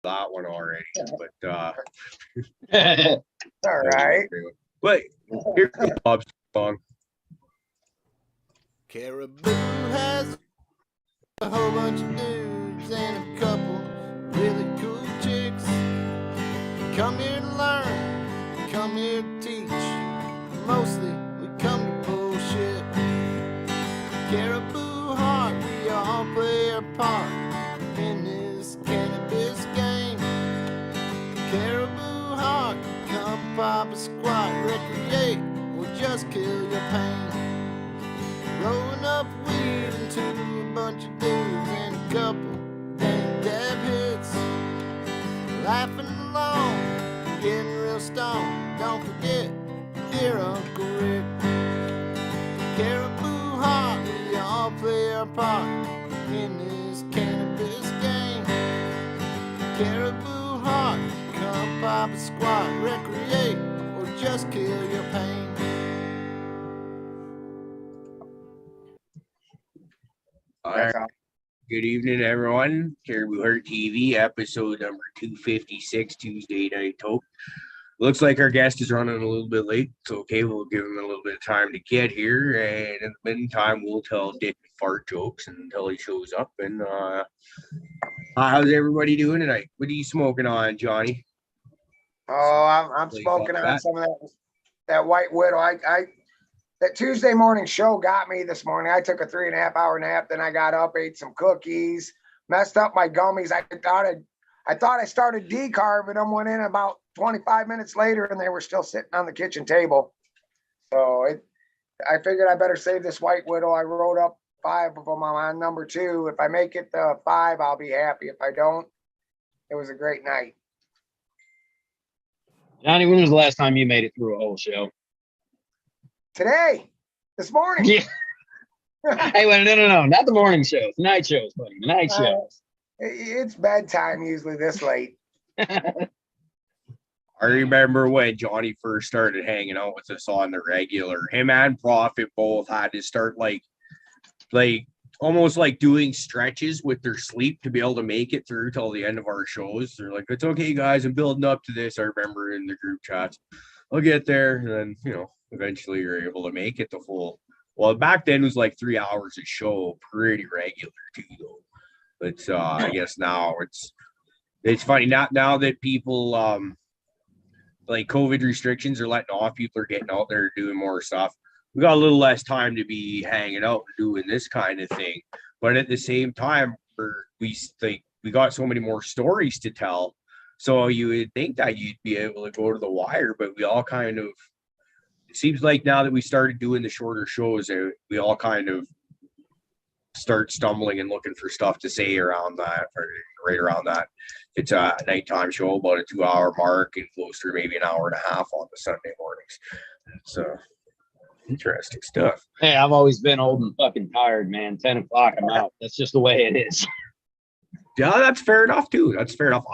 that one already, but all right. But here's Bob's song. Cariboo has a whole bunch of dudes and a couple really cool chicks. Come here to learn, come here to teach. Mostly we come to bullshit. Cariboo Hart, we all play our part in this cannabis game. Cariboo Hart, come pop a squat, recreate, or just kill your pain. Rolling up weed into a bunch of dudes and a couple dang dab hits. Laughing along, getting real stoned. Don't forget, dear Uncle Rick. Cariboo Hart, we all play our part in this cannabis game. Cariboo Hart, come pop a squat, recreate, or just kill your pain. All right. Good evening, everyone. Cariboo Hart TV, episode number 256, Tuesday night Toke. Looks like our guest is running a little bit late. It's okay. We'll give him a little bit of time to get here. And in the meantime, we'll tell dick and fart jokes until he shows up. And how's everybody doing tonight? What are you smoking on, Johnny? Oh, I'm smoking on some of that White Widow. That Tuesday morning show got me this morning. I took a 3.5 hour nap. Then I got up, ate some cookies, messed up my gummies. I thought I started decarving them, went in about 25 minutes later, and they were still sitting on the kitchen table. So I figured I better save this White Widow. I wrote up 5 of them. I'm on number 2. If I make it to 5, I'll be happy. If I don't, it was a great night. Johnny, when was the last time you made it through a whole show? Today, this morning. Yeah. Hey, well, no, not the morning shows, the night shows, buddy. The night shows. It's bedtime usually this late. I remember when Johnny first started hanging out with us on the regular. Him and Prophet both had to start like almost like doing stretches with their sleep to be able to make it through till the end of our shows. They're like, "It's okay, guys. I'm building up to this." I remember in the group chats, I'll get there, and then eventually you're able to make it the full. Well, back then it was like 3 hours a show, pretty regular too, though. But I guess now it's funny now that people like COVID restrictions are letting off, people are getting out there doing more stuff. We got a little less time to be hanging out and doing this kind of thing, but at the same time, we got so many more stories to tell. So you would think that you'd be able to go to the wire, but we all kind of. It seems like now that we started doing the shorter shows, we all kind of start stumbling and looking for stuff to say around that, or right around that. It's a nighttime show, about a 2 hour mark, and goes through maybe an hour and a half on the Sunday mornings. It's interesting stuff. Hey, I've always been old and fucking tired, man. 10 o'clock, I'm out. That's just the way it is. Yeah, that's fair enough too. That's fair enough.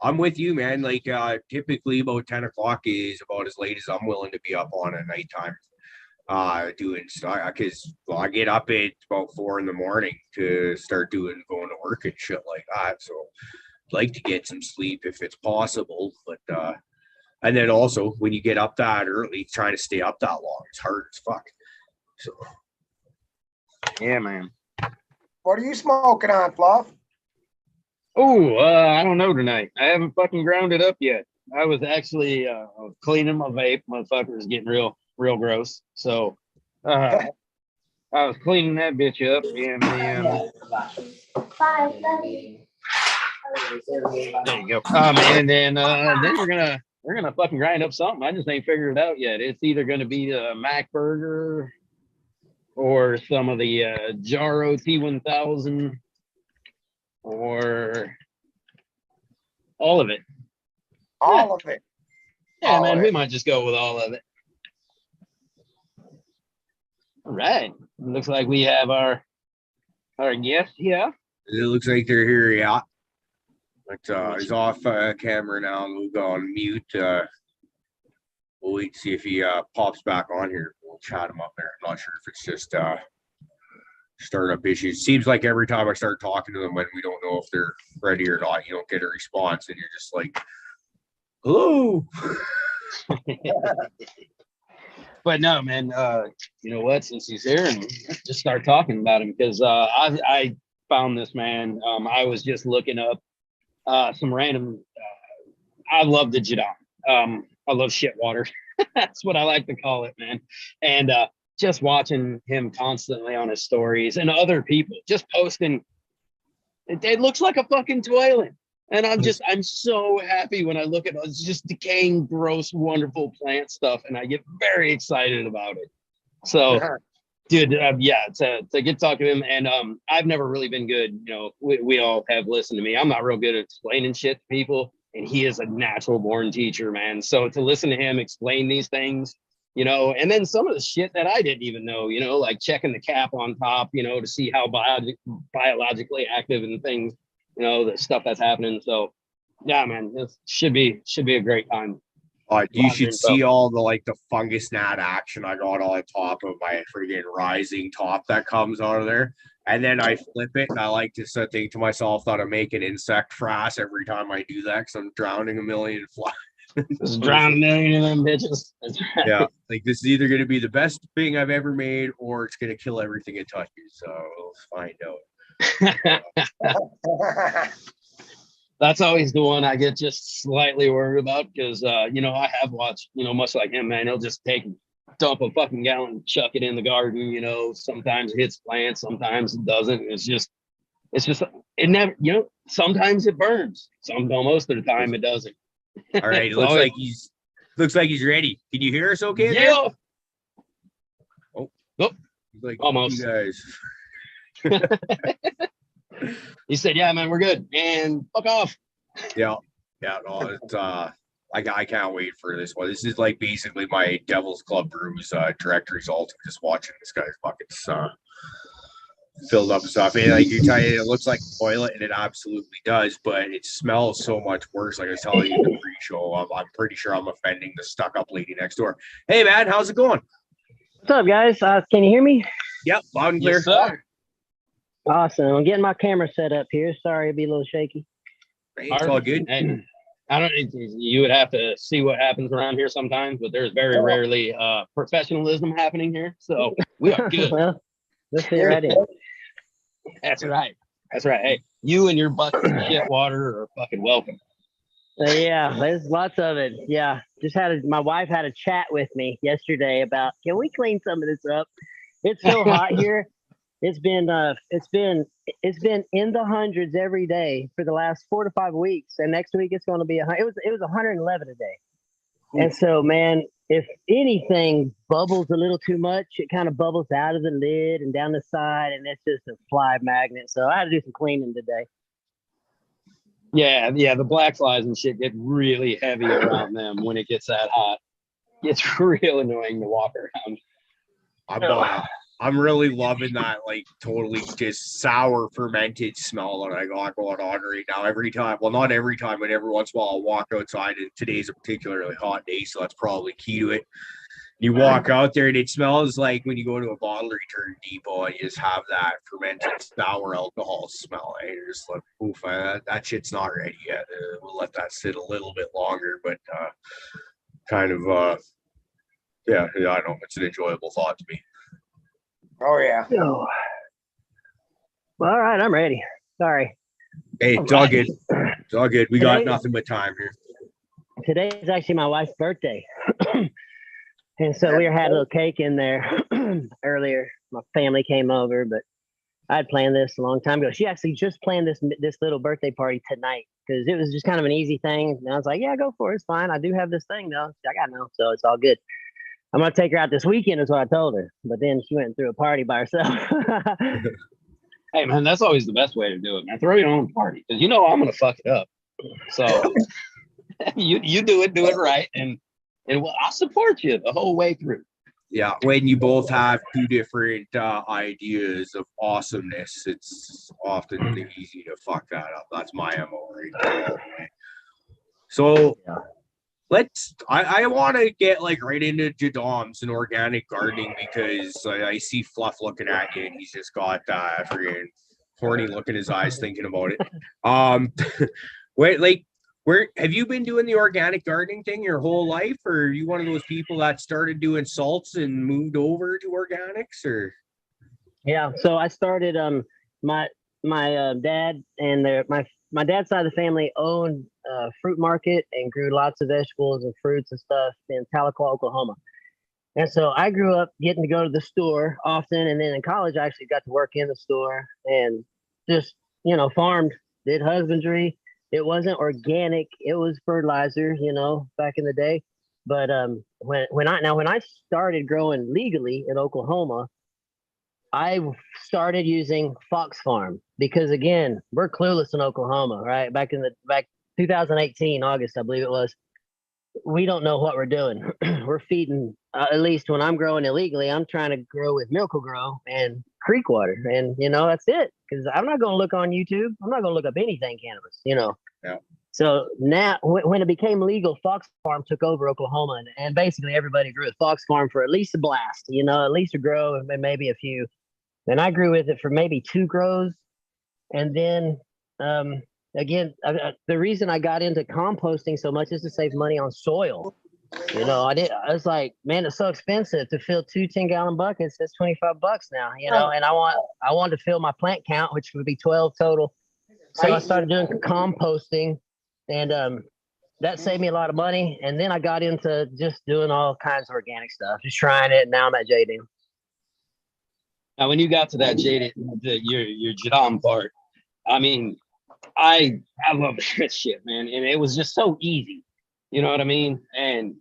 I'm with you, man. Like typically about 10 o'clock is about as late as I'm willing to be up on a nighttime doing stuff, because I get up at about 4 in the morning to start going to work and shit like that. So I'd like to get some sleep if it's possible, but and then also when you get up that early, trying to stay up that long, it's hard as fuck. So Yeah, man. What are you smoking on, Fluff? Oh, I don't know tonight. I haven't fucking ground it up yet. I was actually cleaning my vape. Motherfucker was getting real gross. So I was cleaning that bitch up, and then there you go. And then we're gonna fucking grind up something. I just ain't figured it out yet. It's either gonna be the Mac Burger or some of the Jaro T1000. Or all of it. All of it. Yeah, all man, of we it. might just go with all of it. All right. Looks like we have our guest here. it looks like they're here, yeah. But he's off camera now. We'll go on mute. We'll wait to see if he pops back on here. We'll chat him up there. I'm not sure if it's just startup issues. Seems like every time I start talking to them when we don't know if they're ready or not, you don't get a response, and you're just like, hello. But no, man, you know what? Since he's here, and just start talking about him, because I found this man. I was just looking up some random. I love the Jadam. I love shit water. That's what I like to call it, man. And just watching him constantly on his stories and other people just posting, it looks like a fucking toilet. And I'm so happy when I look at it. It's just decaying, gross, wonderful plant stuff. And I get very excited about it. So, dude, yeah, to get talking to him. And I've never really been good. You know, we all have listened to me. I'm not real good at explaining shit to people. And he is a natural born teacher, man. So to listen to him explain these things, you know, and then some of the shit that I didn't even know, you know, like checking the cap on top, you know, to see how biologically active and things, you know, the stuff that's happening. So yeah, man, this should be a great time. You should see all the fungus gnat action I got on top of my freaking rising top that comes out of there. And then I flip it, and I like to think to myself that I'm making insect frass every time I do that, because I'm drowning a million flies. Just drown a million of them bitches. Yeah, like this is either going to be the best thing I've ever made, or it's going to kill everything it touches. So we'll find out. That's always the one I get just slightly worried about, because you know, I have watched, you know, much like him, man, he'll just dump a fucking gallon, chuck it in the garden, you know, sometimes it hits plants, sometimes it doesn't. It's just it never, you know, sometimes it burns, most of the time it doesn't. All right, it looks like he's ready. Can you hear us okay? Yeah. Oh, like, almost. You guys. He said, yeah, man, we're good. And fuck off. Yeah. No, it's I can't wait for this one. This is like basically my Devil's Club Brews direct result of just watching this guy's buckets filled up stuff. And like you tell you, it looks like a toilet, and it absolutely does, but it smells so much worse. Like I was telling you in the pre-show, I'm pretty sure I'm offending the stuck-up lady next door. Hey, man, how's it going? What's up, guys? Can you hear me? Yep, loud and clear. Yes, sir. Awesome. I'm getting my camera set up here. Sorry, it'll be a little shaky. It's all good. Hey, I don't. You would have to see what happens around here sometimes, but there's very rarely professionalism happening here, so we are good. Well, let's fit right in. That's right. Hey, you and your bucket of shit water are fucking welcome. Yeah, there's lots of it. Yeah, my wife had a chat with me yesterday about, can we clean some of this up? It's so hot here. It's been in the hundreds every day for the last 4 to 5 weeks, and next week it's going to be it was 111 a day. And so, man, if anything bubbles a little too much, it kind of bubbles out of the lid and down the side, and it's just a fly magnet. So I had to do some cleaning today. Yeah, the black flies and shit get really heavy around them when it gets that hot. It's real annoying to walk around. I'm really loving that, like, totally just sour fermented smell that I got going on right now. Every time, well, not every time, but every once in a while I'll walk outside, and today's a particularly hot day, so that's probably key to it. You walk out there and it smells like when you go to a bottle return depot and you just have that fermented sour alcohol smell. Eh? You're just like, oof, that shit's not ready yet. We'll let that sit a little bit longer, but yeah, I don't know. It's an enjoyable thought to me. Oh, yeah. So, well, all right, I'm ready. Sorry. Hey, it's all good. It's all good. We got nothing but time here. Today is actually my wife's birthday. And so we had a little cake in there earlier. My family came over, but I had planned this a long time ago. She actually just planned this little birthday party tonight because it was just kind of an easy thing. And I was like, yeah, go for it. It's fine. I do have this thing, though. I got no, so it's all good. I'm going to take her out this weekend is what I told her. But then she went and threw a party by herself. Hey, man, that's always the best way to do it, man. Throw your own party because you know I'm going to fuck it up. So you do it right. And I'll support you the whole way through. Yeah, when you both have two different ideas of awesomeness, it's often easy to fuck that up. That's my MO right there. So I want to get like right into Jadam's and organic gardening because I see Fluff looking at you and he's just got freaking horny look in his eyes thinking about it. Wait, like, where have you been doing the organic gardening thing your whole life, or are you one of those people that started doing salts and moved over to organics? Or Yeah, so I started my dad and my dad's side of the family owned a fruit market and grew lots of vegetables and fruits and stuff in Tahlequah, Oklahoma. And so I grew up getting to go to the store often, and then in college I actually got to work in the store and just, you know, farmed, did husbandry. It wasn't organic, it was fertilizer, you know, back in the day. But when I started growing legally in Oklahoma, I started using Fox Farm because, again, we're clueless in Oklahoma, right? Back 2018 August, I believe it was. We don't know what we're doing. We're feeding, at least when I'm growing illegally, I'm trying to grow with Miracle-Gro and creek water, and you know, that's it. Because I'm not going to look on YouTube. I'm not going to look up anything cannabis, you know. Yeah. So now, when it became legal, Fox Farm took over Oklahoma, and basically everybody grew at Fox Farm for at least a blast, you know, at least a grow and maybe a few. And I grew with it for maybe 2 grows, and then again, the reason I got into composting so much is to save money on soil. You know, I was like, man, it's so expensive to fill 2 10-gallon buckets. That's $25 now, you know, and I wanted to fill my plant count, which would be 12 total. So I started doing composting, and that saved me a lot of money. And then I got into just doing all kinds of organic stuff, just trying it. And now I'm at Jadam. Now, when you got to that your Jadam part, I mean, I love that shit, man. And it was just so easy. You know what I mean? And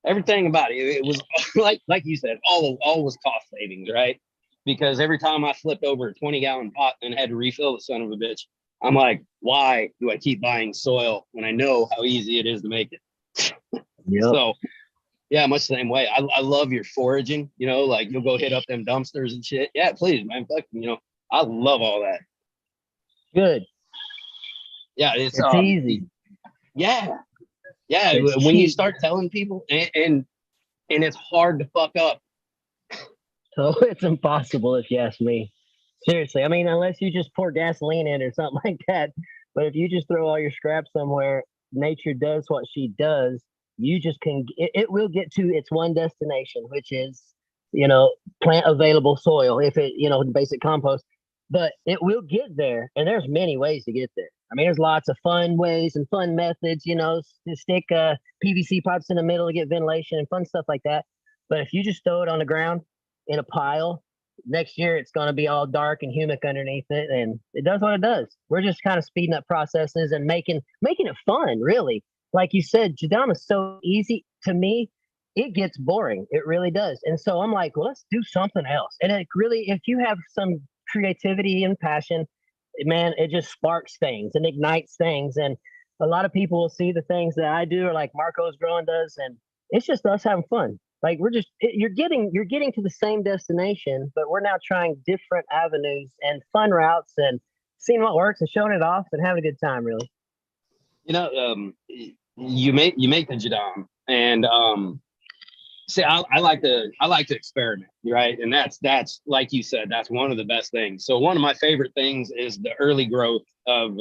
everything about it was like you said, all was cost savings, right? Because every time I flipped over a 20-gallon pot and had to refill the son of a bitch, I'm like, why do I keep buying soil when I know how easy it is to make it? Yep. So yeah, much the same way. I love your foraging, you know, like you'll go hit up them dumpsters and shit. Yeah, please, man. Fuck, you know, I love all that. Good. Yeah, it's easy. Yeah. It's when you cheap. start telling people and it's hard to fuck up. So it's impossible if you ask me. Seriously. I mean, unless you just pour gasoline in or something like that. But if you just throw all your scraps somewhere, nature does what she does. You just it will get to its one destination, which is, you know, plant available soil, if it, you know, basic compost, but it will get there. And there's many ways to get there. I mean, there's lots of fun ways and fun methods, you know, to stick PVC pipes in the middle to get ventilation and fun stuff like that. But if you just throw it on the ground in a pile, next year it's going to be all dark and humid underneath it, and it does what it does. We're just kind of speeding up processes and making it fun, really. Like you said, Jadam is so easy. To me, it gets boring. It really does. And so I'm like, well, let's do something else. And it really, if you have some creativity and passion, man, it just sparks things and ignites things. And a lot of people will see the things that I do, or like Marco's growing does, and it's just us having fun. Like you're getting to the same destination, but we're now trying different avenues and fun routes and seeing what works and showing it off and having a good time, really. You know, you make the Jadam, and see, I like to experiment, right? And that's like you said, that's one of the best things. So one of my favorite things is the early growth of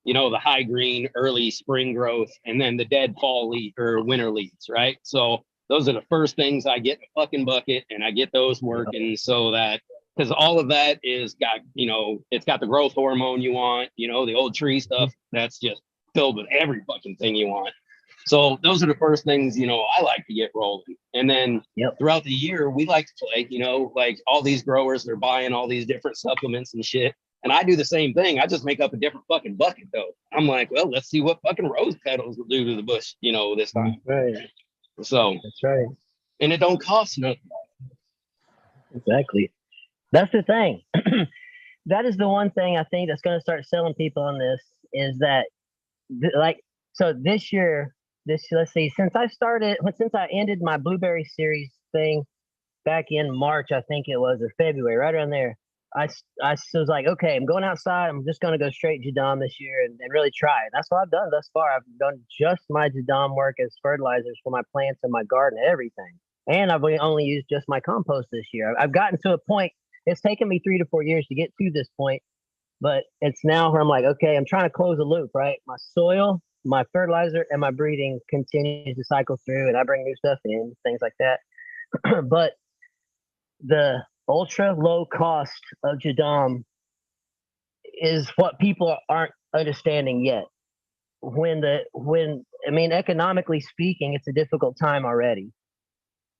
you know, the high green early spring growth, and then the dead fall leaf or winter leaves, right? So those are the first things I get in a fucking bucket, and I get those working so that, because all of that is got, you know, it's got the growth hormone you want, you know, the old tree stuff that's just filled with every fucking thing you want. So those are the first things, you know, I like to get rolling. And then throughout the year, we like to play, you know, like all these growers, they're buying all these different supplements and shit. And I do the same thing. I just make up a different fucking bucket though. I'm like, well, let's see what fucking rose petals will do to the bush, you know, this time. Right. So that's right. And it don't cost nothing. Exactly. That's the thing. That is the one thing I think that's going to start selling people on this is that, so this year, let's see, since I ended my blueberry series thing back in March, I think it was, or February, right around there, I was like, okay, I'm going outside. I'm just going to go straight Jadam this year and really try it. That's what I've done thus far. I've done just my Jadam work as fertilizers for my plants and my garden, everything. And I've only used just my compost this year. I've gotten to a point, it's taken me 3 to 4 years to get to this point, but it's now where I'm like, okay, I'm trying to close a loop, right? My soil, my fertilizer, and my breeding continues to cycle through, and I bring new stuff in, things like that. But the ultra low cost of Jadam is what people aren't understanding yet. Economically speaking, it's a difficult time already.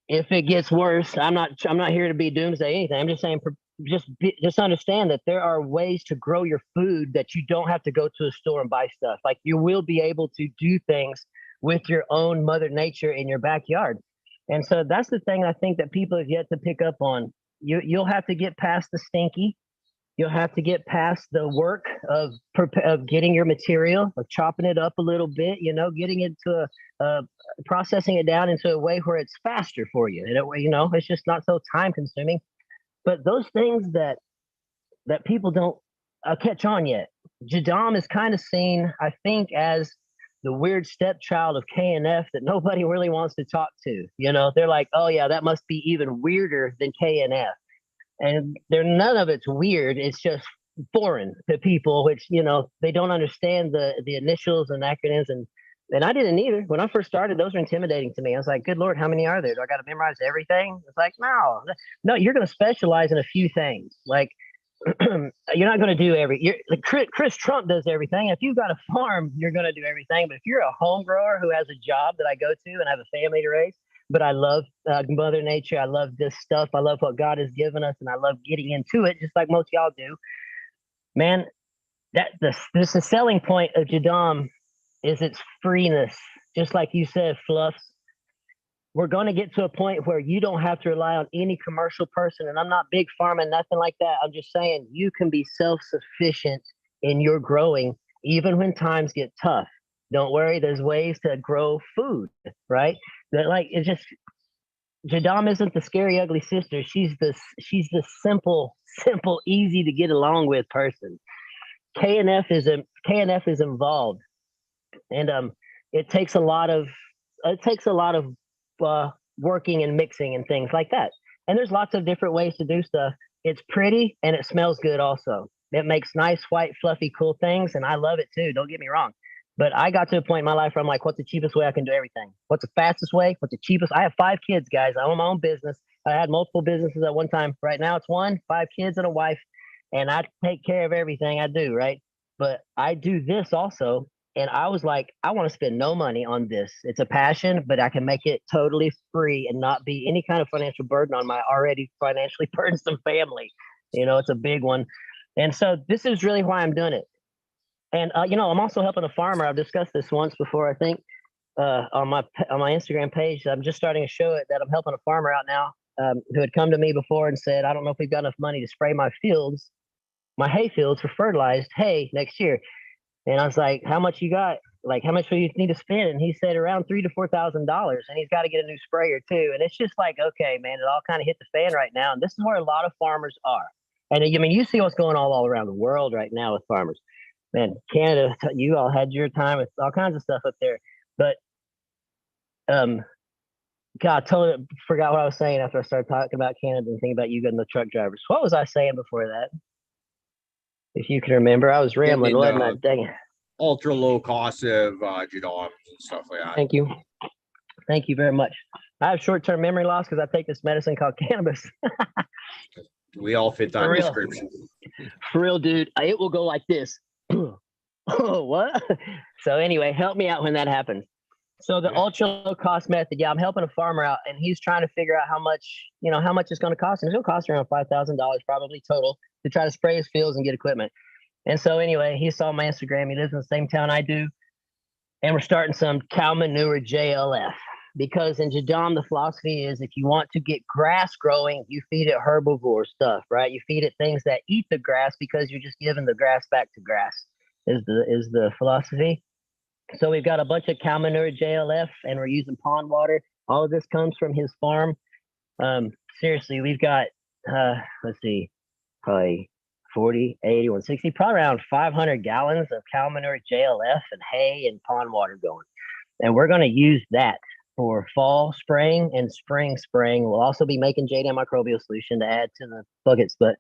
If it gets worse, I'm not here to be doomsday anything. I'm just saying, just understand that there are ways to grow your food that you don't have to go to a store and buy stuff. Like, you will be able to do things with your own mother nature in your backyard. And so that's the thing I think that people have yet to pick up on. You'll have to get past the stinky. You'll have to get past the work of getting your material, of chopping it up a little bit, getting it to processing it down into a way where it's faster for you. In a way, it's just not so time consuming. But those things that people don't catch on yet. Jadam is kind of seen, I think, as the weird stepchild of KNF that nobody really wants to talk to. They're like, oh yeah, that must be even weirder than KNF. And none of it's weird. It's just foreign to people, which, they don't understand the initials and acronyms. And I didn't either. When I first started, those were intimidating to me. I was like, good Lord, how many are there? Do I got to memorize everything? It's like, no, you're going to specialize in a few things. Like, you're not going to do like Chris Trump does everything. If you've got a farm, you're going to do everything. But if you're a home grower who has a job that I go to and have a family to raise, but I love Mother Nature, I love this stuff, I love what God has given us, and I love getting into it, just like most y'all do. Man, this the selling point of Jadam is its freeness. Just like you said, Fluffs. We're going to get to a point where you don't have to rely on any commercial person. And I'm not big pharma, nothing like that. I'm just saying you can be self-sufficient in your growing, even when times get tough. Don't worry, there's ways to grow food, right? It's just, Jadam isn't the scary, ugly sister. She's the simple, easy to get along with person. KNF is involved, and it takes a lot of working and mixing and things like that. And there's lots of different ways to do stuff. It's pretty and it smells good also. It makes nice, white, fluffy, cool things, and I love it too. Don't get me wrong. But I got to a point in my life where I'm like, what's the cheapest way I can do everything? What's the fastest way? What's the cheapest? I have 5 kids, guys. I own my own business. I had multiple businesses at one time. Right now it's 1, 5 kids and a wife, and I take care of everything I do, right? But I do this also. And I was like, I want to spend no money on this. It's a passion, but I can make it totally free and not be any kind of financial burden on my already financially burdensome family. It's a big one. And so this is really why I'm doing it. And, I'm also helping a farmer. I've discussed this once before, I think, on my Instagram page. I'm just starting to show it that I'm helping a farmer out now who had come to me before and said, I don't know if we've got enough money to spray my hay fields for fertilized hay next year. And I was like, how much you got? Like, how much do you need to spend? And he said around $3,000 to $4,000, and he's got to get a new sprayer too. And it's just like, okay, man, it all kind of hit the fan right now. And this is where a lot of farmers are. And you see what's going on all around the world right now with farmers. Man, Canada, you all had your time with all kinds of stuff up there. But, God, totally forgot what I was saying after I started talking about Canada and thinking about you and the truck drivers. What was I saying before that? If you can remember, I was rambling, wasn't I? Dang it. Ultra low cost of Jadam and stuff like that. Thank you. Thank you very much. I have short-term memory loss because I take this medicine called cannabis. We all fit that description. For real, dude. It will go like this. Oh, what? So anyway, help me out when that happens. So the ultra low cost method, I'm helping a farmer out, and he's trying to figure out how much it's going to cost him. It's going to cost around $5,000 probably total to try to spray his fields and get equipment. And so anyway, he saw my Instagram. He lives in the same town I do. And we're starting some cow manure JLF, because in Jadam, the philosophy is if you want to get grass growing, you feed it herbivore stuff, right? You feed it things that eat the grass because you're just giving the grass back to grass is the philosophy. So we've got a bunch of cow manure JLF, and we're using pond water. All of this comes from his farm. Seriously, we've got, let's see, probably 40, 80, 160, probably around 500 gallons of cow manure, JLF, and hay and pond water going. And we're going to use that for fall spraying and spring spraying. We'll also be making Jadam microbial solution to add to the buckets. But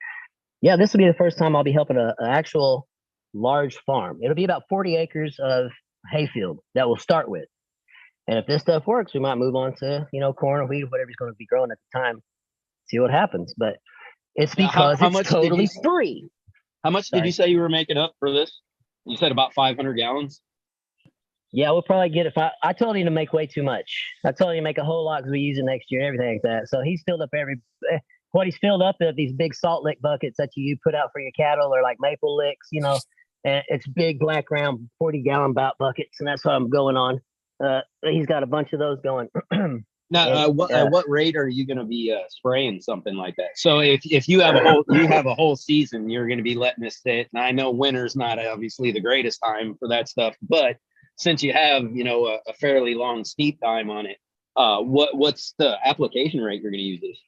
yeah, this will be the first time I'll be helping an actual large farm. It'll be about 40 acres of hayfield that we'll start with. And if this stuff works, we might move on to, corn or wheat, whatever he's going to be growing at the time, see what happens. But it's because it's totally free. How much did you say you were making up for this? You said about 500 gallons? Yeah, we'll probably get it. I told him to make way too much. I told him to make a whole lot because we use it next year and everything like that. So he's filled up what he's filled up of these big salt lick buckets that you put out for your cattle or like maple licks, and it's big black round 40-gallon bout buckets. And that's what I'm going on. He's got a bunch of those going. Now, at what rate are you going to be spraying something like that? So if you have a whole season, you're going to be letting this sit. And I know winter's not obviously the greatest time for that stuff, but since you have a fairly long steep time on it, what's the application rate you're going to use this?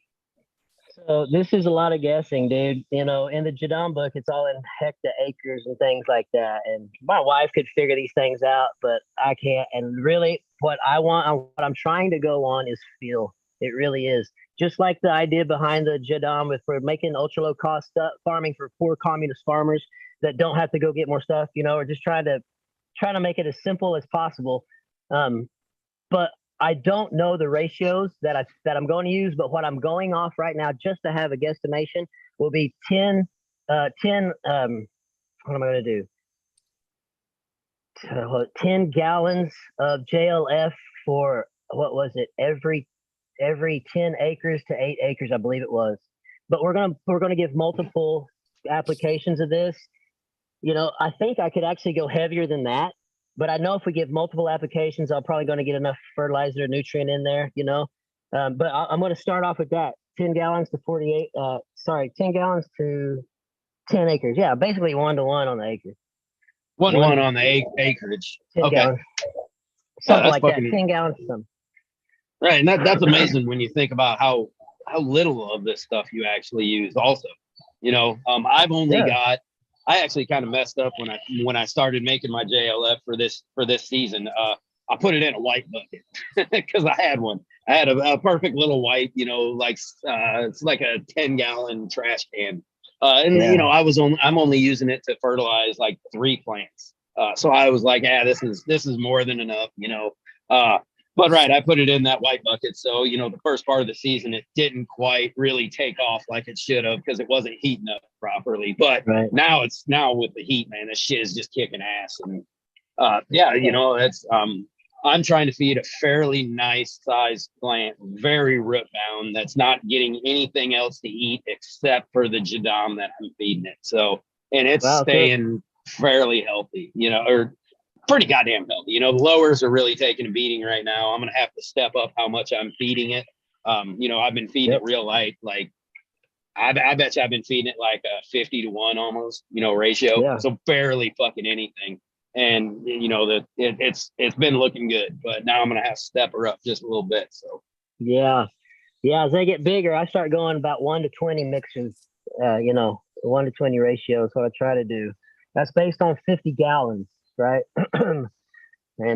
So this is a lot of guessing, dude. In the Jadam book, it's all in hectaacres and things like that. And my wife could figure these things out, but I can't. And really, what I'm trying to go on is feel. It really is. Just like the idea behind the Jadam for making ultra low cost farming for poor communist farmers that don't have to go get more stuff, or just trying to make it as simple as possible. But I don't know the ratios that I'm going to use, but what I'm going off right now, just to have a guesstimation, will be 10, what am I going to do? 10 gallons of JLF for, what was it? Every 10 acres to 8 acres, I believe it was. But we're going to give multiple applications of this. I think I could actually go heavier than that. But I know if we give multiple applications, I'm probably going to get enough fertilizer or nutrient in there, But I'm going to start off with that. 10 gallons to 10 gallons to 10 acres. Yeah, basically 1-to-1 on the acre. 1-to-1 on the acreage. 10 gallons. Something like that. 10 gallons or something. Right, and that's amazing when you think about how little of this stuff you actually use. Also, I've only got. I actually kind of messed up when I started making my JLF for this season. I put it in a white bucket because I had one. I had a perfect little white, it's like a 10-gallon trash can. I'm only using it to fertilize like 3 plants. So I was like, this is more than enough, But right, I put it in that white bucket. So, the first part of the season, it didn't quite really take off like it should have because it wasn't heating up properly. But now with the heat, man, this shit is just kicking ass. And I'm trying to feed a fairly nice sized plant, very root bound, that's not getting anything else to eat except for the Jadam that I'm feeding it. So, and it's staying fairly healthy, or pretty goddamn healthy. The lowers are really taking a beating right now. I'm going to have to step up how much I'm feeding it. I've been feeding it real light. Like I bet you I've been feeding it like a 50-to-1 almost, ratio. Yeah. So barely fucking anything. And it's been looking good, but now I'm going to have to step her up just a little bit. So yeah. As they get bigger, I start going about 1-to-20 mixtures, 1-to-20 ratio is what I try to do. That's based on 50 gallons. Right. And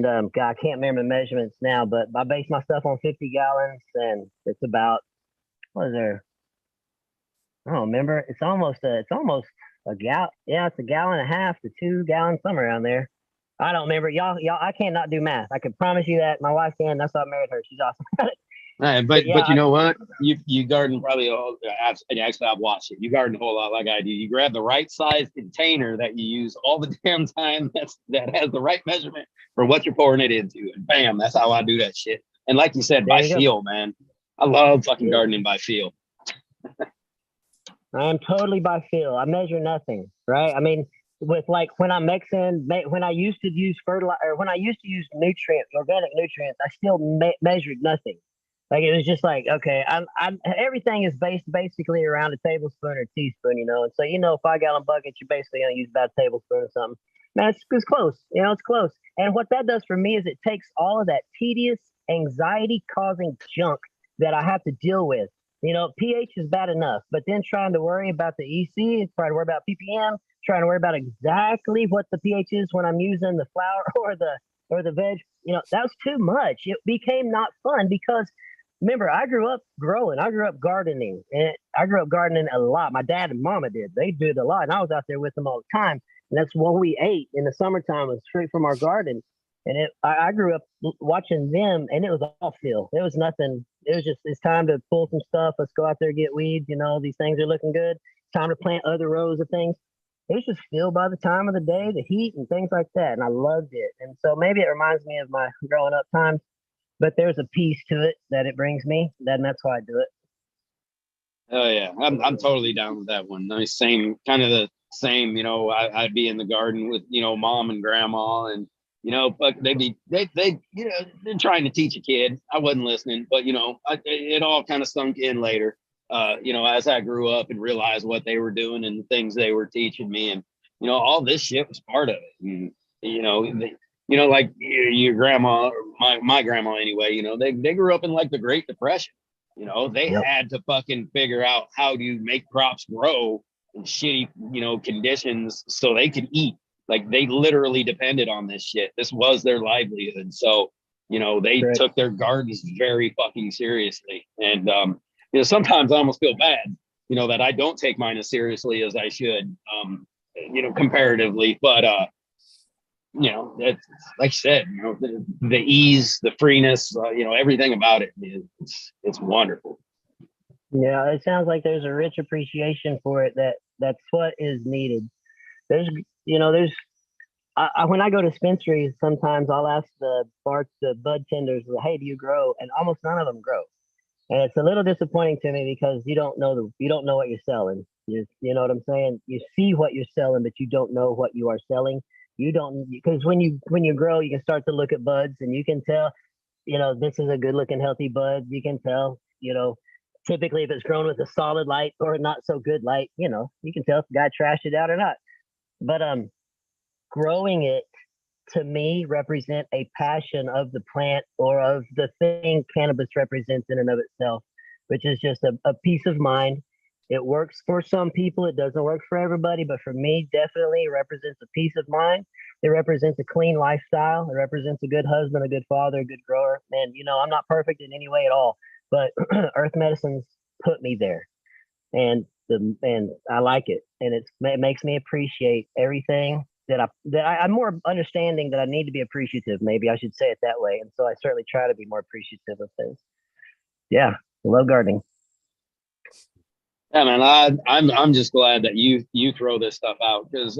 God, I can't remember the measurements now, but I base my stuff on 50 gallons and it's about, what is there? I don't remember. It's almost a gallon. Yeah, it's 1.5 gallons to 2 gallons, somewhere around there. I don't remember. Y'all, I cannot do math. I can promise you that. My wife can. That's why I married her. She's awesome at it. Right, but you know what? You garden probably actually I've watched it. You garden a whole lot like I do. You grab the right size container that you use all the damn time that has the right measurement for what you're pouring it into, and bam, that's how I do that shit. And like you said, by feel, man. I love fucking gardening by feel. I am totally by feel. I measure nothing, right? I mean, with like when I'm mixing, when I used to use fertilizer, or when I used to use nutrients, organic nutrients, I still measured nothing. Like it was just like, okay, I'm everything is based basically around a tablespoon or teaspoon, and so 5-gallon bucket, you're basically gonna use about a tablespoon or something. Man, it's close, it's close. And what that does for me is it takes all of that tedious, anxiety-causing junk that I have to deal with pH is bad enough, but then trying to worry about the EC, trying to worry about ppm, trying to worry about exactly what the pH is when I'm using the flour or the veg, that was too much. It became not fun because remember, I grew up growing. I grew up gardening, and I grew up gardening a lot. My dad and mama did. They did a lot, and I was out there with them all the time. And that's what we ate in the summertime was straight from our garden. And I grew up watching them, and it was all field. There was nothing. It was just, it's time to pull some stuff. Let's go out there, get weeds. These things are looking good. It's time to plant other rows of things. It was just filled by the time of the day, the heat and things like that. And I loved it. And so maybe it reminds me of my growing up times, but there's a piece to it that it brings me. And that's why I do it. Oh yeah, I'm totally down with that one. Nice, same kind of the same. I'd be in the garden with mom and grandma, and but they're trying to teach a kid. I wasn't listening, but it all kind of sunk in later. As I grew up and realized what they were doing and the things they were teaching me, and all this shit was part of it. And like your grandma, my grandma anyway. They grew up in like the Great Depression. They Yep. had to fucking figure out how to make crops grow in shitty, conditions so they could eat. Like they literally depended on this shit. This was their livelihood. So, they Correct. took their gardens very fucking seriously. And, sometimes I almost feel bad, that I don't take mine as seriously as I should, comparatively. But, it's like you said, the ease, the freeness, everything about it, it's wonderful. Yeah, it sounds like there's a rich appreciation for it. That's what is needed. There's when I go to dispensaries, sometimes I'll ask the bud tenders, hey, do you grow? And almost none of them grow. And it's a little disappointing to me because you don't know what you're selling. You know what I'm saying? You see what you're selling, but you don't know what you are selling. You don't, because when you grow, you can start to look at buds and you can tell, this is a good looking, healthy bud. You can tell, typically if it's grown with a solid light or not so good light, you can tell if the guy trashed it out or not. But growing it to me represent a passion of the plant or of the thing cannabis represents in and of itself, which is just a peace of mind. It works for some people. It doesn't work for everybody, but for me, definitely it represents a peace of mind. It represents a clean lifestyle. It represents a good husband, a good father, a good grower. Man, I'm not perfect in any way at all, but Earth Medicine's put me there, and I like it, and it makes me appreciate everything I'm more understanding that I need to be appreciative. Maybe I should say it that way, and so I certainly try to be more appreciative of things. Yeah, I love gardening. Yeah, man, I'm just glad that you throw this stuff out because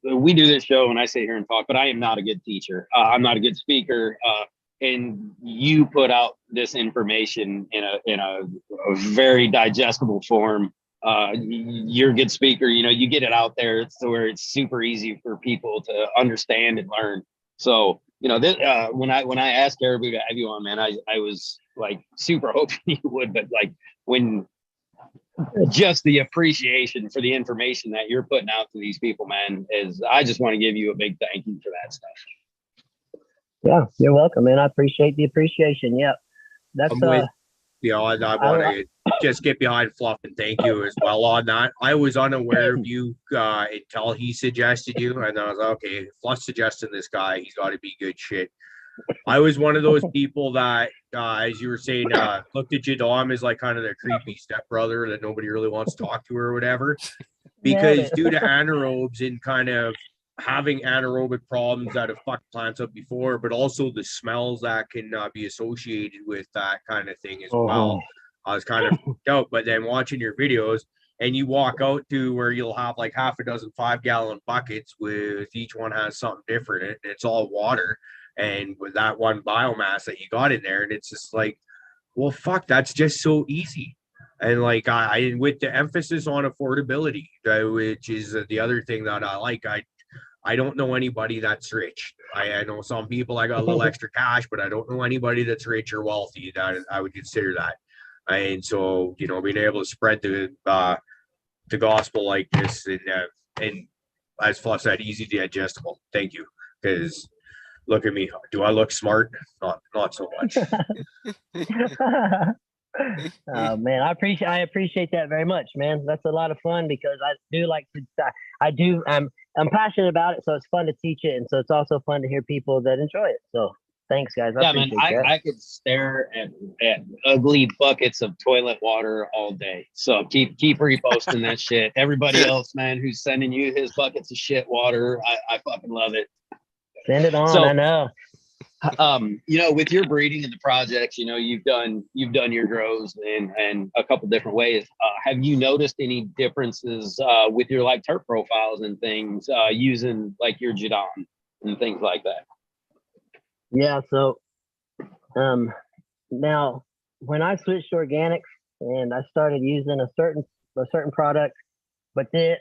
we do this show and I sit here and talk, but I am not a good teacher. I'm not a good speaker, and you put out this information in a very digestible form. You're a good speaker. You get it out there to where it's super easy for people to understand and learn. So this, when I asked Cariboo to have you on, man, I was like super hoping you would, but like when. Just the appreciation for the information that you're putting out to these people, man, I just want to give you a big thank you for that stuff. Yeah, you're welcome, man. I appreciate the appreciation. Yeah, that's I want to just get behind Fluff and thank you as well on that. I was unaware of you until he suggested you, and I was like, okay, Fluff suggested this guy, he's got to be good shit. I was one of those people that, as you were saying, looked at Jadam as like kind of their creepy stepbrother that nobody really wants to talk to or whatever, because due to anaerobes and kind of having anaerobic problems that have fucked plants up before, but also the smells that can be associated with that kind of thing as well. I was kind of freaked out, but then watching your videos and you walk out to where you'll have like half a dozen 5-gallon buckets with each one has something different in it. It's all water. And with that one biomass that you got in there, and it's just like, well, fuck, that's just so easy. And like I with the emphasis on affordability, which is the other thing that I like. I don't know anybody that's rich. I know some people I got a little extra cash, but I don't know anybody that's rich or wealthy that I would consider that. And so being able to spread the gospel like this and as Fluff said, easy digestible. Thank you, because. Look at me. Do I look smart? Not so much. Man, I appreciate that very much, man. That's a lot of fun because I do like to. I'm passionate about it, so it's fun to teach it, and so it's also fun to hear people that enjoy it. So thanks, guys. I Yeah, man, appreciate that. I could stare at ugly buckets of toilet water all day. So keep reposting that shit. Everybody else, man, who's sending you his buckets of shit water, I fucking love it. Send it on. So, I know. You know, with your breeding and the projects, you know, you've done your grows in a couple different ways. Have you noticed any differences with your like terp profiles and things using like your Jadam and things like that? Yeah. So, now when I switched to organics and I started using a certain product, but then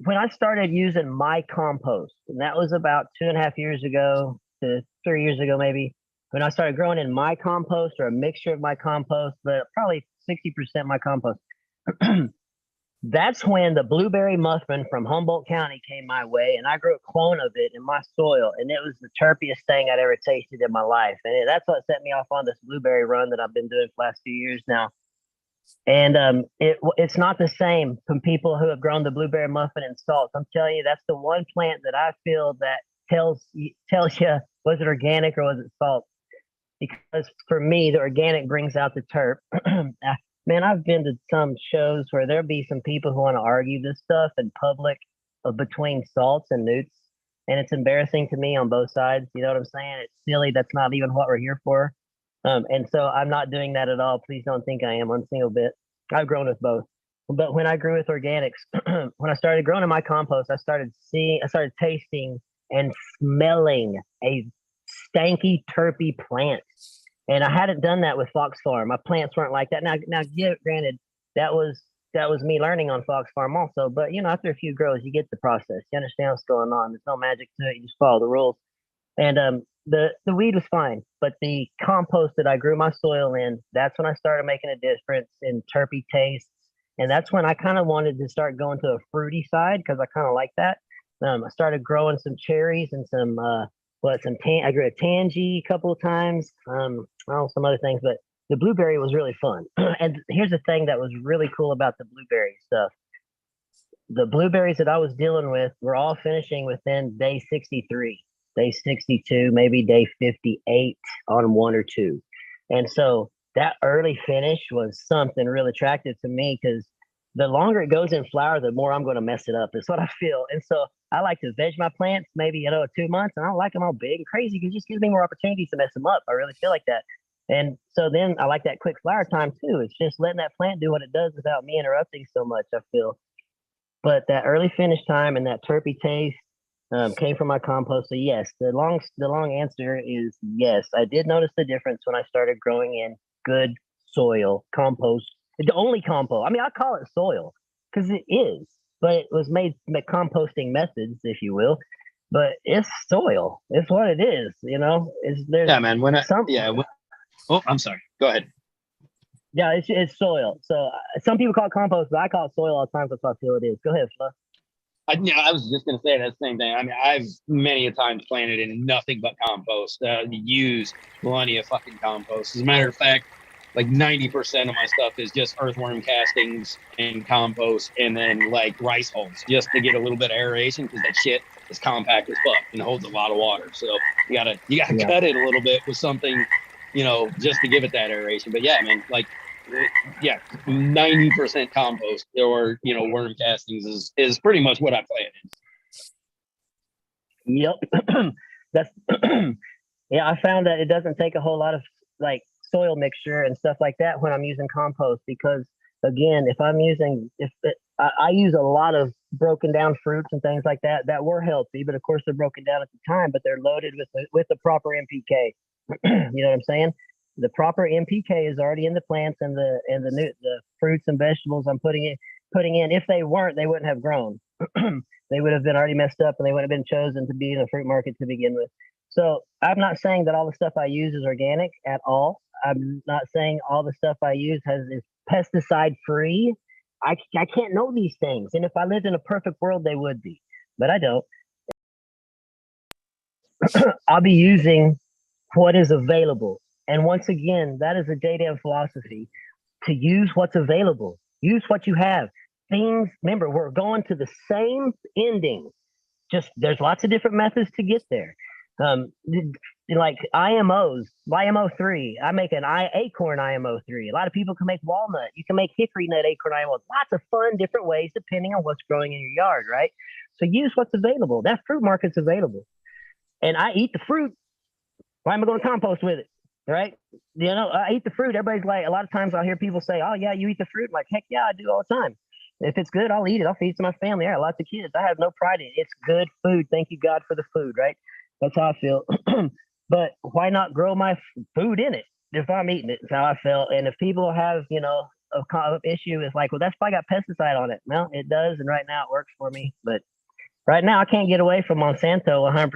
when I started using my compost, and that was about 2.5 years ago to 3 years ago, maybe, when I started growing in my compost or a mixture of my compost, but probably 60% my compost. That's when the blueberry muffin from Humboldt County came my way, and I grew a clone of it in my soil, and it was the terpiest thing I'd ever tasted in my life. And that's what set me off on this blueberry run that I've been doing for the last few years now. And it's not the same from people who have grown the blueberry muffin in salts. I'm telling you, that's the one plant that I feel that tells you, was it organic or was it salt? Because for me, the organic brings out the terp. Man, I've been to some shows where there'll be some people who want to argue this stuff in public between salts and newts. And it's embarrassing to me on both sides. You know what I'm saying? It's silly. That's not even what we're here for. And so I'm not doing that at all. Please don't think I am on a single bit. I've grown with both. But when I grew with organics, when I started growing in my compost, I started tasting and smelling a stanky, terpy plant. And I hadn't done that with Fox Farm. My plants weren't like that. Now, granted, that was me learning on Fox Farm also. But you know, after a few grows, you get the process. You understand what's going on. There's no magic to it. You just follow the rules. And the weed was fine, but the compost that I grew my soil in, that's when I started making a difference in terpy tastes. And that's when I kind of wanted to start going to a fruity side because I kind of like that. I started growing some cherries and I grew a tangy a couple of times, some other things, but the blueberry was really fun. And here's the thing that was really cool about the blueberry stuff. The blueberries that I was dealing with were all finishing within day 63, day 62, maybe day 58 on 1 or 2. And so that early finish was something really attractive to me because the longer it goes in flower, the more I'm going to mess it up. Is what I feel. And so I like to veg my plants maybe 2 months, and I don't like them all big and crazy because it just gives me more opportunities to mess them up. I really feel like that. And so then I like that quick flower time too. It's just letting that plant do what it does without me interrupting so much, I feel. But that early finish time and that terpy taste came from my compost. So yes, the long answer is yes. I did notice the difference when I started growing in good soil compost. The only compost. I mean, I call it soil because it is, but it was made composting methods, if you will. But it's soil. It's what it is. You know. Yeah, man. I'm sorry. Go ahead. Yeah, it's soil. So some people call it compost, but I call it soil all the time. That's what I feel it is. Go ahead, Flo. I was just going to say that same thing. I mean, I've many a times planted in nothing but compost, used plenty of fucking compost. As a matter of fact, like 90% of my stuff is just earthworm castings and compost and then like rice hulls just to get a little bit of aeration because that shit is compact as fuck and holds a lot of water. So you gotta cut it a little bit with something, you know, just to give it that aeration. But yeah, man, like, yeah, 90% compost or, you know, worm castings is pretty much what I planted. Yep. That's yeah, I found that it doesn't take a whole lot of like soil mixture and stuff like that when I'm using compost because again, I use a lot of broken down fruits and things like that were healthy, but of course they're broken down at the time, but they're loaded with the proper NPK. You know what I'm saying? The proper NPK is already in the plants and the fruits and vegetables I'm putting in. If they weren't, they wouldn't have grown. They would have been already messed up and they would have been chosen to be in the fruit market to begin with. So I'm not saying that all the stuff I use is organic at all. I'm not saying all the stuff I use is pesticide free. I can't know these things. And if I lived in a perfect world, they would be, but I don't. I'll be using what is available. And once again, that is a Jadam philosophy, to use what's available, use what you have. Things, remember, we're going to the same ending. Just there's lots of different methods to get there. Like IMOs, YMO3. I make an acorn IMO3. A lot of people can make walnut. You can make hickory nut acorn IMO. Lots of fun, different ways depending on what's growing in your yard, right? So use what's available. That fruit market's available, and I eat the fruit. Why am I going to compost with it? Right? You know, I eat the fruit. Everybody's like, a lot of times I'll hear people say, "Oh yeah, you eat the fruit." I'm like, heck yeah, I do all the time. If it's good, I'll eat it. I'll feed it to my family. I have lots of kids. I have no pride in it. It's good food. Thank you, God, for the food, right? That's how I feel. But why not grow my food in it if I'm eating it? That's how I feel. And if people have, you know, a issue, it's like, well, that's probably got pesticide on it. Well, it does. And right now it works for me. But right now I can't get away from Monsanto 100%.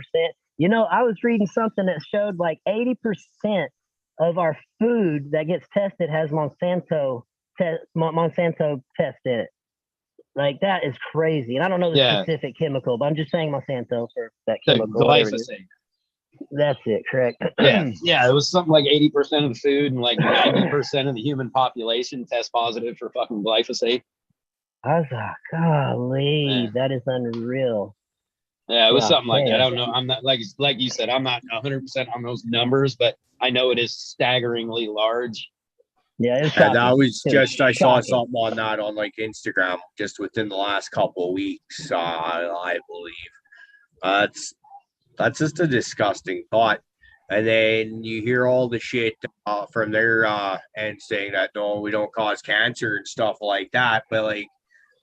You know, I was reading something that showed like 80% of our food that gets tested has Monsanto test in it. Like, that is crazy. And I don't know the specific chemical, but I'm just saying Monsanto for that chemical. Glyphosate. That's it, correct? Yeah, it was something like 80% of the food and like 90% of the human population test positive for fucking glyphosate. I was like, golly, that is unreal. Yeah, it was something like that. I don't know. I'm not, like you said, I'm not 100% on those numbers, but I know it is staggeringly large. Yeah, it's and that was just I saw something on that on like Instagram just within the last couple of weeks. I believe that's just a disgusting thought. And then you hear all the shit from their end saying that no, we don't cause cancer and stuff like that. But like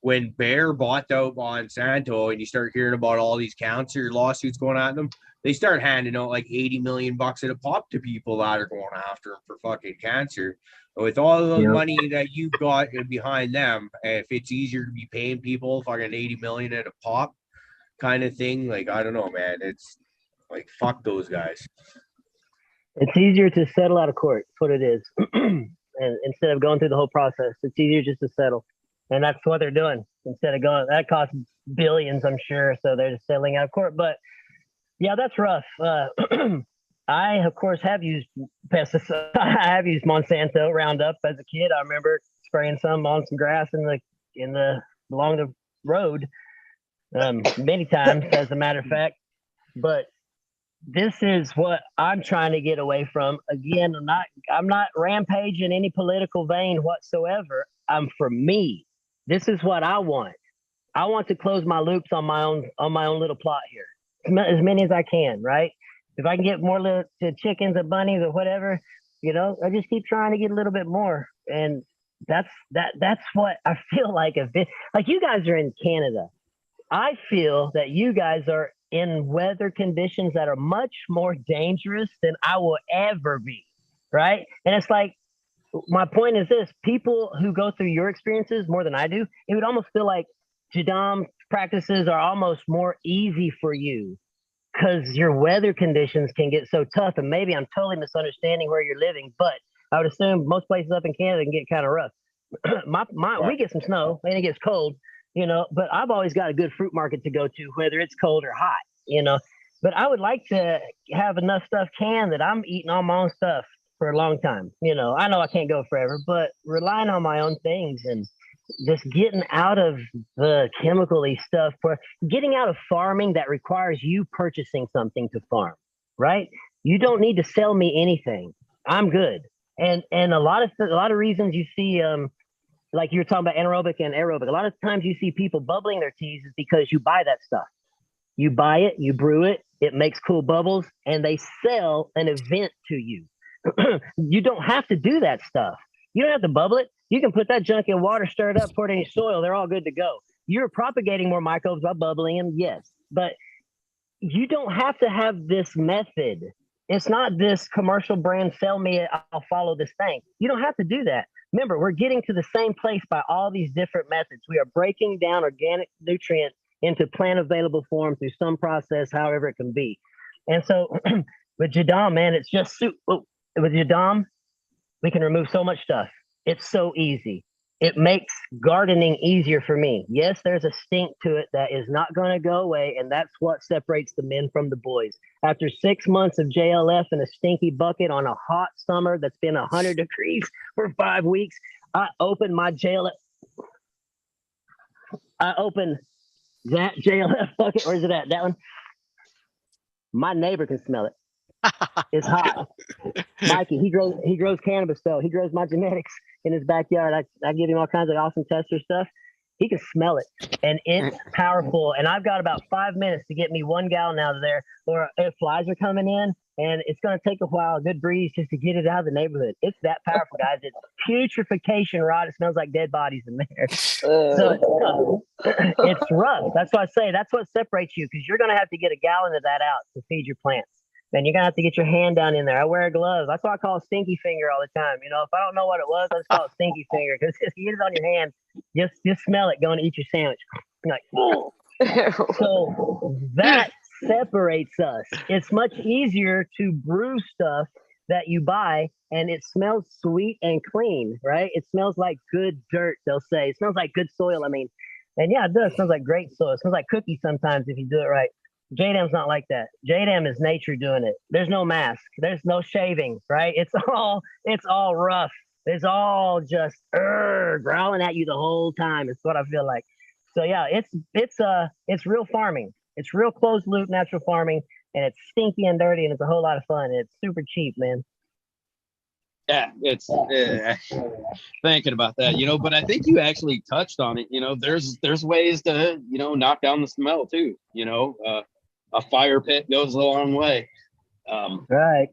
when Bayer bought out Monsanto and you start hearing about all these cancer lawsuits going at them, they start handing out like $80 million at a pop to people that are going after them for fucking cancer. With all of the money that you got behind them, if it's easier to be paying people fucking $80 million at a pop kind of thing, like, I don't know, man. It's like, fuck those guys. It's easier to settle out of court. That's what it is. And instead of going through the whole process, it's easier just to settle. And that's what they're doing. Instead of going, that costs billions, I'm sure. So they're just settling out of court. But yeah, that's rough. I, of course, have used pesticides. I have used Monsanto Roundup as a kid. I remember spraying some on some grass along the road many times, as a matter of fact. But this is what I'm trying to get away from. Again, I'm not rampaging any political vein whatsoever. I'm for me. This is what I want. I want to close my loops on my own little plot here, as many as I can, right? If I can get more little chickens or bunnies or whatever, you know, I just keep trying to get a little bit more. And that's what I feel like. Like, you guys are in Canada. I feel that you guys are in weather conditions that are much more dangerous than I will ever be, right? And it's like, my point is this: people who go through your experiences more than I do, it would almost feel like Jadam practices are almost more easy for you because your weather conditions can get so tough. And maybe I'm totally misunderstanding where you're living, but I would assume most places up in Canada can get kind of rough. We get some snow and it gets cold, you know, but I've always got a good fruit market to go to, whether it's cold or hot, you know. But I would like to have enough stuff canned that I'm eating all my own stuff for a long time. You know I can't go forever, but relying on my own things and just getting out of the chemical-y stuff, getting out of farming that requires you purchasing something to farm, right? You don't need to sell me anything. I'm good. And a lot of reasons you see, like you were talking about anaerobic and aerobic, a lot of times you see people bubbling their teas is because you buy that stuff. You buy it, you brew it, it makes cool bubbles, and they sell an event to you. You don't have to do that stuff. You don't have to bubble it. You can put that junk in water, stir it up, pour it in your soil. They're all good to go. You're propagating more microbes by bubbling them, yes. But you don't have to have this method. It's not this commercial brand, sell me, I'll follow this thing. You don't have to do that. Remember, we're getting to the same place by all these different methods. We are breaking down organic nutrients into plant available form through some process, however it can be. And so with Jadam, man, it's just with Jadam, we can remove so much stuff. It's so easy. it makes gardening easier for me. Yes, there's a stink to it that is not going to go away, and that's what separates the men from the boys. After 6 months of JLF in a stinky bucket on a hot summer that's been 100 degrees for 5 weeks, I opened my JLF. I opened that JLF bucket. Where's it at? That one? My neighbor can smell it. It's hot. Mikey, he grows cannabis though. He grows my genetics in his backyard. I give him all kinds of awesome tester stuff. He can smell it, and it's powerful. And I've got about 5 minutes to get me 1 gallon out of there, or if flies are coming in, and it's going to take a while, a good breeze, just to get it out of the neighborhood. It's that powerful, guys. It's putrefaction rot. It smells like dead bodies in there. So it's rough. That's why I say that's what separates you, because you're going to have to get a gallon of that out to feed your plants. Then you're gonna have to get your hand down in there. I wear gloves. That's why I call it stinky finger all the time. You know, if I don't know what it was, I just call it stinky finger, because if you get it on your hand, just smell it going to eat your sandwich. You're like, oh. So that separates us. It's much easier to brew stuff that you buy, and it smells sweet and clean, right? It smells like good dirt, they'll say. It smells like good soil, I mean. And yeah, it does. It smells like great soil. It smells like cookies sometimes if you do it right. Jadam's not like that. Jadam is nature doing it. There's no mask. There's no shaving, right? It's all rough. It's all just growling at you the whole time. It's what I feel like. So yeah, it's real farming. It's real closed loop natural farming, and it's stinky and dirty, and it's a whole lot of fun. It's super cheap, man. Yeah, it's thinking about that, you know, but I think you actually touched on it. You know, there's ways to, you know, knock down the smell too. You know, a fire pit goes a long way. Right.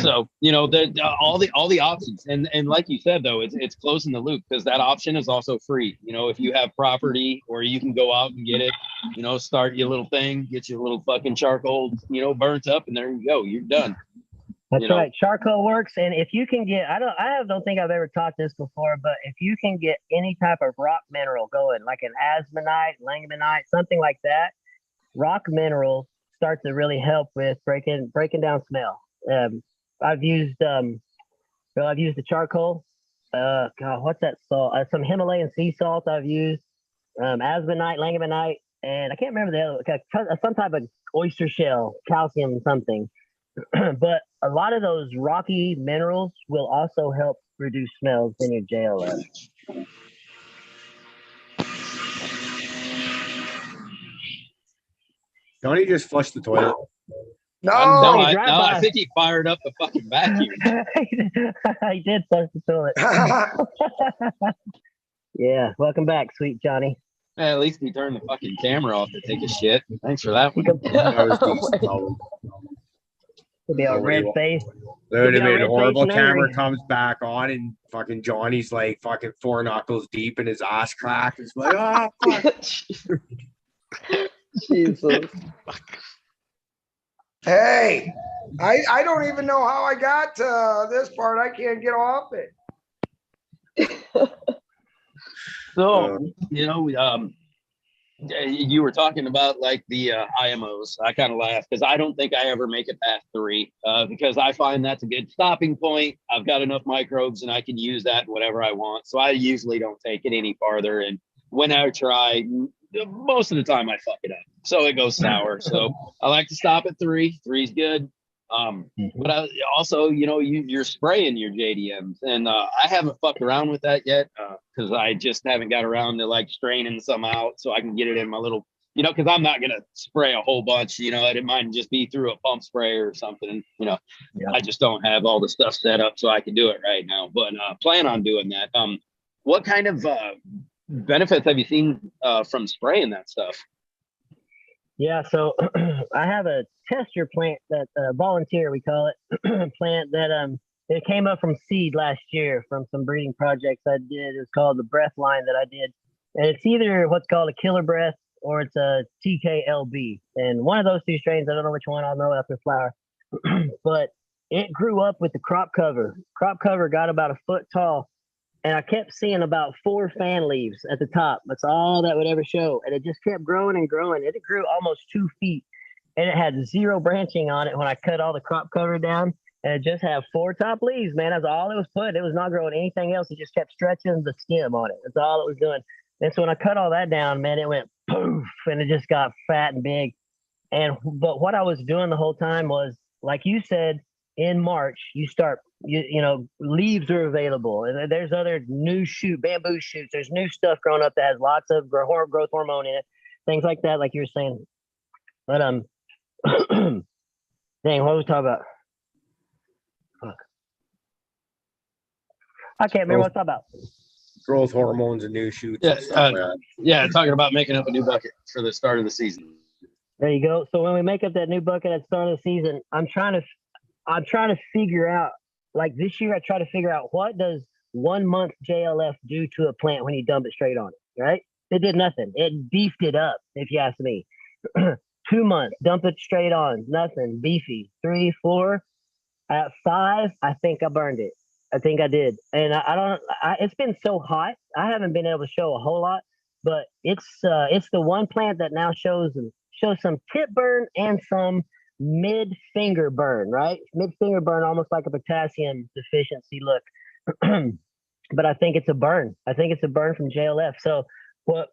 So, you know, all the options, and like you said though, it's closing the loop, because that option is also free. You know, if you have property, or you can go out and get it, you know, start your little thing, get your little fucking charcoal, you know, burnt up, and there you go, you're done. That's right. Charcoal works, and if you can get, I don't think I've ever taught this before, but if you can get any type of rock mineral going, like an asmonite, langemanite, something like that, rock mineral starts to really help with breaking down smell. I've used the charcoal. God, what's that salt? Some Himalayan sea salt I've used. Asmonite, langemanite, and I can't remember the other. Some type of oyster shell, calcium something. But a lot of those rocky minerals will also help reduce smells in your JLF. Don't you just flush the toilet? No, I think he fired up the fucking vacuum. I did flush the toilet. Yeah, welcome back, sweet Johnny. At least we turned the fucking camera off to take a shit. Thanks for that. It'll be a red face. That would have been horrible. Camera comes back on, and fucking Johnny's like fucking 4 knuckles deep in his ass crack. It's like, oh, fuck. Jesus. Hey, I don't even know how I got to this part. I can't get off it. So, you know, you were talking about like the IMOs. I kind of laughed because I don't think I ever make it past 3 because I find that's a good stopping point. I've got enough microbes and I can use that whatever I want. So I usually don't take it any farther. And when I try, most of the time I fuck it up. So it goes sour. So I like to stop at 3. 3's good. But I also, you know, you're spraying your JDMs, and I haven't fucked around with that yet because I just haven't got around to like straining some out so I can get it in my little, you know, because I'm not gonna spray a whole bunch, you know, it might just be through a pump sprayer or something, you know. Yeah. I just don't have all the stuff set up so I can do it right now, but plan on doing that. What kind of benefits have you seen from spraying that stuff? Yeah, so I have a tester plant that volunteer, we call it, plant that it came up from seed last year from some breeding projects I did. It's called the breath line that I did. And it's either what's called a killer breath or it's a TKLB. And one of those 2 strains, I don't know which one, I'll know after flower. But it grew up with the crop cover. Crop cover got about 1 foot tall. And I kept seeing about 4 fan leaves at the top. That's all that would ever show. And it just kept growing and growing. It grew almost 2 feet. And it had 0 branching on it when I cut all the crop cover down. and it just had 4 top leaves, man. That's all it was put. It was not growing anything else. It just kept stretching the stem on it. That's all it was doing. And so when I cut all that down, man, it went poof, and it just got fat and big. But what I was doing the whole time was, like you said, in March, you know, leaves are available. And there's other new bamboo shoots. There's new stuff growing up that has lots of growth hormone in it, things like that, like you were saying. But dang, what was we talking about? Fuck. I can't remember what I was talking about. Growth hormones and new shoots. Yeah, talking about making up a new bucket for the start of the season. There you go. So when we make up that new bucket at the start of the season, I'm trying to figure out, like this year, I try to figure out what does 1 month JLF do to a plant when you dump it straight on it, right? It did nothing. It beefed it up, if you ask me. 2 months, dump it straight on, nothing, beefy. 3, 4, at 5, I think I burned it. I think I did. And it's been so hot. I haven't been able to show a whole lot, but it's the one plant that now shows some tip burn and some mid-finger burn, right? Mid-finger burn, almost like a potassium deficiency look. But I think it's a burn. I think it's a burn from JLF. So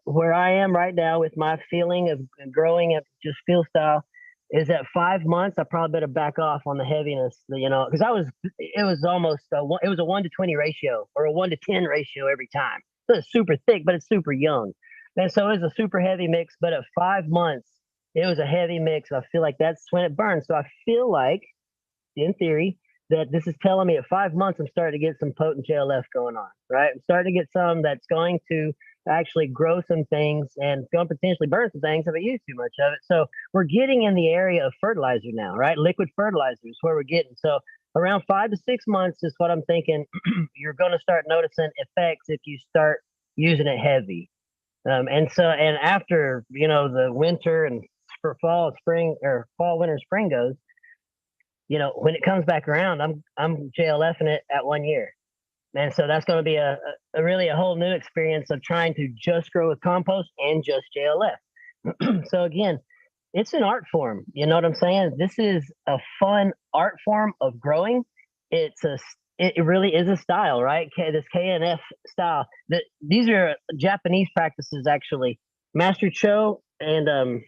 where I am right now with my feeling of growing at just field style is at 5 months, I probably better back off on the heaviness, you know, because it was almost a 1-to-20 ratio or a 1-to-10 ratio every time. So it's super thick, but it's super young. And so it was a super heavy mix, but at 5 months, it was a heavy mix. I feel like that's when it burns. So I feel like, in theory, that this is telling me at 5 months, I'm starting to get some potent JLF going on, right? I'm starting to get some that's going to actually grow some things and going to potentially burn some things if I use too much of it. So we're getting in the area of fertilizer now, right? Liquid fertilizer is where we're getting. So around 5 to 6 months is what I'm thinking. You're going to start noticing effects if you start using it heavy. And after, you know, the winter and fall, winter, spring goes, you know, when it comes back around, I'm JLFing it at 1 year. And so that's going to be a really a whole new experience of trying to just grow with compost and just JLF. So again, it's an art form. You know what I'm saying? This is a fun art form of growing. It really is a style, right? This KNF style. These are Japanese practices, actually. Master Cho and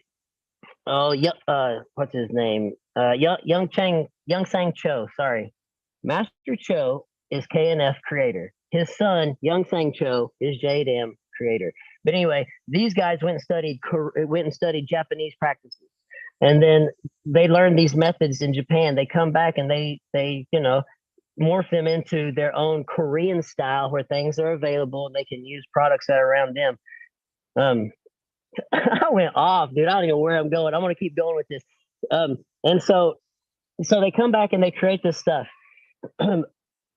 what's his name? Young Sang Cho. Sorry, Master Cho is KNF creator. His son, Young Sang Cho, is Jadam creator. But anyway, these guys went and studied Japanese practices, and then they learned these methods in Japan. They come back and they you know, morph them into their own Korean style where things are available and they can use products that are around them. I went off, dude. I don't even know where I'm going. I'm gonna keep going with this. And so they come back and they create this stuff.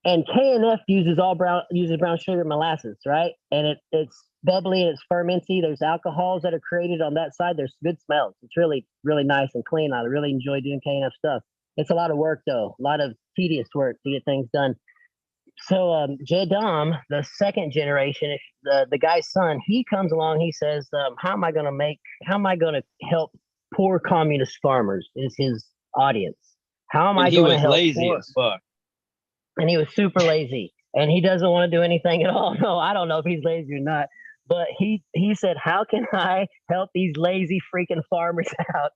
And KNF uses brown sugar and molasses, right? And it's bubbly and it's fermenty. There's alcohols that are created on that side. There's good smells. It's really, really nice and clean. I really enjoy doing KNF stuff. It's a lot of work though, a lot of tedious work to get things done. So Jadam, the second generation, the guy's son, he comes along. He says, "How am I going to help poor communist farmers?" Is his audience. How am I going to help? He was lazy as fuck. And he was super lazy, and he doesn't want to do anything at all. No, I don't know if he's lazy or not, but he said, "How can I help these lazy freaking farmers out?"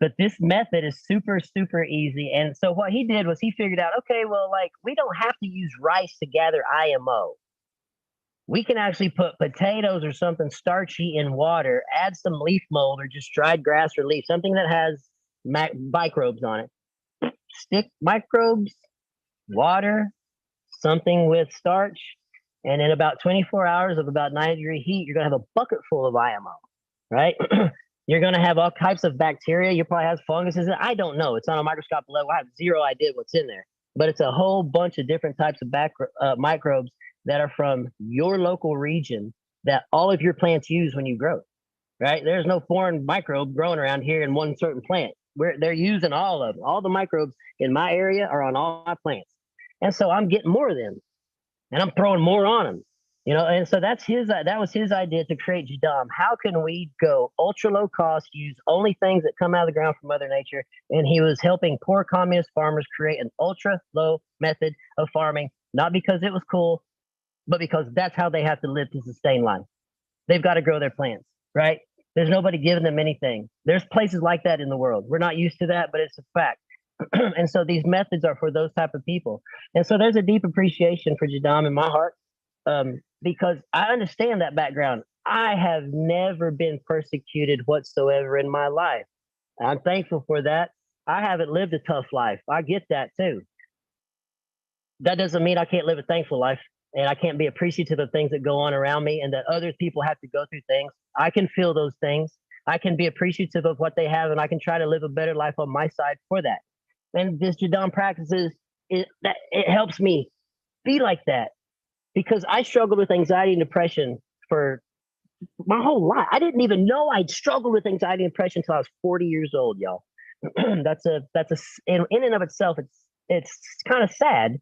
But this method is super, super easy. And so what he did was he figured out, okay, well, like, we don't have to use rice to gather IMO. We can actually put potatoes or something starchy in water, add some leaf mold or just dried grass or leaf, something that has microbes on it. Stick microbes, water, something with starch, and in about 24 hours of about 90-degree heat, you're going to have a bucket full of IMO, right? You're going to have all types of bacteria. You probably have funguses. I don't know. It's on a microscopic level. I have zero idea what's in there. But it's a whole bunch of different types of microbes that are from your local region that all of your plants use when you grow, right? There's no foreign microbe growing around here in one certain plant. They're using all of them. All the microbes in my area are on all my plants. And so I'm getting more of them. And I'm throwing more on them. You know, and so that was his idea to create Jadam. How can we go ultra low cost, use only things that come out of the ground from Mother Nature? And he was helping poor communist farmers create an ultra low method of farming, not because it was cool, but because that's how they have to live to sustain life. They've got to grow their plants, right? There's nobody giving them anything. There's places like that in the world. We're not used to that, but it's a fact. And so these methods are for those type of people. And so there's a deep appreciation for Jadam in my heart. Because I understand that background. I have never been persecuted whatsoever in my life. I'm thankful for that. I haven't lived a tough life. I get that too. That doesn't mean I can't live a thankful life and I can't be appreciative of things that go on around me and that other people have to go through things. I can feel those things. I can be appreciative of what they have and I can try to live a better life on my side for that. And this Jadam practices, it helps me be like that. Because I struggled with anxiety and depression for my whole life. I didn't even know I'd struggled with anxiety and depression until I was 40 years old, y'all. In and of itself, it's kind of sad,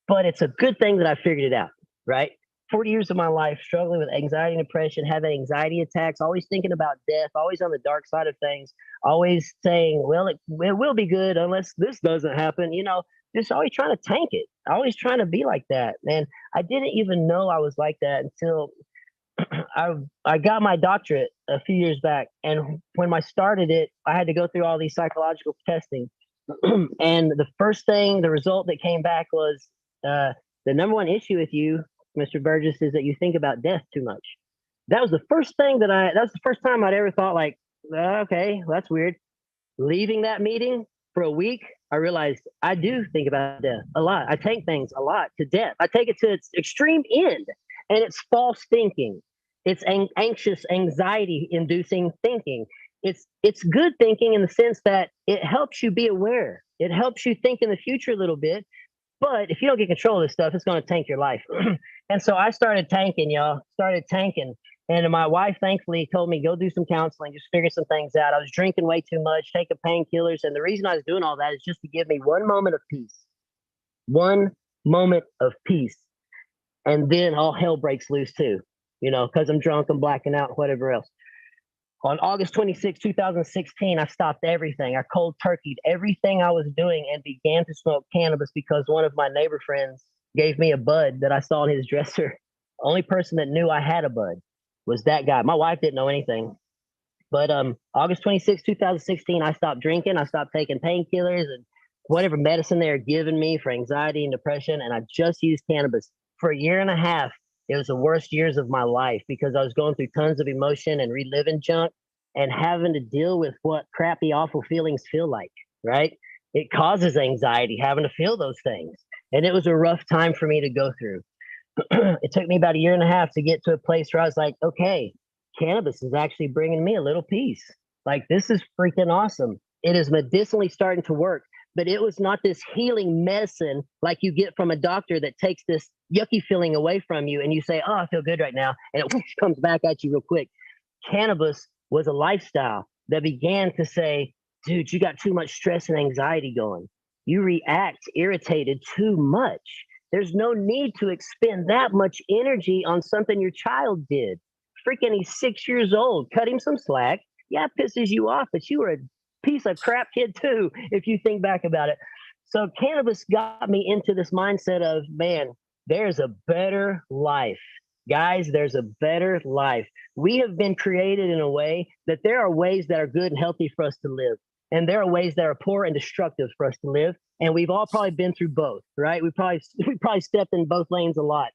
but it's a good thing that I figured it out, right? 40 years of my life struggling with anxiety and depression, having anxiety attacks, always thinking about death, always on the dark side of things, always saying, well, it will be good unless this doesn't happen, you know, just always trying to tank it, always trying to be like that. And I didn't even know I was like that until I got my doctorate a few years back. And when I started it, I had to go through all these psychological testing. And the result that came back was the number one issue with you, Mr. Burgess, is that you think about death too much. That was the first time I'd ever thought like, okay, that's weird. Leaving that meeting for a week, I realized I do think about death a lot. I take things a lot to death. I take it to its extreme end, and it's false thinking. It's anxious, anxiety-inducing thinking. It's good thinking in the sense that it helps you be aware. It helps you think in the future a little bit. But if you don't get control of this stuff, it's going to tank your life. And so I started tanking, y'all. And my wife, thankfully, told me, go do some counseling, just figure some things out. I was drinking way too much, taking painkillers. And the reason I was doing all that is just to give me one moment of peace. One moment of peace. And then all hell breaks loose too, you know, because I'm drunk, I'm blacking out, whatever else. On August 26, 2016, I stopped everything. I cold turkeyed everything I was doing and began to smoke cannabis because one of my neighbor friends gave me a bud that I saw in his dresser. The only person that knew I had a bud was that guy. My wife didn't know anything. But August 26, 2016, I stopped drinking. I stopped taking painkillers and whatever medicine they were giving me for anxiety and depression. And I just used cannabis for a year and a half. It was the worst years of my life because I was going through tons of emotion and reliving junk and having to deal with what crappy, awful feelings feel like, right? It causes anxiety, having to feel those things. And it was a rough time for me to go through. It took me about a year and a half to get to a place where I was like, okay, cannabis is actually bringing me a little peace. Like, this is freaking awesome. It is medicinally starting to work. But it was not this healing medicine like you get from a doctor that takes this yucky feeling away from you and you say, oh, I feel good right now. And it whoosh, comes back at you real quick. Cannabis was a lifestyle that began to say, dude, you got too much stress and anxiety going. You react irritated too much. There's no need to expend that much energy on something your child did. Freaking, he's 6 years old. Cut him some slack. Yeah, it pisses you off, but you were a piece of crap kid too, if you think back about it. So cannabis got me into this mindset of, man, there's a better life. Guys, there's a better life. We have been created in a way that there are ways that are good and healthy for us to live. And there are ways that are poor and destructive for us to live. And we've all probably been through both, right? We probably stepped in both lanes a lot.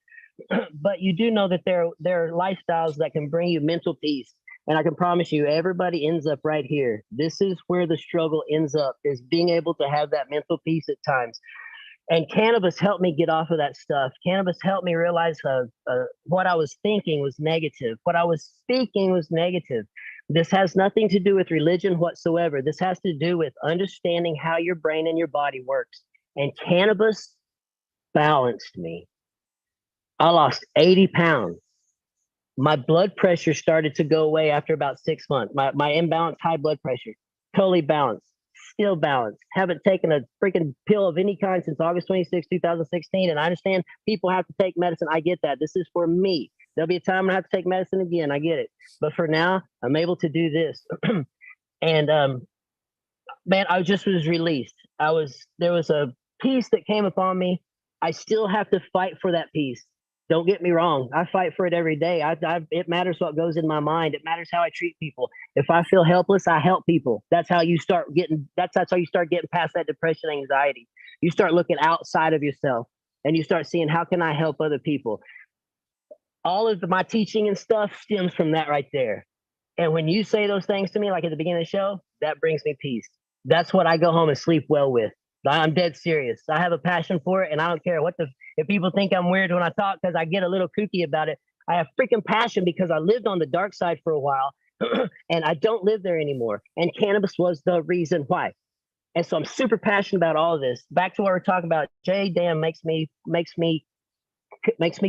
But you do know that there are lifestyles that can bring you mental peace. And I can promise you, everybody ends up right here. This is where the struggle ends up, is being able to have that mental peace at times. And cannabis helped me get off of that stuff. Cannabis helped me realize what I was thinking was negative. What I was speaking was negative. This has nothing to do with religion whatsoever. This has to do with understanding how your brain and your body works. And cannabis balanced me. I lost 80 pounds. My blood pressure started to go away after about 6 months. My imbalanced high blood pressure, totally balanced. still balanced. Haven't taken a freaking pill of any kind since August 26, 2016. And I understand people have to take medicine. I get that. This is for me. There'll be a time I have to take medicine again. I get it. But for now, I'm able to do this. And man, I just was released. There was a peace that came upon me. I still have to fight for that peace. Don't get me wrong. I fight for it every day. It matters what goes in my mind. It matters how I treat people. If I feel helpless, I help people. That's how you start getting. That's how you start getting past that depression, anxiety. You start looking outside of yourself, and you start seeing how can I help other people. All of my teaching and stuff stems from that right there. And when you say those things to me, like at the beginning of the show, that brings me peace. That's what I go home and sleep well with. I'm dead serious. I have a passion for it, and I don't care if people think I'm weird when I talk because I get a little kooky about it. I have freaking passion because I lived on the dark side for a while, and I don't live there anymore. And cannabis was the reason why. And so I'm super passionate about all of this. Back to what we're talking about. Jadam makes me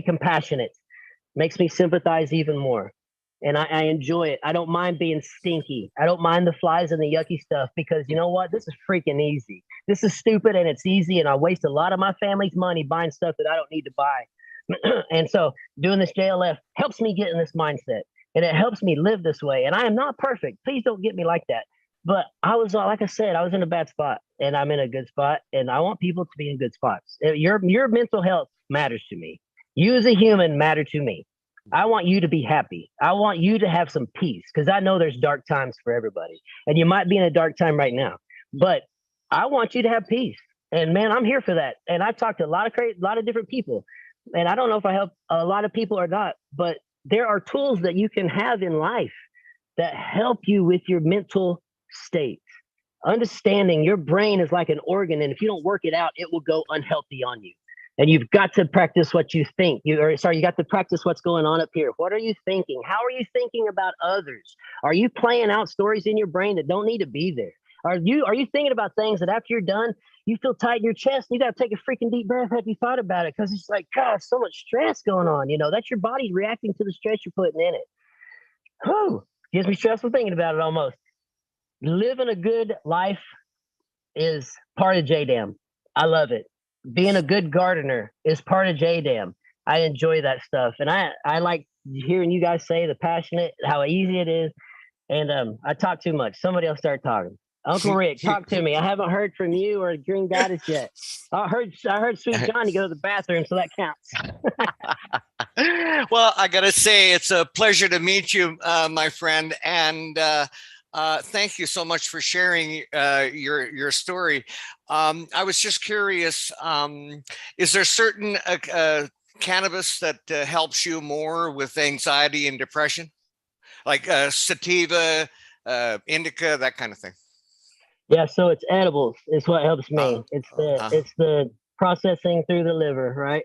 compassionate, makes me sympathize even more. And I enjoy it. I don't mind being stinky. I don't mind the flies and the yucky stuff because you know what? This is freaking easy. This is stupid and it's easy. And I waste a lot of my family's money buying stuff that I don't need to buy. And so doing this JLF helps me get in this mindset and it helps me live this way. And I am not perfect. Please don't get me like that. But I was, like I said, I was in a bad spot and I'm in a good spot. And I want people to be in good spots. Your mental health matters to me. You as a human matter to me. I want you to be happy. I want you to have some peace because I know there's dark times for everybody. And you might be in a dark time right now, but I want you to have peace. And man, I'm here for that. And I talked to a lot of different people. And I don't know if I help a lot of people or not, but there are tools that you can have in life that help you with your mental state. Understanding your brain is like an organ. And if you don't work it out, it will go unhealthy on you. And you've got to practice what you think. You got to practice what's going on up here. What are you thinking? How are you thinking about others? Are you playing out stories in your brain that don't need to be there? Are you thinking about things that after you're done, you feel tight in your chest and you got to take a freaking deep breath? Have you thought about it? Because it's like, God, so much stress going on. You know, that's your body reacting to the stress you're putting in it. Whew, gives me stressful thinking about it almost. Living a good life is part of Jadam. I love it. Being a good gardener is part of Jadam. I enjoy that stuff. And I like hearing you guys say the passionate, how easy it is. And I talk too much. Somebody else start talking. Uncle Rick, talk to me. I haven't heard from you or Green Goddess yet. I heard Sweet Johnny go to the bathroom, so that counts. Well, I got to say, it's a pleasure to meet you, my friend. And thank you so much for sharing your story. I was just curious, is there certain cannabis that helps you more with anxiety and depression? Like sativa, indica, that kind of thing? Yeah, so it's edibles. It's what helps me. It's the processing through the liver, right?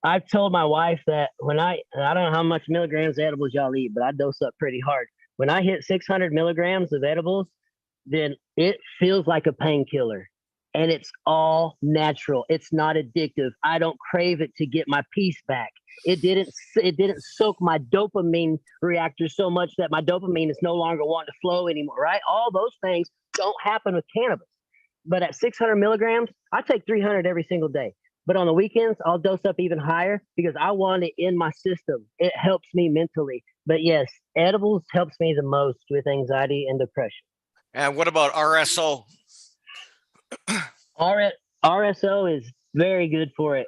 I've told my wife that when I don't know how much milligrams of edibles y'all eat, but I dose up pretty hard. When I hit 600 milligrams of edibles, then it feels like a painkiller and it's all natural. It's not addictive. I don't crave it to get my peace back. It didn't soak my dopamine reactor so much that my dopamine is no longer wanting to flow anymore, right? All those things don't happen with cannabis. But at 600 milligrams, I take 300 every single day. But on the weekends, I'll dose up even higher because I want it in my system. It helps me mentally. But yes, edibles helps me the most with anxiety and depression. And what about RSO? RSO is very good for it.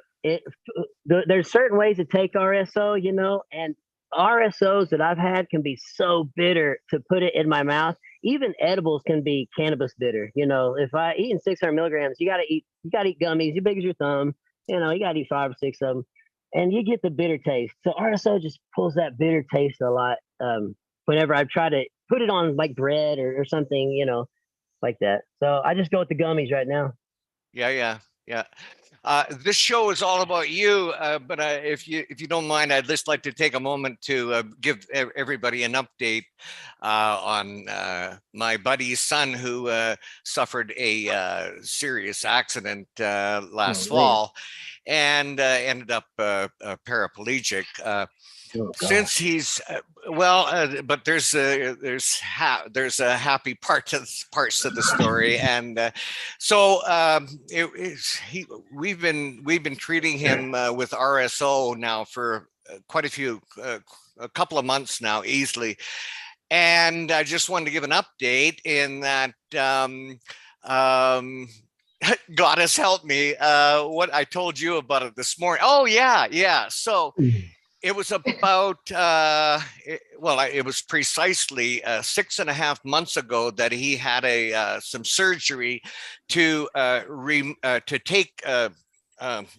There's certain ways to take RSO, you know, and RSOs that I've had can be so bitter to put it in my mouth. Even edibles can be cannabis bitter. You know, if I eat 600 milligrams, you gotta eat gummies, as big as your thumb. You know, you gotta eat 5 or 6 of them, and you get the bitter taste. So RSO just pulls that bitter taste a lot. Whenever I try to put it on like bread or something, you know, like that. So I just go with the gummies right now. Yeah. This show is all about you, but if you don't mind, I'd just like to take a moment to give everybody an update on my buddy's son who suffered a serious accident last fall. and ended up paraplegic. Oh, God. Since he's but there's a happy parts to the story, and so we've been treating him with RSO now for quite a couple of months now, easily. And I just wanted to give an update in that God has helped me. What I told you about it this morning. Oh yeah. So it was about it was precisely 6.5 months ago that he had some surgery to take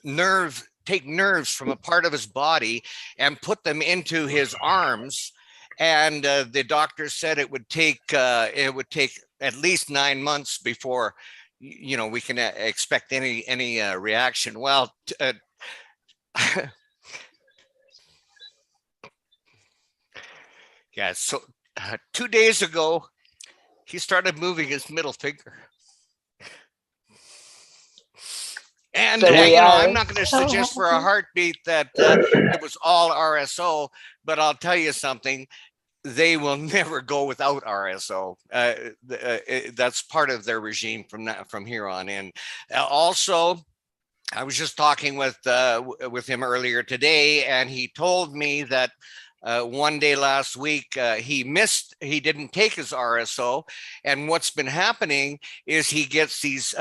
nerves from a part of his body and put them into his arms. And the doctor said it would take at least 9 months before we can expect any reaction. Well, yeah. So 2 days ago, he started moving his middle finger. And So I'm not going to suggest for a heartbeat that it was all RSO, but I'll tell you something. They will never go without RSO. That's part of their regime from here on in. Also, I was just talking with him earlier today, and he told me that one day last week he didn't take his RSO, and what's been happening is he gets these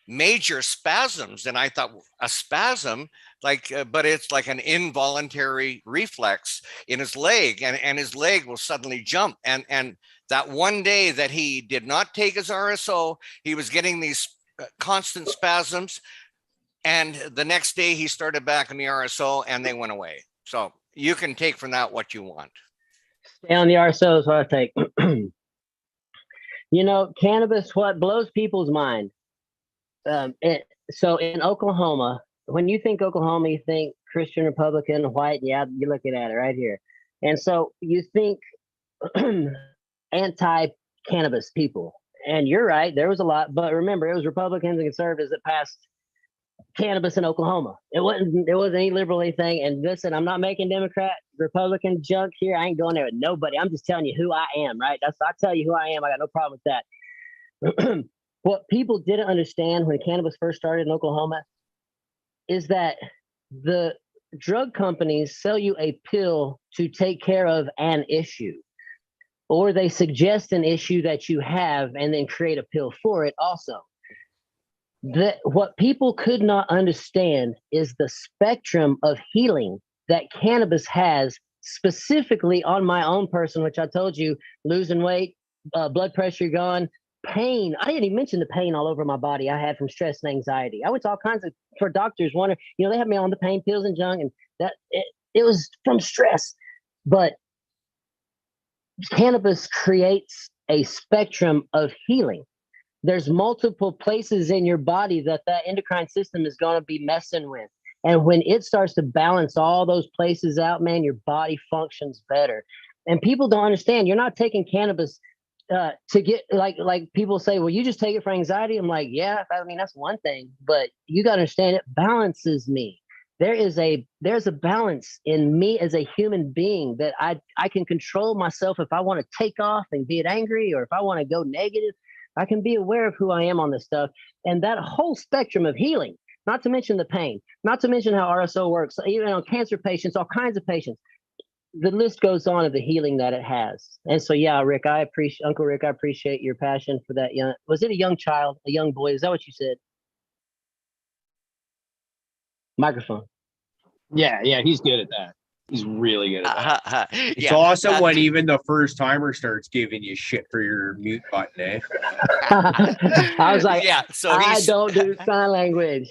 major spasms. And I thought, a spasm, but it's like an involuntary reflex in his leg, and his leg will suddenly jump. And that one day that he did not take his RSO, he was getting these constant spasms. And the next day he started back on the RSO and they went away. So you can take from that what you want. Stay on the RSO is what I take. Cannabis, what blows people's mind. So in Oklahoma, when you think Oklahoma, you think Christian, Republican, white. Yeah, you're looking at it right here. And so you think anti-cannabis people. And you're right, there was a lot. But remember, it was Republicans and conservatives that passed cannabis in Oklahoma. It wasn't any liberal anything. And listen, I'm not making Democrat, Republican junk here. I ain't going there with nobody. I'm just telling you who I am, right? I tell you who I am. I got no problem with that. What people didn't understand when cannabis first started in Oklahoma is that the drug companies sell you a pill to take care of an issue, or they suggest an issue that you have and then create a pill for it also. What people could not understand is the spectrum of healing that cannabis has, specifically on my own person, which I told you, losing weight, blood pressure gone, pain. I didn't even mention the pain all over my body I had from stress and anxiety. I went to all kinds for doctors wondering, they had me on the pain pills and junk, and that it was from stress. But cannabis creates a spectrum of healing. There's multiple places in your body that endocrine system is going to be messing with. And when it starts to balance all those places out, man, your body functions better. And people don't understand. You're not taking cannabis to get like people say, well, you just take it for anxiety. I'm like, yeah, I mean, that's one thing, but you got to understand it balances me. There's a balance in me as a human being that I can control myself. If I want to take off and get angry, or if I want to go negative, I can be aware of who I am on this stuff. And that whole spectrum of healing, not to mention the pain, not to mention how RSO works, even on cancer patients, all kinds of patients. The list goes on of the healing that it has. And so, yeah, Rick, Uncle Rick, I appreciate your passion for that was it a young child, a young boy? Is that what you said? Microphone. Yeah, he's good at that. He's really good at that. It's awesome when even the first timer starts giving you shit for your mute button, eh? I was like, yeah, so I don't do sign language.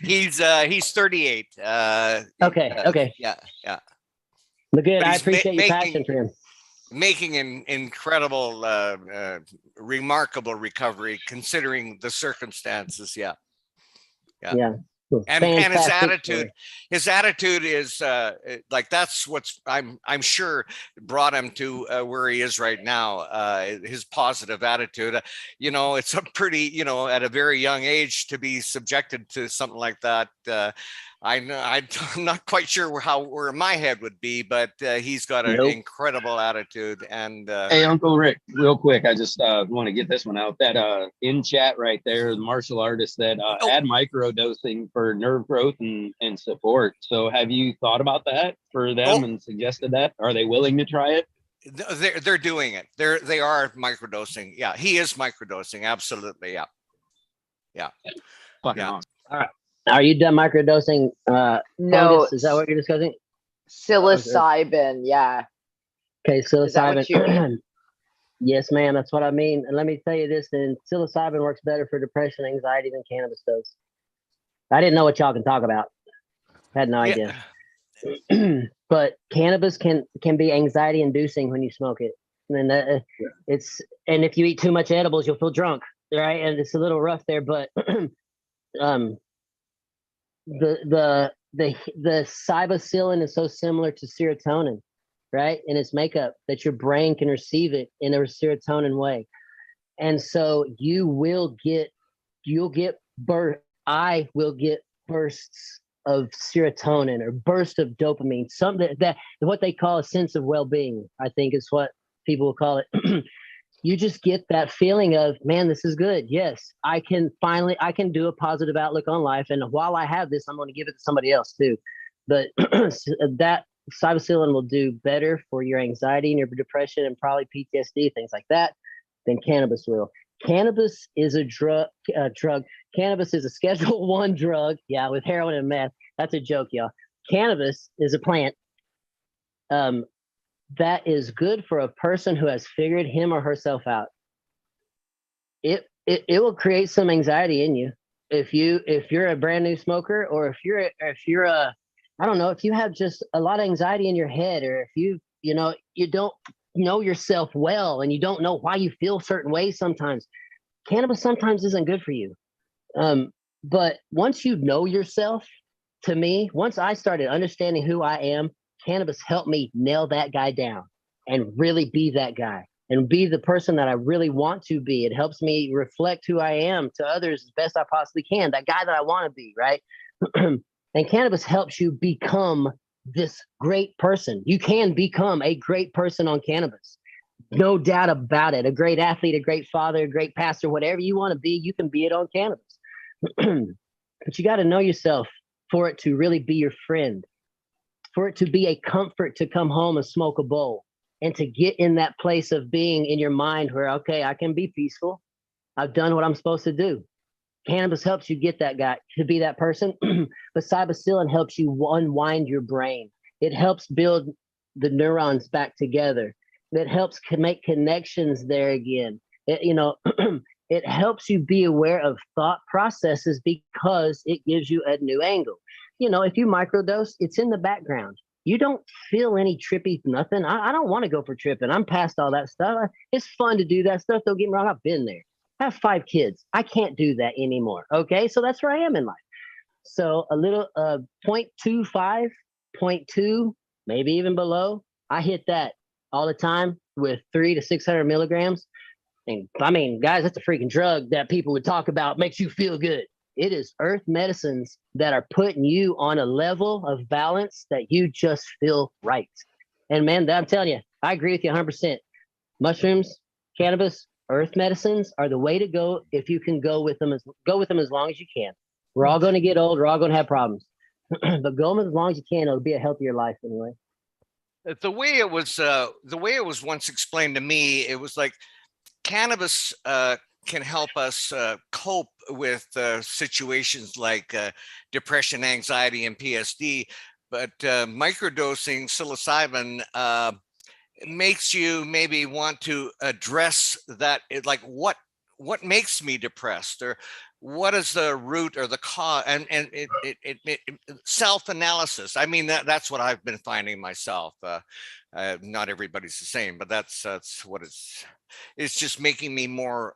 He's 38. Okay. Yeah. But good. I appreciate your passion for him. Making an incredible, remarkable recovery considering the circumstances. Yeah. And his Fantastic his attitude is like, that's what's I'm sure brought him to where he is right now. His positive attitude, you know, it's a pretty, you know, at a very young age to be subjected to something like that. I'm not quite sure where my head would be, but he's got an incredible attitude. And hey, Uncle Rick, real quick, I just want to get this one out. That in chat right there, the martial artist that add microdosing for nerve growth and support. So have you thought about that for them and suggested that? Are they willing to try it? They're doing it. They are microdosing. Yeah, he is microdosing. Absolutely. Yeah. Yeah. Fucking awesome. All right. Are you done microdosing? No. Fungus? Is that what you're discussing? Psilocybin, yeah. Okay, Is that what you mean? psilocybin. Yes, ma'am. That's what I mean. And let me tell you this: then psilocybin works better for depression, and anxiety than cannabis does. I didn't know what y'all can talk about. Had no idea. But cannabis can be anxiety inducing when you smoke it. And and if you eat too much edibles, you'll feel drunk, right? And it's a little rough there, but the psilocybin is so similar to serotonin, right? In its makeup, that your brain can receive it in a serotonin way. And so I will get bursts of serotonin or burst of dopamine, something that what they call a sense of well-being, I think is what people will call it. You just get that feeling of, man, this is good. Yes, I can do a positive outlook on life. And while I have this, I'm going to give it to somebody else too. But that psilocybin will do better for your anxiety and your depression and probably PTSD, things like that, than cannabis will. Cannabis is a drug. Cannabis is a Schedule I drug. Yeah, with heroin and meth. That's a joke, y'all. Cannabis is a plant that is good for a person who has figured him or herself out. It will create some anxiety in you if you're a brand new smoker, or if you're a I don't know, if you have just a lot of anxiety in your head, or if you don't know yourself well and you don't know why you feel certain ways sometimes. Cannabis sometimes isn't good for you. But once you know yourself, to me, once I started understanding who I am, cannabis helped me nail that guy down and really be that guy and be the person that I really want to be. It helps me reflect who I am to others as best I possibly can, that guy that I want to be, right? And cannabis helps you become this great person. You can become a great person on cannabis. No doubt about it. A great athlete, a great father, a great pastor, whatever you want to be, you can be it on cannabis. But you got to know yourself for it to really be your friend, for it to be a comfort to come home and smoke a bowl, and to get in that place of being in your mind where, okay, I can be peaceful. I've done what I'm supposed to do. Cannabis helps you get that guy to be that person. But psilocybin helps you unwind your brain. It helps build the neurons back together. It helps make connections there again. It helps you be aware of thought processes because it gives you a new angle. If you microdose, it's in the background. You don't feel any trippy nothing. I don't want to go for tripping. I'm past all that stuff. It's fun to do that stuff. Don't get me wrong. I've been there. I have 5 kids. I can't do that anymore. Okay. So that's where I am in life. So a little 0.25, 0.2, maybe even below. I hit that all the time with 300 to 600 milligrams. And I mean, guys, that's a freaking drug that people would talk about, makes you feel good. It is earth medicines that are putting you on a level of balance that you just feel right. And man, I'm telling you, I agree with you 100%. Mushrooms, cannabis, earth medicines are the way to go if you can go with them as long as you can. We're all going to get old. We're all going to have problems. But go as long as you can. It'll be a healthier life anyway. The way it was once explained to me, it was like cannabis can help us cope with situations like depression, anxiety, and PSD. But microdosing psilocybin makes you maybe want to address that. Like, what what makes me depressed, or what is the root or the cause, and it self-analysis. I mean, that's what I've been finding myself. Not everybody's the same, but that's what it's just making me more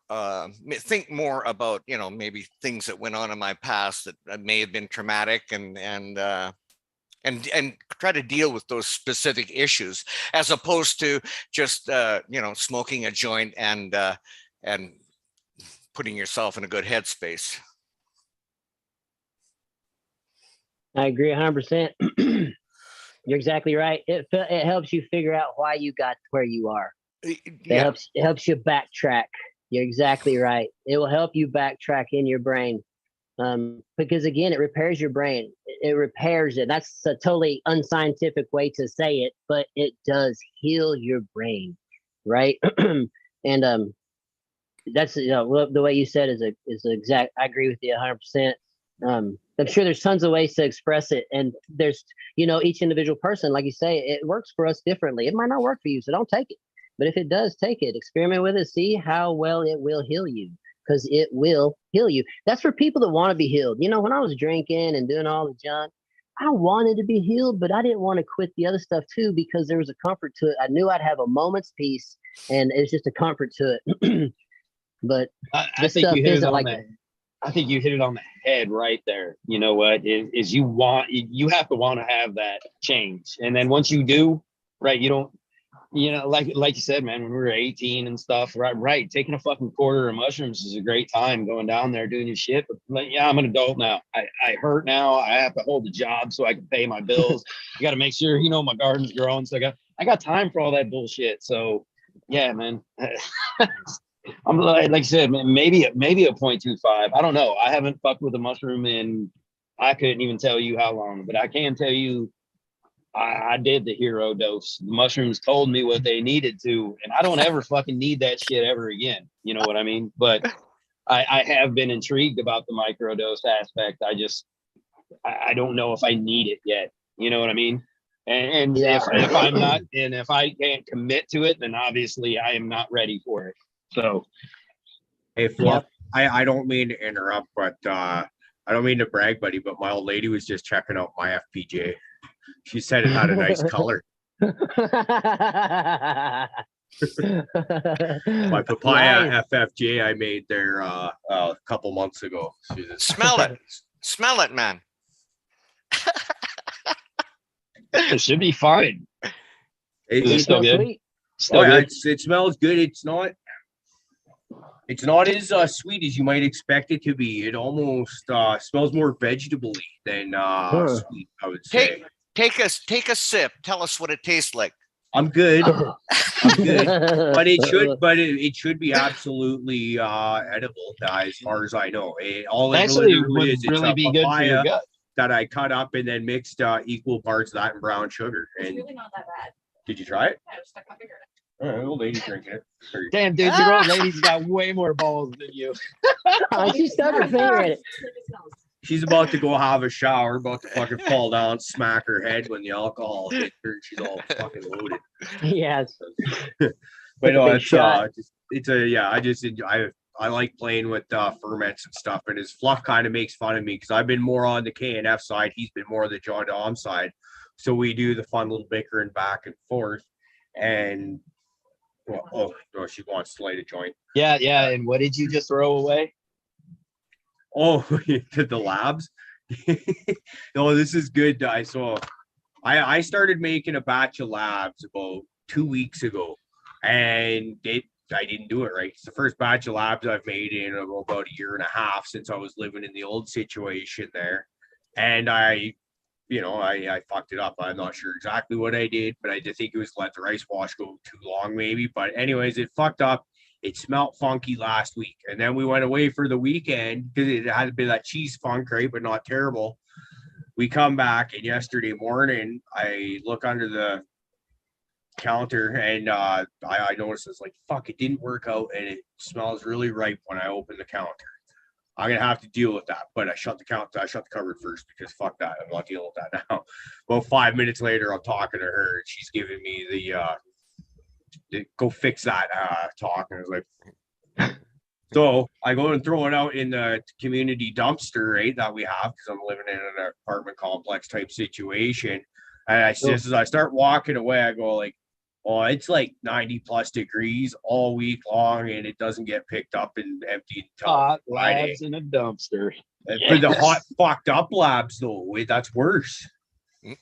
think more about, you know, maybe things that went on in my past that may have been traumatic, and try to deal with those specific issues, as opposed to just you know, smoking a joint and putting yourself in a good headspace. I agree 100%. You're exactly right. It helps you figure out why you got to where you are. Yeah. It helps you backtrack. You're exactly right. It will help you backtrack in your brain. Because again, it repairs your brain. It repairs it. That's a totally unscientific way to say it, but it does heal your brain, right? And that's, you know, the way you said is exact. I agree with you 100%. I'm sure there's tons of ways to express it, and there's, you know, each individual person, like you say, it works for us differently. It might not work for you, so don't take it. But if it does, take it, experiment with it, see how well it will heal you, because it will heal you. That's for people that want to be healed. You know, when I was drinking and doing all the junk, I wanted to be healed, but I didn't want to quit the other stuff too, because there was a comfort to it. I knew I'd have a moment's peace, and it's just a comfort to it. But I think you hit it on the, I think you hit it on the head right there. You know what is you have to want to have that change. And then once you do, right, you don't, you know, like you said, man, when we were 18 and stuff, right, taking a fucking quarter of mushrooms is a great time, going down there doing your shit. But like, yeah, I'm an adult now. I hurt now. I have to hold a job so I can pay my bills. I got to make sure, you know, my garden's growing. So I got time for all that bullshit. So yeah, man. I'm like I said, maybe a 0.25. I don't know. I haven't fucked with a mushroom in, I couldn't even tell you how long, but I can tell you I did the hero dose. The mushrooms told me what they needed to, and I don't ever fucking need that shit ever again. You know what I mean? But I have been intrigued about the microdose aspect. I don't know if I need it yet. You know what I mean? And yeah. if I'm not, and if I can't commit to it, then obviously I am not ready for it. So, hey, Fluff, I don't mean to interrupt, but I don't mean to brag, buddy, but my old lady was just checking out my FPJ. She said it had a nice color. My papaya nice. FFJ I made there a couple months ago. Smell it. Smell it, man. It should be fine. It's still good. Sweet. Still good. It smells good. It's not as sweet as you might expect it to be. It almost smells more vegetable-y than sweet, I would say. Take a sip. Tell us what it tastes like. I'm good. I'm good. But it should be absolutely edible, as far as I know. All it actually would is really be good for your gut. That I cut up and then mixed equal parts of that and brown sugar. And it's really not that bad. Did you try it? I just stuck my finger in it. All right, old lady's drinking it. Damn, dude, your old lady's got way more balls than you. She stuck her finger in it. She's about to go have a shower, about to fucking fall down, smack her head when the alcohol hits her. She's all fucking loaded. Yes. But no, I like playing with ferments and stuff. And his Fluff kind of makes fun of me because I've been more on the KNF side. He's been more on the Jadam side. So we do the fun little bickering back and forth. And she wants to light a joint. Yeah. And what did you just throw away? Oh, to the labs. No, this is good. I started making a batch of labs about 2 weeks ago, and I didn't do it right. It's the first batch of labs I've made in about a year and a half since I was living in the old situation there, and I fucked it up. I'm not sure exactly what I did, but I did think it was let the rice wash go too long, maybe. But anyways, it fucked up. It smelled funky last week, and then we went away for the weekend because it had a bit of that cheese funk, right, but not terrible. We come back, and yesterday morning, I look under the counter, and I noticed it's like, fuck, it didn't work out, and it smells really ripe when I open the counter. I'm gonna have to deal with that, but I shut the cupboard first because fuck that, I'm not dealing with that now. Well, 5 minutes later, I'm talking to her, and she's giving me the go fix that talk, and I was like, So I go and throw it out in the community dumpster, right, that we have, because I'm living in an apartment complex type situation. And just as I start walking away, I go like, oh, it's like 90 plus degrees all week long, and it doesn't get picked up and emptied until Hot Friday. labs in a dumpster. For the hot fucked up labs, though, that's worse. That's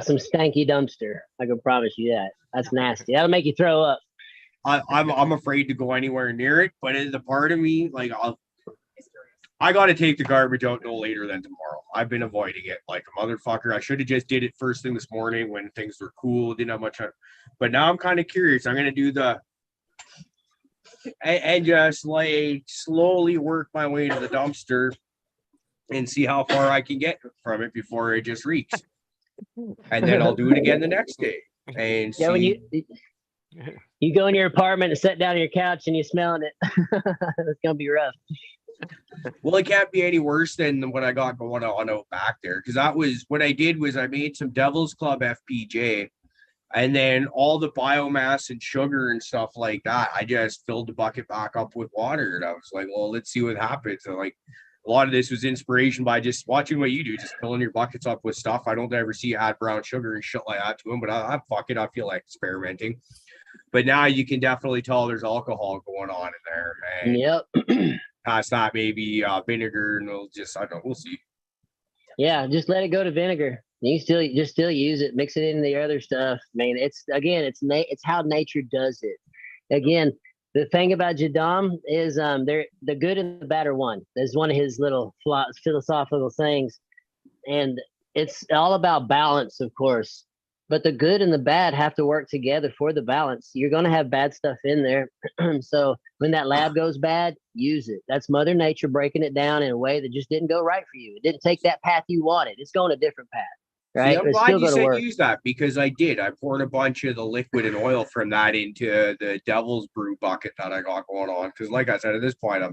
some stanky dumpster. I can promise you that. That's nasty. That'll make you throw up. I'm afraid to go anywhere near it, but in the part of me, like I got to take the garbage out no later than tomorrow. I've been avoiding it like a motherfucker. I should have just did it first thing this morning when things were cool, didn't have much, but now I'm kind of curious. I'm gonna do and just like slowly work my way to the dumpster and see how far I can get from it before it just reeks. And then I'll do it again the next day. And yeah, when you go in your apartment and sit down on your couch and you're smelling it, it's gonna be rough. Well, it can't be any worse than what I got going on out back there, because that was what I did. Was I made some Devil's Club FPJ, and then all the biomass and sugar and stuff like that, I just filled the bucket back up with water, and I was like, well, let's see what happens. And like a lot of this was inspiration by just watching what you do, just filling your buckets up with stuff. I don't ever see you add brown sugar and shit like that to them, but I feel like experimenting. But now you can definitely tell there's alcohol going on in there. And yep. past that, maybe vinegar, and we'll see. Yeah, just let it go to vinegar. You still use it, mix it in the other stuff. I mean, it's how nature does it. Again, the thing about Jadam is they're the good and the bad are one. There's one of his little philosophical things, and it's all about balance, of course. But the good and the bad have to work together for the balance. You're going to have bad stuff in there. So when that lab goes bad, use it. That's Mother Nature breaking it down in a way that just didn't go right for you. It didn't take that path you wanted. It's going a different path. Right? See, I'm glad you said use that, because I did. I poured a bunch of the liquid and oil from that into the Devil's Brew bucket that I got going on. Because like I said, at this point,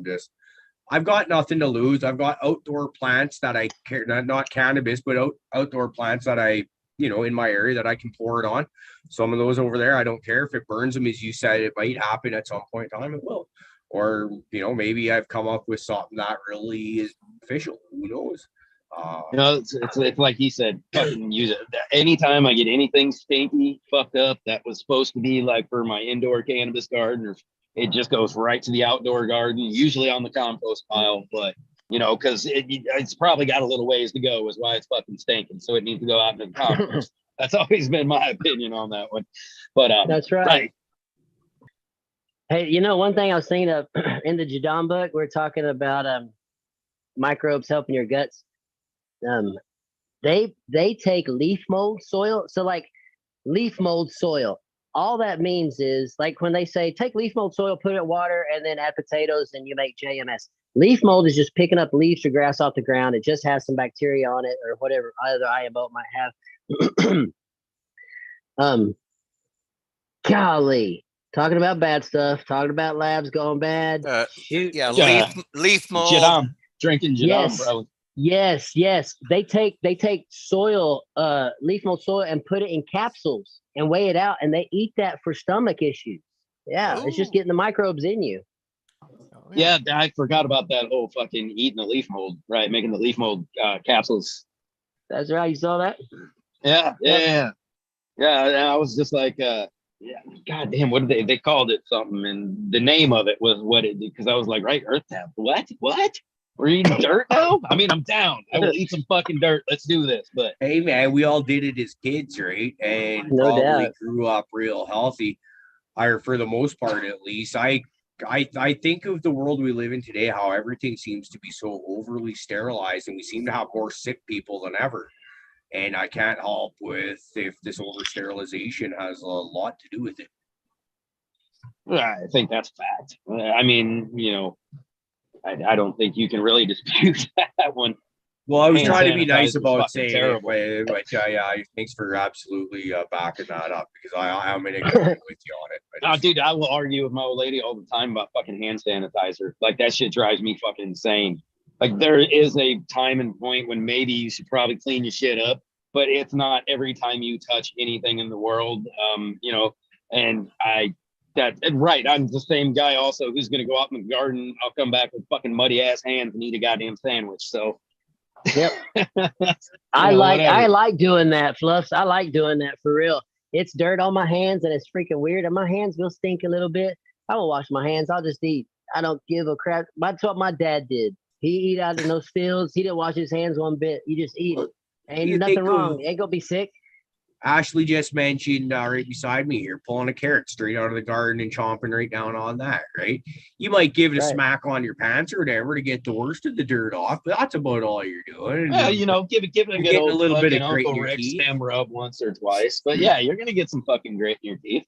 I've got nothing to lose. I've got outdoor plants that I care, not cannabis, but outdoor plants that I, in my area that I can pour it on. Some of those over there, I don't care if it burns them, as you said, it might happen at some point in time. It will. Or, maybe I've come up with something that really is beneficial. Who knows? It's like he said, fucking use it. Anytime I get anything stinky, fucked up, that was supposed to be like for my indoor cannabis garden, it just goes right to the outdoor garden, usually on the compost pile. But because it's probably got a little ways to go, is why it's fucking stinking. So it needs to go out in the compost. That's always been my opinion on that one. But that's right. Hey, one thing I was thinking of in the Jadam book, we're talking about microbes helping your guts. They take leaf mold soil. So like leaf mold soil, all that means is like when they say take leaf mold soil, put it in water, and then add potatoes, and you make JMS. Leaf mold is just picking up leaves or grass off the ground. It just has some bacteria on it or whatever other IMO might have. Golly, talking about bad stuff, talking about labs going bad. Leaf mold. Jadam, drinking Jadam, yes. bro. Yes. They take soil, leaf mold soil, and put it in capsules and weigh it out, and they eat that for stomach issues. Yeah, It's just getting the microbes in you. Yeah, I forgot about that whole fucking eating the leaf mold, right? Making the leaf mold capsules. That's right. You saw that? Yeah. I was just like, God damn, what did they called it something, and the name of it was what it did, because I was like, right, Earth Tab. What? We're eating dirt now? I mean, I'm down. I will eat some fucking dirt. Let's do this. But hey, man, we all did it as kids, right? And no probably doubt. Grew up real healthy, or for the most part, at least. I think of the world we live in today, how everything seems to be so overly sterilized, and we seem to have more sick people than ever. And I can't help with if this over sterilization has a lot to do with it. I think that's fact. I mean, I don't think you can really dispute that one. Well, I was trying to be nice about saying terrible. but thanks for absolutely backing that up, because I'm in agreement with you on it. Dude, I will argue with my old lady all the time about fucking hand sanitizer. Like, that shit drives me fucking insane. Like, there is a time and point when maybe you should probably clean your shit up, but it's not every time you touch anything in the world, and Right. I'm the same guy also who's going to go out in the garden. I'll come back with fucking muddy ass hands and eat a goddamn sandwich. So, Yep. whatever. I like doing that, Fluffs. I like doing that for real. It's dirt on my hands and it's freaking weird. And my hands will stink a little bit. I won't wash my hands. I'll just eat. I don't give a crap. That's what my dad did. He eat out in those fields. He didn't wash his hands one bit. You just eat it. Ain't You nothing think wrong. Ain't gonna be sick. Ashley just mentioned right beside me here, pulling a carrot straight out of the garden and chomping right down on that, right? You might give it a Right. smack on your pants or whatever to get the worst of the dirt off, but that's about all you're doing. Well, you know, give it a good getting old a little bit of fucking grit in Uncle your Rick teeth. stem rub once or twice. But yeah, you're gonna get some fucking grit in your teeth.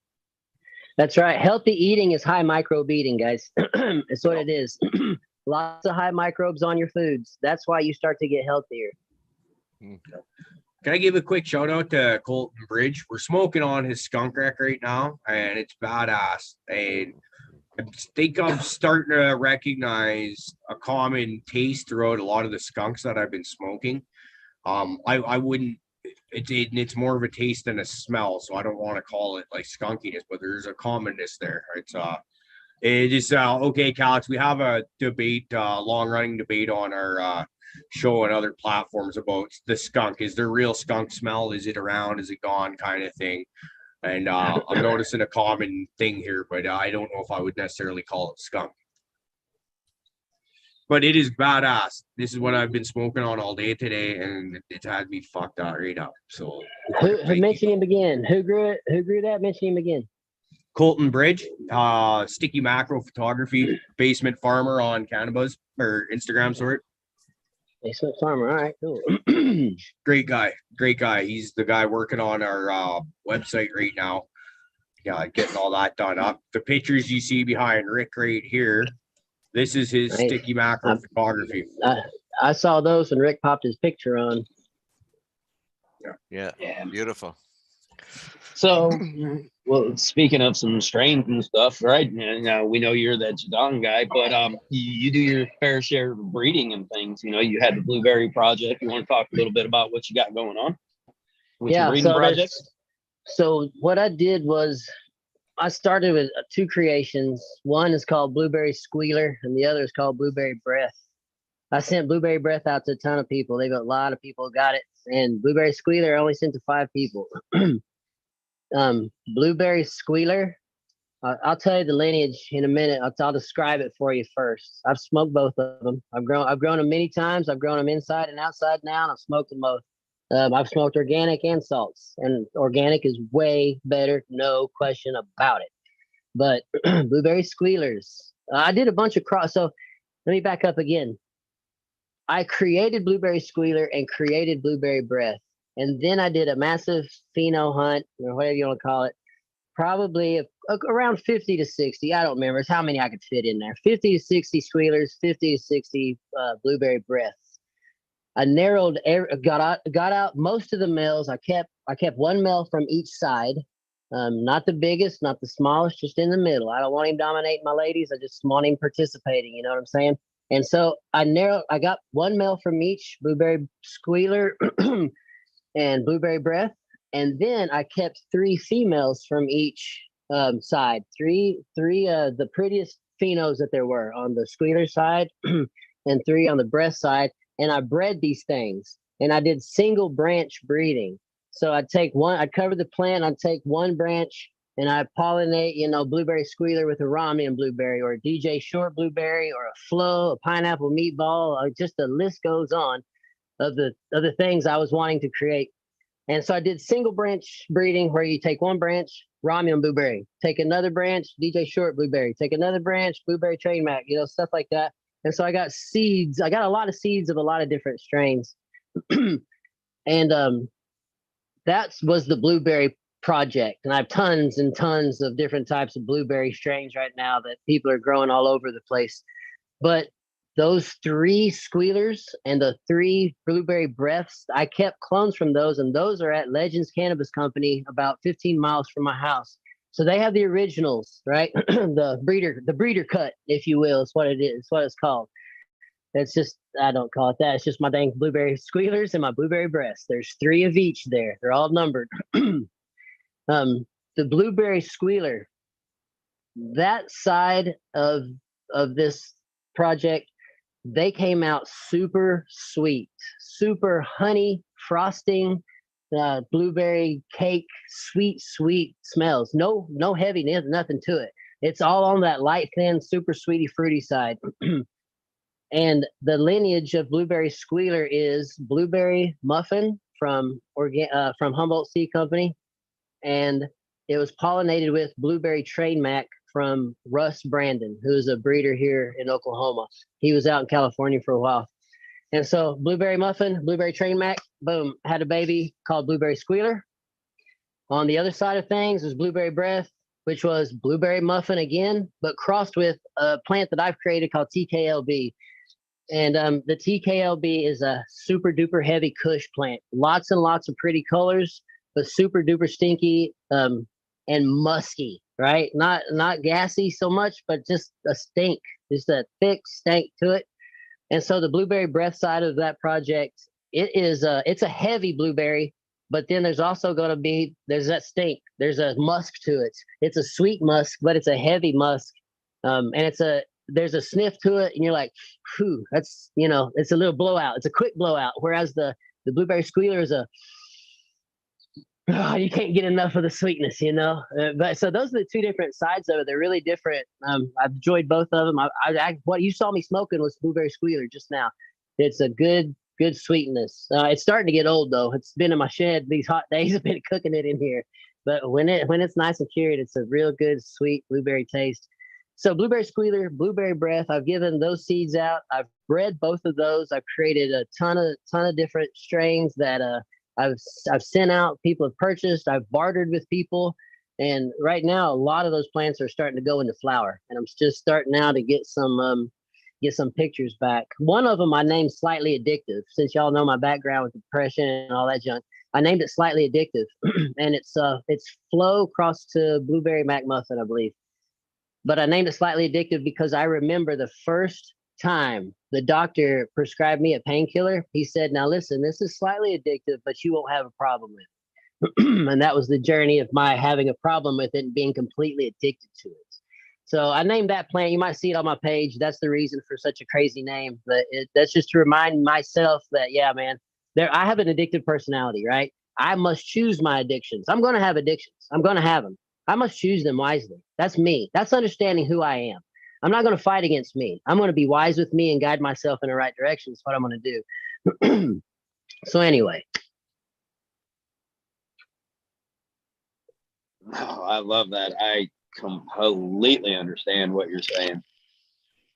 That's right. Healthy eating is high microbe eating, guys. It's what it is. Lots of high microbes on your foods. That's why you start to get healthier. Can I give a quick shout out to Colton Bridge? We're smoking on his skunk rack right now, and it's badass. And I think I'm starting to recognize a common taste throughout a lot of the skunks that I've been smoking. I wouldn't. It's more of a taste than a smell, so I don't want to call it like skunkiness, but there's a commonness there. It is okay, Alex. We have a debate, long running debate on our show and other platforms about the skunk. Is there real skunk smell? Is it around? Is it gone? Kind of thing. And I'm noticing a common thing here, but I don't know if I would necessarily call it skunk. But it is badass. This is what I've been smoking on all day today, and it's had me fucked out right up. So Who mentioned him again? Who grew it? Who grew that? Mention him again. Colton Bridge, Sticky Macro Photography, basement farmer on cannabis or Instagram, sorry. Basement farmer. All right, cool. Great guy. He's the guy working on our website right now. Yeah, getting all that done up. The pictures you see behind Rick right here, this is his Nice. Sticky Macro Photography. I saw those when Rick popped his picture on. Yeah. Beautiful. So, well, speaking of some strains and stuff, right? Now we know you're that Jadam guy, but you do your fair share of breeding and things. You know, you had the Blueberry Project. You want to talk a little bit about what you got going on with your breeding projects? So what I did was I started with two creations. One is called Blueberry Squealer, and the other is called Blueberry Breath. I sent Blueberry Breath out to a ton of people. They've got a lot of people got it, and Blueberry Squealer I only sent to 5 people. Blueberry Squealer, I'll tell you the lineage in a minute. I'll describe it for you first. I've smoked both of them. I've grown them many times. I've grown them inside and outside now, and I've smoked them both. I've smoked organic and salts, and organic is way better, no question about it. But Blueberry Squealers, I did a bunch of cross. So let me back up again. I created Blueberry Squealer and created Blueberry Breath. And then I did a massive pheno hunt, or whatever you want to call it, probably around 50 to 60. I don't remember. It's how many I could fit in there. 50 to 60 squealers, 50 to 60 blueberry breaths. I narrowed, got out most of the males. I kept one male from each side. Not the biggest, not the smallest, just in the middle. I don't want him dominating my ladies. I just want him participating. You know what I'm saying? And so I got one male from each Blueberry Squealer and Blueberry Breath, and then I kept 3 females from each side. Three the prettiest phenos that there were on the Squealer side, and 3 on the Breath side. And I bred these things, and I did single branch breeding. So I'd cover the plant, I'd take one branch, and I pollinate, Blueberry Squealer with a Ramian blueberry, or a DJ Short blueberry, or a Flo, a pineapple meatball. Just the list goes on of the things I was wanting to create. And so I did single branch breeding, where you take one branch, Ramian blueberry, take another branch, DJ Short blueberry, take another branch, Blueberry Train Mac, stuff like that. And so I got seeds. I got a lot of seeds of a lot of different strains. And that was the Blueberry Project. And I have tons and tons of different types of blueberry strains right now that people are growing all over the place. But those 3 squealers and the 3 blueberry breaths, I kept clones from those, and those are at Legends Cannabis Company about 15 miles from my house. So they have the originals, right? the breeder cut, if you will, is what it is, what it's called. It's just, I don't call it that. It's just my dang blueberry squealers and my blueberry breaths. There's 3 of each there. They're all numbered. The blueberry squealer, that side of this project, they came out super sweet, super honey frosting, blueberry cake, sweet smells. No heaviness, nothing to it. It's all on that light, thin, super sweety, fruity side. And the lineage of blueberry squealer is blueberry muffin from Humboldt Seed Company, and it was pollinated with blueberry train mac from Russ Brandon, who is a breeder here in Oklahoma. He was out in California for a while. And so blueberry muffin, blueberry train mac, boom, had a baby called blueberry squealer. On the other side of things was blueberry breath, which was blueberry muffin again, but crossed with a plant that I've created called TKLB. And the TKLB is a super duper heavy Kush plant. Lots and lots of pretty colors, but super duper stinky and musky, right? Not gassy so much, but just a stink, just a thick stank to it. And so the blueberry breath side of that project, it's a heavy blueberry, but then there's also going to be, there's that stink. There's a musk to it. It's a sweet musk, but it's a heavy musk. And there's a sniff to it, and you're like, whew, that's, it's a little blowout. It's a quick blowout. Whereas the blueberry squealer is you can't get enough of the sweetness, but so those are the two different sides of it. They're really different. I've enjoyed both of them. What you saw me smoking was blueberry squealer just now. It's a good sweetness. It's starting to get old though. It's been in my shed these hot days. I've been cooking it in here, but when it's nice and cured, it's a real good sweet blueberry taste. So blueberry squealer, blueberry breath, I've given those seeds out. I've bred both of those. I've created a ton of different strains that I've sent out. People have purchased. I've bartered with people, and right now a lot of those plants are starting to go into flower. And I'm just starting now to get some pictures back. One of them I named Slightly Addictive, since y'all know my background with depression and all that junk. I named it Slightly Addictive, and it's Flow crossed to blueberry mac muffin, I believe. But I named it Slightly Addictive because I remember the first time the doctor prescribed me a painkiller. He said, now listen, this is slightly addictive, but you won't have a problem with it. And that was the journey of my having a problem with it and being completely addicted to it. So I named that plant. You might see it on my page. That's the reason for such a crazy name. But that's just to remind myself that, yeah, man, I have an addictive personality, right? I must choose my addictions. I'm going to have addictions. I'm going to have them. I must choose them wisely. That's me. That's understanding who I am. I'm not going to fight against me. I'm going to be wise with me and guide myself in the right direction. Is what I'm going to do. So anyway. Oh, I love that. I completely understand what you're saying,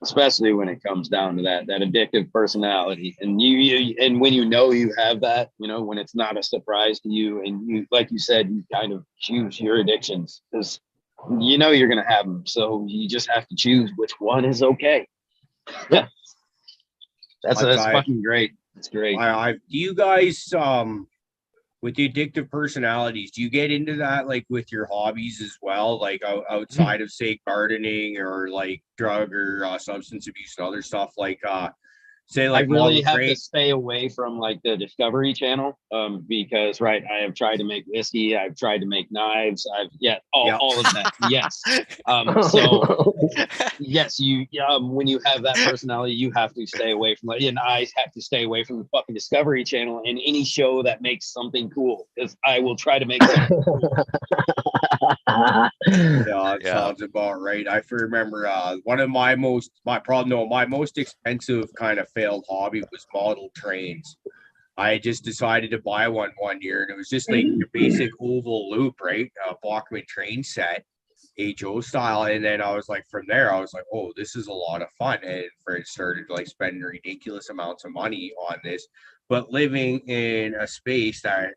especially when it comes down to that addictive personality. And and when you have that, when it's not a surprise to you, and you, like you said, you kind of choose your addictions because you're going to have them. So you just have to choose which one is okay. Yeah. That's fucking great. It's great. Do you guys, with the addictive personalities, do you get into that like with your hobbies as well, like outside of say gardening or like drug or substance abuse and other stuff, like say like I really have to stay away from like the Discovery Channel because I have tried to make whiskey, I've tried to make knives, all of that. Yes. So yes, you when you have that personality, you have to stay away from it. And I have to stay away from the fucking Discovery Channel and any show that makes something cool, because I will try to make something cool. Yeah, that sounds about right. I remember one of my most expensive kind of failed hobby was model trains. I just decided to buy one year, and it was just like your basic oval loop, right? Bachmann train set, HO style. And then I was like, from there, I was like, oh, this is a lot of fun. And started like spending ridiculous amounts of money on this, but living in a space that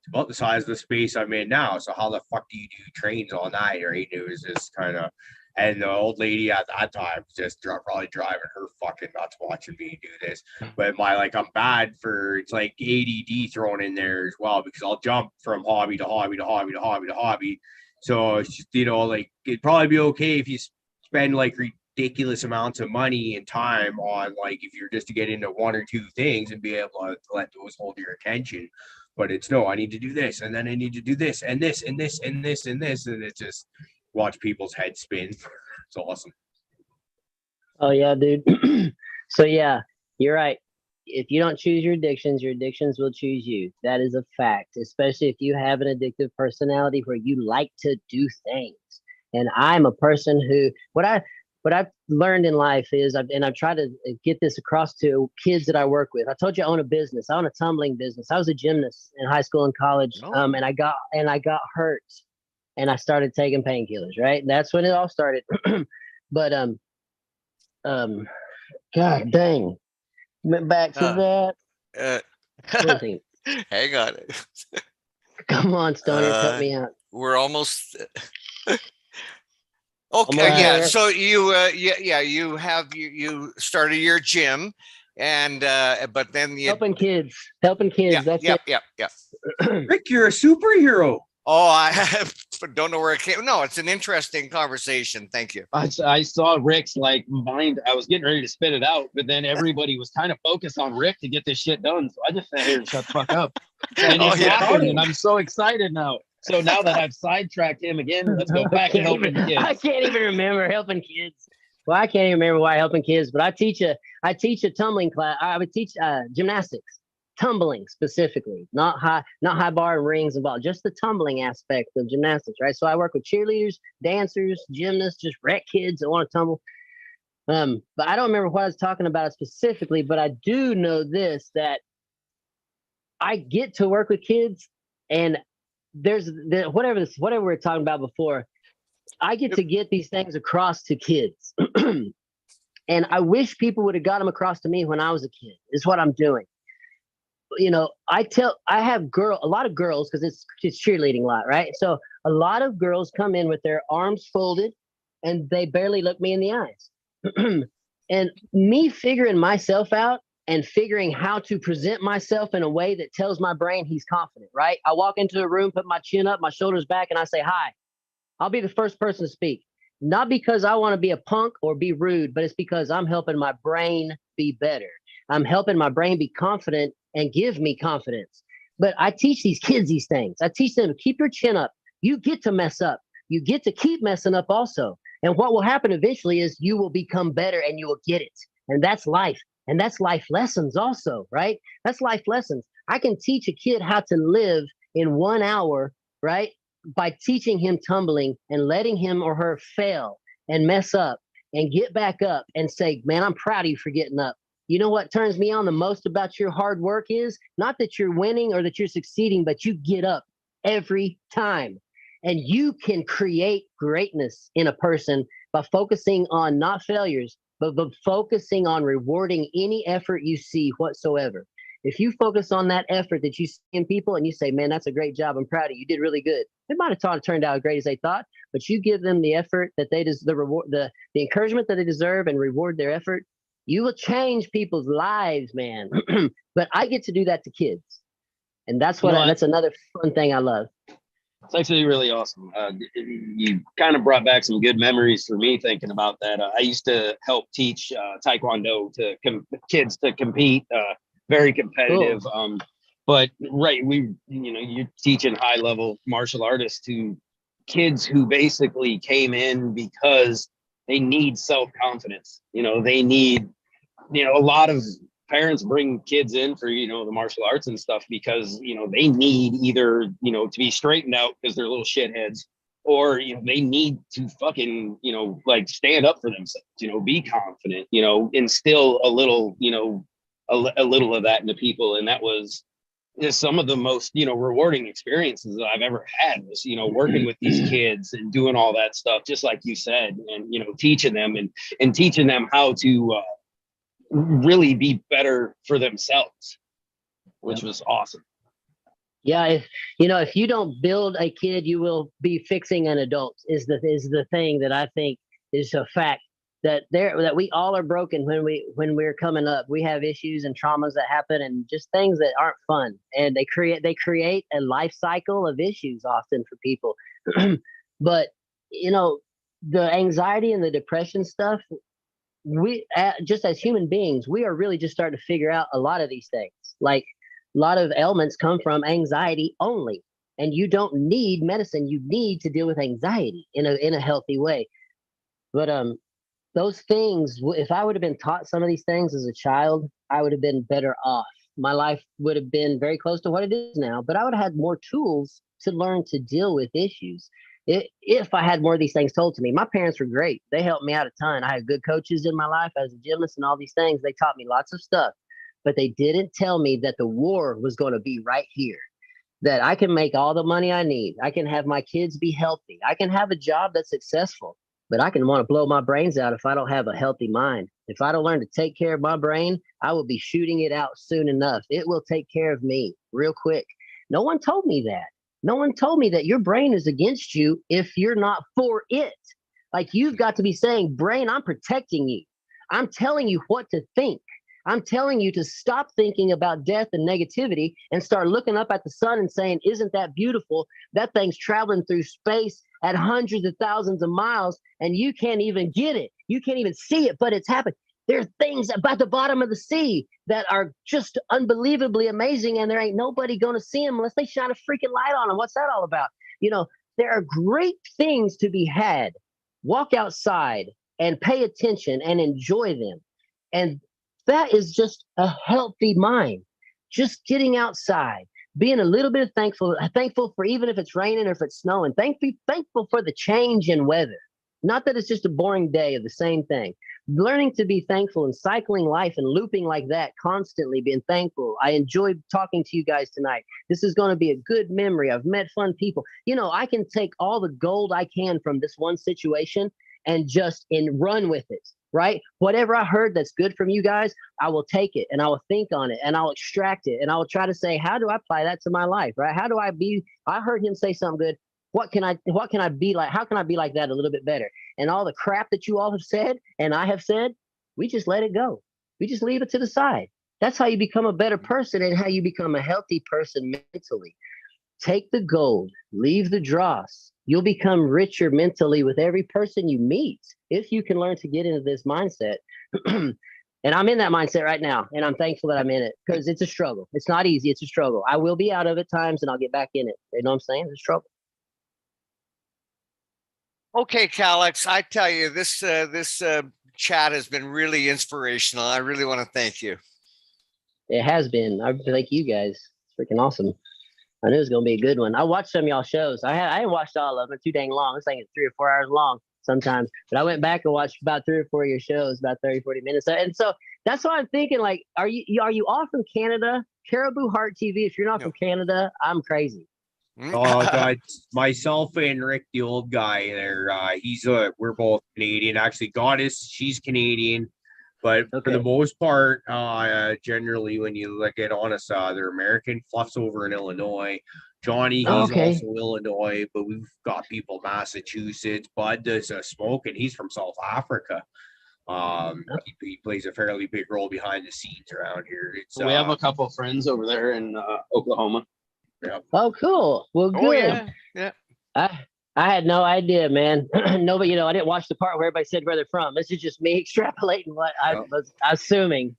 about the size of the space I'm in now. So how the fuck do you do trains all night, right? It was just kind of, and the old lady at that time was just probably driving her fucking nuts watching me do this. But I'm bad for, it's like ADD thrown in there as well, because I'll jump from hobby to hobby to hobby to hobby to hobby. So it's just, it'd probably be okay if you spend like ridiculous amounts of money and time on if you're just to get into one or two things and be able to let those hold your attention. But it's no, I need to do this, and then I need to do this, and this, and this, and this, and this, and it's just, watch people's heads spin. It's awesome. Oh yeah, dude. So yeah, you're right. If you don't choose your addictions will choose you. That is a fact, especially if you have an addictive personality where you like to do things. And I'm a person who what I've learned in life is I've tried to get this across to kids that I work with. I told you I own a business. I own a tumbling business. I was a gymnast in high school and college. Oh. And I got hurt and I started taking painkillers, right? And that's when it all started. But God dang. Went back to that. Hang on. Come on, Stoner, cut me out. We're almost. Okay, Almost yeah. there. So you started your gym, and but then you helping kids. That's it. Yeah. Rick, you're a superhero. Oh, I don't know where it came. No, it's an interesting conversation. Thank you. I saw Rick's like mind. I was getting ready to spit it out, but then everybody was kind of focused on Rick to get this shit done. So I just sat here and shut the fuck up. And it's happened, and I'm so excited now. So now that I've sidetracked him again, let's go back to helping kids. I can't even remember helping kids. Well, I can't even remember why helping kids, but I teach a tumbling class. I would teach gymnastics. Tumbling specifically, not high bar and rings involved, just the tumbling aspect of gymnastics, right? So I work with cheerleaders, dancers, gymnasts, just rec kids that want to tumble. But I don't remember what I was talking about specifically, but I do know this, that I get to work with kids, and there's whatever we're talking about before, I get to get these things across to kids. And I wish people would have got them across to me when I was a kid, is what I'm doing. You know, I have a lot of girls, because it's cheerleading a lot, right? So a lot of girls come in with their arms folded and they barely look me in the eyes. And me figuring myself out and figuring how to present myself in a way that tells my brain he's confident, right? I walk into a room, put my chin up, my shoulders back, and I say, hi. I'll be the first person to speak. Not because I want to be a punk or be rude, but it's because I'm helping my brain be better. I'm helping my brain be confident and give me confidence. But I teach these kids these things. I teach them to keep your chin up. You get to mess up. You get to keep messing up also. And what will happen eventually is you will become better and you will get it. And that's life. And that's life lessons also, right? That's life lessons. I can teach a kid how to live in 1 hour, right? By teaching him tumbling and letting him or her fail and mess up and get back up and say, man, I'm proud of you for getting up. You know what turns me on the most about your hard work is not that you're winning or that you're succeeding, but you get up every time. And you can create greatness in a person by focusing on not failures, but focusing on rewarding any effort you see whatsoever. If you focus on that effort that you see in people and you say, man, that's a great job, I'm proud of you, you did really good. It might have turned out as great as they thought, but you give them the effort that they deserve, the reward, the encouragement that they deserve, and reward their effort. You will change people's lives, man. But I get to do that to kids. And that's that's another fun thing I love. It's actually really awesome. You kind of brought back some good memories for me thinking about that. I used to help teach Taekwondo to kids to compete, very competitive. Cool. But you're teaching high level martial artists to kids who basically came in because they need self-confidence. They need, a lot of parents bring kids in for, the martial arts and stuff because, they need either, to be straightened out because they're little shitheads, or, they need to fucking, stand up for themselves, be confident, instill a little, a little of that into people. And that was some of the most, rewarding experiences that I've ever had was, working with these kids and doing all that stuff, just like you said, and, teaching them and teaching them how to really be better for themselves, which was awesome. Yeah. If you don't build a kid, you will be fixing an adult is the thing that I think is a fact. That we all are broken when we're coming up. We have issues and traumas that happen and just things that aren't fun. And they create a life cycle of issues often for people. But the anxiety and the depression stuff, we just as human beings, we are really just starting to figure out a lot of these things. Like a lot of ailments come from anxiety only. and you don't need medicine. You need to deal with anxiety in a healthy way. But those things, if I would have been taught some of these things as a child, I would have been better off. My life would have been very close to what it is now, but I would have had more tools to learn to deal with issues. If I had more of these things told to me. My parents were great. They helped me out a ton. I had good coaches in my life as a gymnast and all these things. They taught me lots of stuff, but they didn't tell me that the war was going to be right here, that I can make all the money I need. I can have my kids be healthy. I can have a job that's successful, but I can want to blow my brains out if I don't have a healthy mind. If I don't learn to take care of my brain, I will be shooting it out soon enough. It will take care of me real quick. No one told me that. No one told me that your brain is against you if you're not for it. Like, you've got to be saying, brain, I'm protecting you. I'm telling you what to think. I'm telling you to stop thinking about death and negativity and start looking up at the sun and saying, isn't that beautiful? That thing's traveling through space at hundreds of thousands of miles and you can't even get it. You can't even see it, but it's happening. There are things about the bottom of the sea that are just unbelievably amazing, and there ain't nobody going to see them unless they shine a freaking light on them. What's that all about? You know, there are great things to be had. Walk outside and pay attention and enjoy them. And that is just a healthy mind. Just getting outside, being a little bit thankful for even if it's raining or if it's snowing. Thankful for the change in weather. Not that it's just a boring day of the same thing. Learning to be thankful and cycling life and looping like that, constantly being thankful. I enjoyed talking to you guys tonight. This is going to be a good memory. I've met fun people. You know, I can take all the gold I can from this one situation and just run with it, right? Whatever I heard that's good from you guys, I will take it and I will think on it and I'll extract it and I will try to say, how do I apply that to my life, right? How do I be? I heard him say something good. What can I be like? How can I be like that a little bit better? And all the crap that you all have said and I have said, we just let it go. We just leave it to the side. That's how you become a better person and how you become a healthy person mentally. Take the gold, leave the dross. You'll become richer mentally with every person you meet if you can learn to get into this mindset. And I'm in that mindset right now, and I'm thankful that I'm in it because it's a struggle. It's not easy. It's a struggle. I will be out of it times, and I'll get back in it. You know what I'm saying? It's a struggle. Okay, Okcalyxx, I tell you, this chat has been really inspirational. I really want to thank you. It has been. I thank you guys. It's freaking awesome. I knew it was going to be a good one. I watched some of y'all shows. I ain't watched all of them. They're too dang long. This thing is 3 or 4 hours long sometimes. But I went back and watched about 3 or 4 of your shows, about 30, 40 minutes. And so that's why I'm thinking, like, are you all from Canada? Cariboo Hart TV. If you're not from Canada, I'm crazy. Oh God, myself and Rick, the old guy there. We're both Canadian. Actually, Goddess, she's Canadian, but for the most part, generally when you look at honest, they're American. Fluff's over in Illinois. Johnny, he's also Illinois, but we've got people Massachusetts. Bud does smoke, and he's from South Africa. He plays a fairly big role behind the scenes around here. We have a couple of friends over there in Oklahoma. Yeah. Oh, cool. Well, good. Oh, yeah. I had no idea, man. No, but I didn't watch the part where everybody said where they're from. This is just me extrapolating what I was assuming.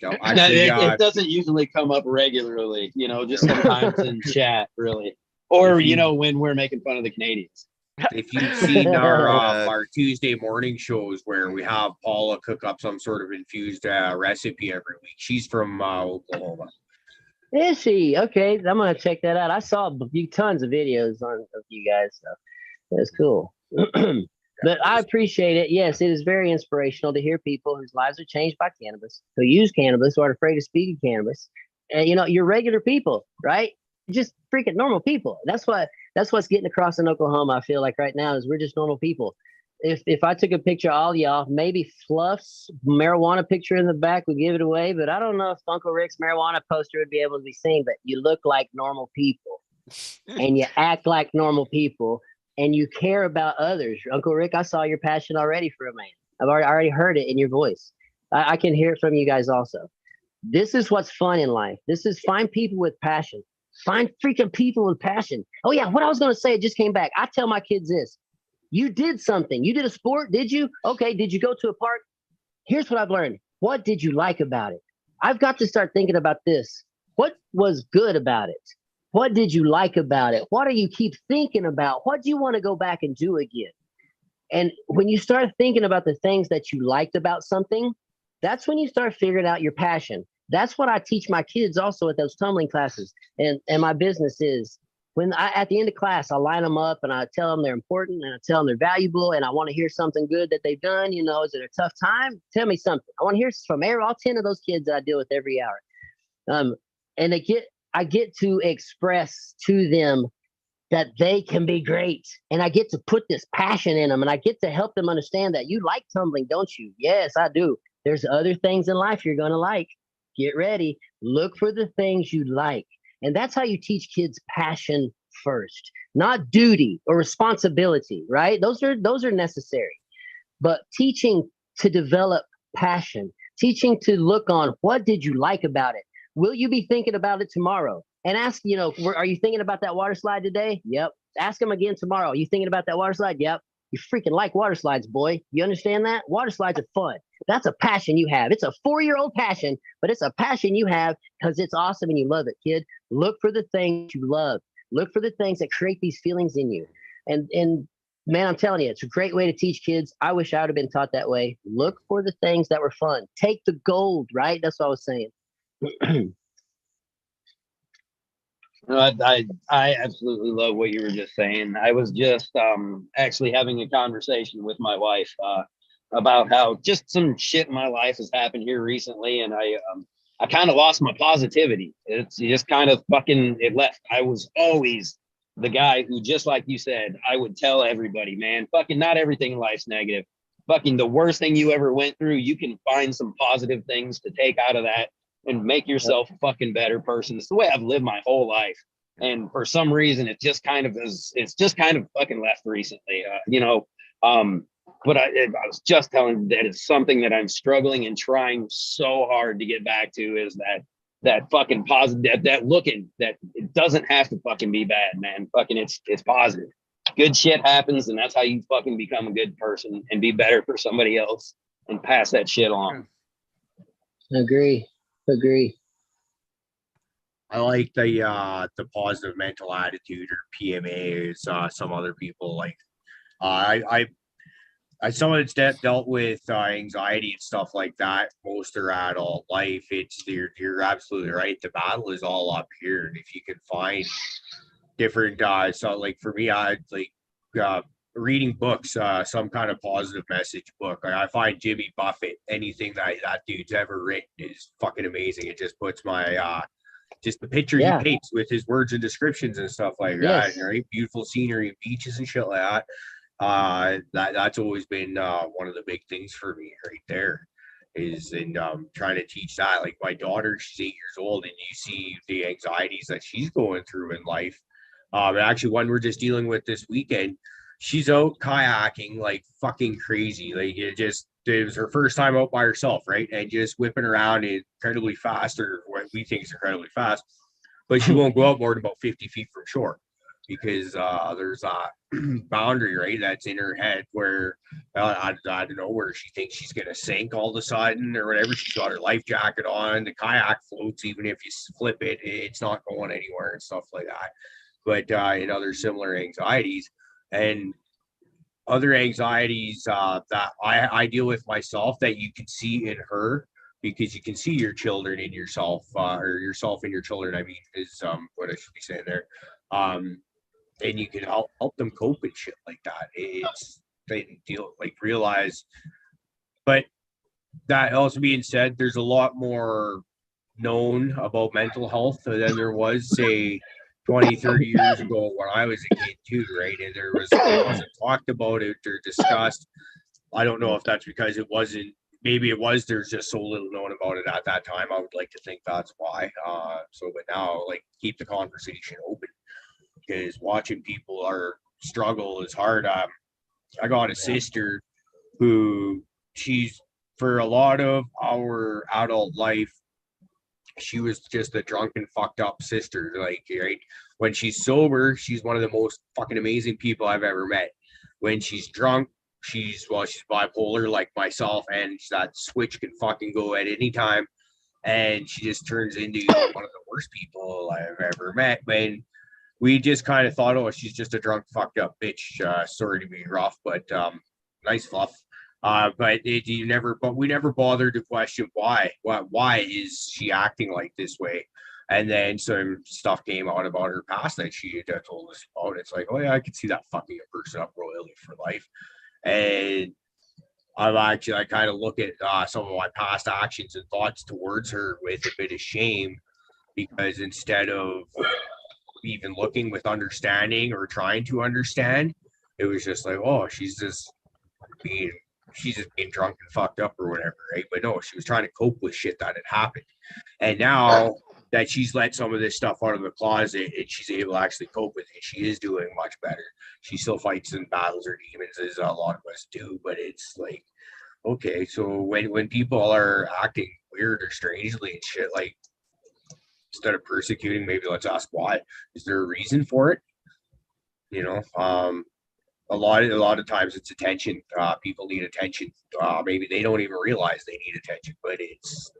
So actually, it doesn't usually come up regularly, just sometimes in chat, really. Or, when we're making fun of the Canadians. If you've seen our Tuesday morning shows where we have Paula cook up some sort of infused recipe every week, she's from Oklahoma. Is she? Okay, I'm gonna check that out. I saw tons of videos of you guys, so that's cool. But I appreciate it. Yes, it is very inspirational to hear people whose lives are changed by cannabis, who use cannabis, who aren't afraid to speak of cannabis. And you're regular people, right? Just freaking normal people. That's what's getting across in Oklahoma. I feel like right now is we're just normal people. If I took a picture of all y'all, maybe Fluff's marijuana picture in the back would give it away, but I don't know if Uncle Rick's marijuana poster would be able to be seen, but you look like normal people and you act like normal people and you care about others. Uncle Rick, I saw your passion already for a man. I've already heard it in your voice. I can hear it from you guys also. This is what's fun in life. This is find people with passion. Find freaking people with passion. Oh yeah, what I was going to say, it just came back. I tell my kids this. You did something. You did a sport, did you? Okay, did you go to a park? Here's what I've learned. What did you like about it? I've got to start thinking about this. What was good about it? What did you like about it? What do you keep thinking about? What do you want to go back and do again? And when you start thinking about the things that you liked about something, that's when you start figuring out your passion. That's what I teach my kids also at those tumbling classes. And my business is when at the end of class, I line them up and I tell them they're important and I tell them they're valuable and I want to hear something good that they've done. You know, is it a tough time? Tell me something. I want to hear from all 10 of those kids that I deal with every hour. And I get to express to them that they can be great. And I get to put this passion in them and I get to help them understand that you like tumbling, don't you? Yes, I do. There's other things in life you're going to like. Get ready. Look for the things you like. And that's how you teach kids passion first, not duty or responsibility, right? Those are necessary. But teaching to develop passion, teaching to look on what did you like about it? Will you be thinking about it tomorrow? And ask, are you thinking about that water slide today? Yep. Ask them again tomorrow. You thinking about that water slide? Yep. You freaking like water slides, boy. You understand that? Water slides are fun. That's a passion you have. It's a 4-year-old passion, but it's a passion you have because it's awesome and you love it, kid. Look for the things you love. Look for the things that create these feelings in you. And man, I'm telling you, it's a great way to teach kids. I wish I would have been taught that way. Look for the things that were fun. Take the gold, right? That's what I was saying. I absolutely love what you were just saying. I was just actually having a conversation with my wife about how just some shit in my life has happened here recently, and I kind of lost my positivity. It's just kind of it left. I was always the guy who, just like you said, I would tell everybody, man, fucking not everything in life's negative. Fucking the worst thing you ever went through, you can find some positive things to take out of that and make yourself a fucking better person. It's the way I've lived my whole life. And for some reason, it's just kind of fucking left recently, but I was just telling that it's something that I'm struggling and trying so hard to get back to is that fucking positive, that it doesn't have to fucking be bad, man. Fucking it's positive. Good shit happens. And that's how you fucking become a good person and be better for somebody else and pass that shit on. Agree. I like the positive mental attitude or PMA as some other people like. I someone that's dealt with anxiety and stuff like that most of their adult life. You're absolutely right. The battle is all up here, and if you can find different so like for me, I like reading books, some kind of positive message book. Like I find Jimmy Buffett, anything that dude's ever written is fucking amazing. It just puts my just the picture he paints with his words and descriptions and stuff like that, right? Beautiful scenery and beaches and shit like that. That's always been one of the big things for me right there is in trying to teach that. Like my daughter, she's 8 years old, and you see the anxieties that she's going through in life. Actually, one we're just dealing with this weekend. She's out kayaking like fucking crazy. Like it was her first time out by herself, right? And just whipping around incredibly fast, or what we think is incredibly fast. But she won't go out more than about 50 feet from shore because there's a boundary, right? That's in her head where I don't know where she thinks she's gonna sink all of a sudden or whatever. She's got her life jacket on. The kayak floats, even if you flip it, it's not going anywhere and stuff like that. But in other similar anxieties and other anxieties that I deal with myself that you can see in her, because you can see your children in yourself, or yourself in your children, I mean, is what I should be saying there. And you can help them cope and shit like that. They realize. But that also being said, there's a lot more known about mental health than there was, say, 20, 30 years ago when I was a kid too, right? And it wasn't talked about it or discussed. I don't know if that's because it wasn't, maybe it was, there's just so little known about it at that time. I would like to think that's why. But now, like, keep the conversation open, because watching people struggle is hard. I got a sister who she's, for a lot of our adult life, she was just a drunken, fucked up sister. Like, right? When she's sober, she's one of the most fucking amazing people I've ever met. When she's drunk, she's bipolar like myself, and that switch can fucking go at any time. and she just turns into one of the worst people I've ever met. When we just kind of thought, oh, she's just a drunk, fucked up bitch. Sorry to be rough, but nice fluff. But we never bothered to question why is she acting like this way. And then some stuff came out about her past that she had told us about. It's like, oh yeah, I could see that fucking a person up royally for life. And I kind of look at some of my past actions and thoughts towards her with a bit of shame, because instead of even looking with understanding or trying to understand, it was just like, oh, she's just being drunk and fucked up or whatever, right? But no, she was trying to cope with shit that had happened. And now that she's let some of this stuff out of the closet and she's able to actually cope with it, she is doing much better. She still fights and battles her demons, as a lot of us do, but it's like, okay, so when people are acting weird or strangely and shit, like, instead of persecuting, maybe let's ask why. Is there a reason for it? You know, a lot of times it's attention. People need attention. Maybe they don't even realize they need attention, but it's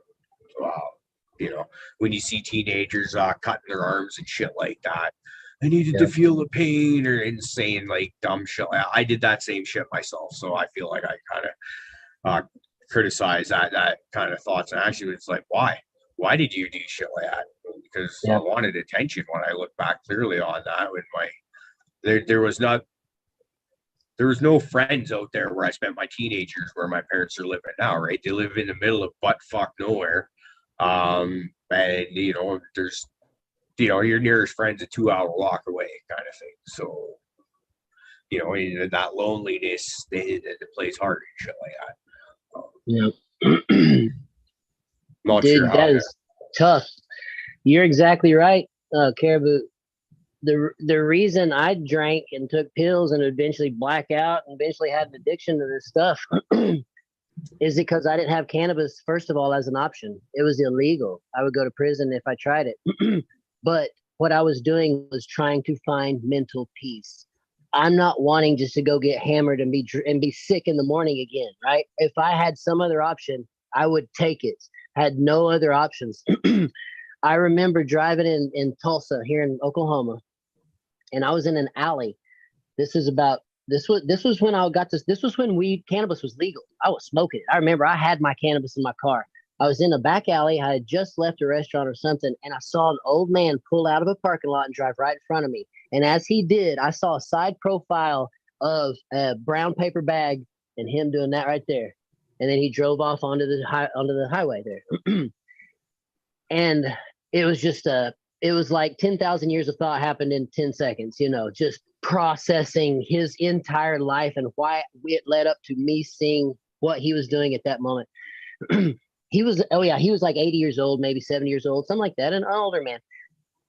you know, when you see teenagers cutting their arms and shit like that, I needed to feel the pain, or insane, like, dumb shit. I did that same shit myself, so I feel like I kind of criticize that kind of thoughts and actions. It's like, why did you do shit like that? Because I wanted attention. When I look back clearly on that, when there was no friends out there where I spent my teenagers, where my parents are living now, right? They live in the middle of butt fuck nowhere. And you know, there's, you know, your nearest friend's a 2-hour walk away kind of thing. So, you know, that loneliness, it plays hard and shit like that. Yeah. Not Dude, sure how that is tough. You're exactly right, Caribou. The reason I drank and took pills and eventually black out and eventually had an addiction to this stuff is because I didn't have cannabis, first of all, as an option. It was illegal. I would go to prison if I tried it. But what I was doing was trying to find mental peace. I'm not wanting just to go get hammered and be sick in the morning again, right? If I had some other option, I would take it. Had no other options. I remember driving in Tulsa here in Oklahoma, and I was in an alley. This was when I got this. This was when cannabis was legal. I was smoking it. I remember I had my cannabis in my car. I was in a back alley. I had just left a restaurant or something, and I saw an old man pull out of a parking lot and drive right in front of me. And as he did, I saw a side profile of a brown paper bag and him doing that right there. And then he drove off onto the highway there. And it was just it was like 10,000 years of thought happened in 10 seconds, you know, just processing his entire life and why it led up to me seeing what he was doing at that moment. He was like 80 years old, maybe 70 years old, something like that, an older man,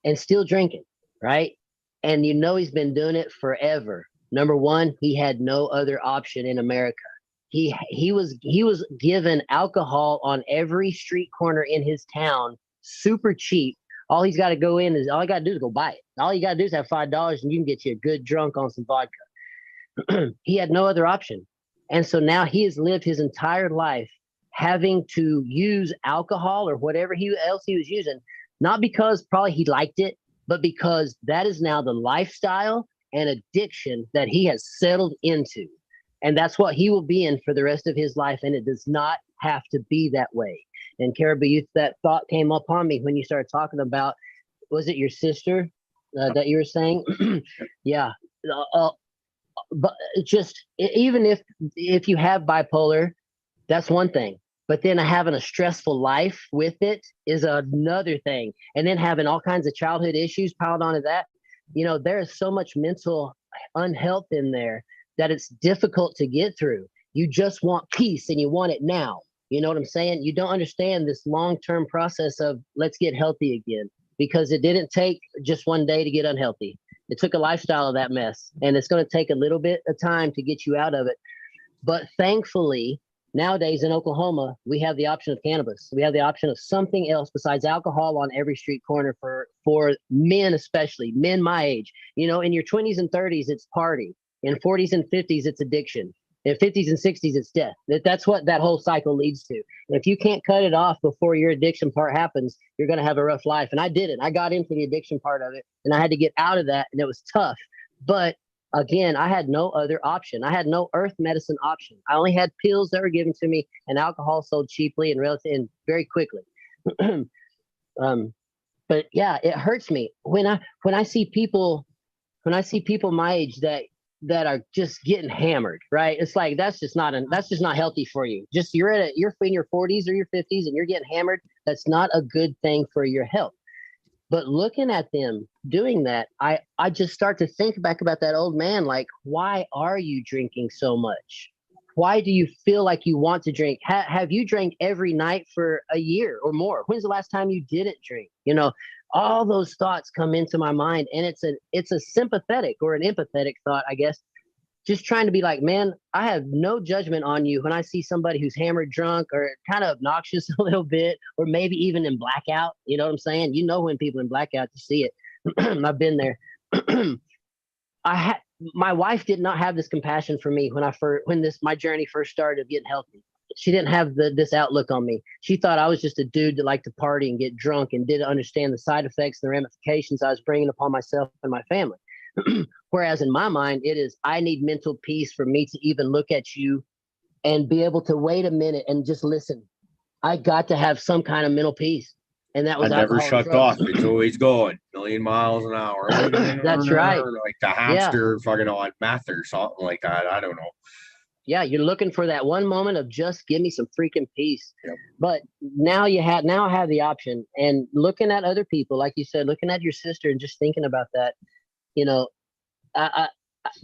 and still drinking, right? And you know, he's been doing it forever. Number one, he had no other option in America. He was given alcohol on every street corner in his town, super cheap. All I got to do is go buy it. All you got to do is have $5 and you can get you a good drunk on some vodka. He had no other option. And so now he has lived his entire life having to use alcohol or whatever else he was using, not because probably he liked it, but because that is now the lifestyle and addiction that he has settled into. And that's what he will be in for the rest of his life. And it does not have to be that way. And Caribou, that thought came upon me when you started talking about, was it your sister that you were saying? Yeah. But just, even if you have bipolar, that's one thing. But then having a stressful life with it is another thing. And then having all kinds of childhood issues piled onto that, you know, there is so much mental unhealth in there that it's difficult to get through. You just want peace and you want it now. You know what I'm saying? You don't understand this long-term process of let's get healthy again, because it didn't take just one day to get unhealthy. It took a lifestyle of that mess, and it's going to take a little bit of time to get you out of it. But thankfully, nowadays in Oklahoma, we have the option of cannabis. We have the option of something else besides alcohol on every street corner for men, especially men my age. You know, in your 20s and 30s, it's party. In 40s and 50s, it's addiction. In 50s and 60s, it's death. That's what that whole cycle leads to. And if you can't cut it off before your addiction part happens, you're going to have a rough life. And I did it. I got into the addiction part of it, and I had to get out of that, and it was tough. But again, I had no other option. I had no earth medicine option. I only had pills that were given to me and alcohol sold cheaply and relatively and very quickly. But yeah, it hurts me when I see people my age that are just getting hammered, right? It's like that's just not healthy for you. Just you're in your 40s or your 50s and you're getting hammered. That's not a good thing for your health. But looking at them doing that, I just start to think back about that old man. Like, why are you drinking so much? Why do you feel like you want to drink? Have you drank every night for a year or more? When's the last time you didn't drink? You know, all those thoughts come into my mind, and it's a sympathetic or an empathetic thought, I guess. Just trying to be like, man, I have no judgment on you when I see somebody who's hammered, drunk, or kind of obnoxious a little bit, or maybe even in blackout. You know what I'm saying? You know when people in blackout, you see it. I've been there. My wife did not have this compassion for me when my journey first started of getting healthy. She didn't have this outlook on me. She thought I was just a dude that liked to party and get drunk and didn't understand the side effects and the ramifications I was bringing upon myself and my family. Whereas in my mind, it is, I need mental peace for me to even look at you and be able to wait a minute and just listen. I got to have some kind of mental peace. And that was I never shut off. It's always going 1,000,000 miles an hour. That's right. Like the hamster fucking on meth or something like that. I don't know. Yeah, you're looking for that one moment of just give me some freaking peace. Yep. But now I have the option. And looking at other people, like you said, looking at your sister and just thinking about that, you know,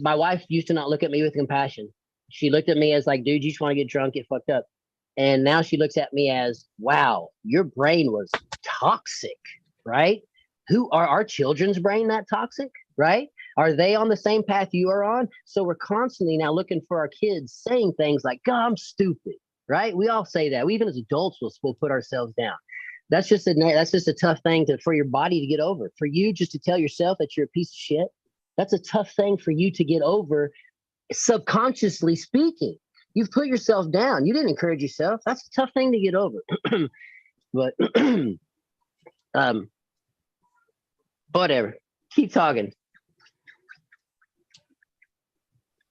my wife used to not look at me with compassion. She looked at me as like, dude, you just want to get drunk, get fucked up. And now she looks at me as, wow, your brain was toxic, right? Who are our children's brain that toxic, right? Are they on the same path you are on? So we're constantly now looking for our kids saying things like, God, I'm stupid, right? We all say that. We, even as adults, will put ourselves down. That's just a tough thing for your body to get over. For you just to tell yourself that you're a piece of shit, that's a tough thing for you to get over, subconsciously speaking. You've put yourself down. You didn't encourage yourself. That's a tough thing to get over. But whatever. Keep talking.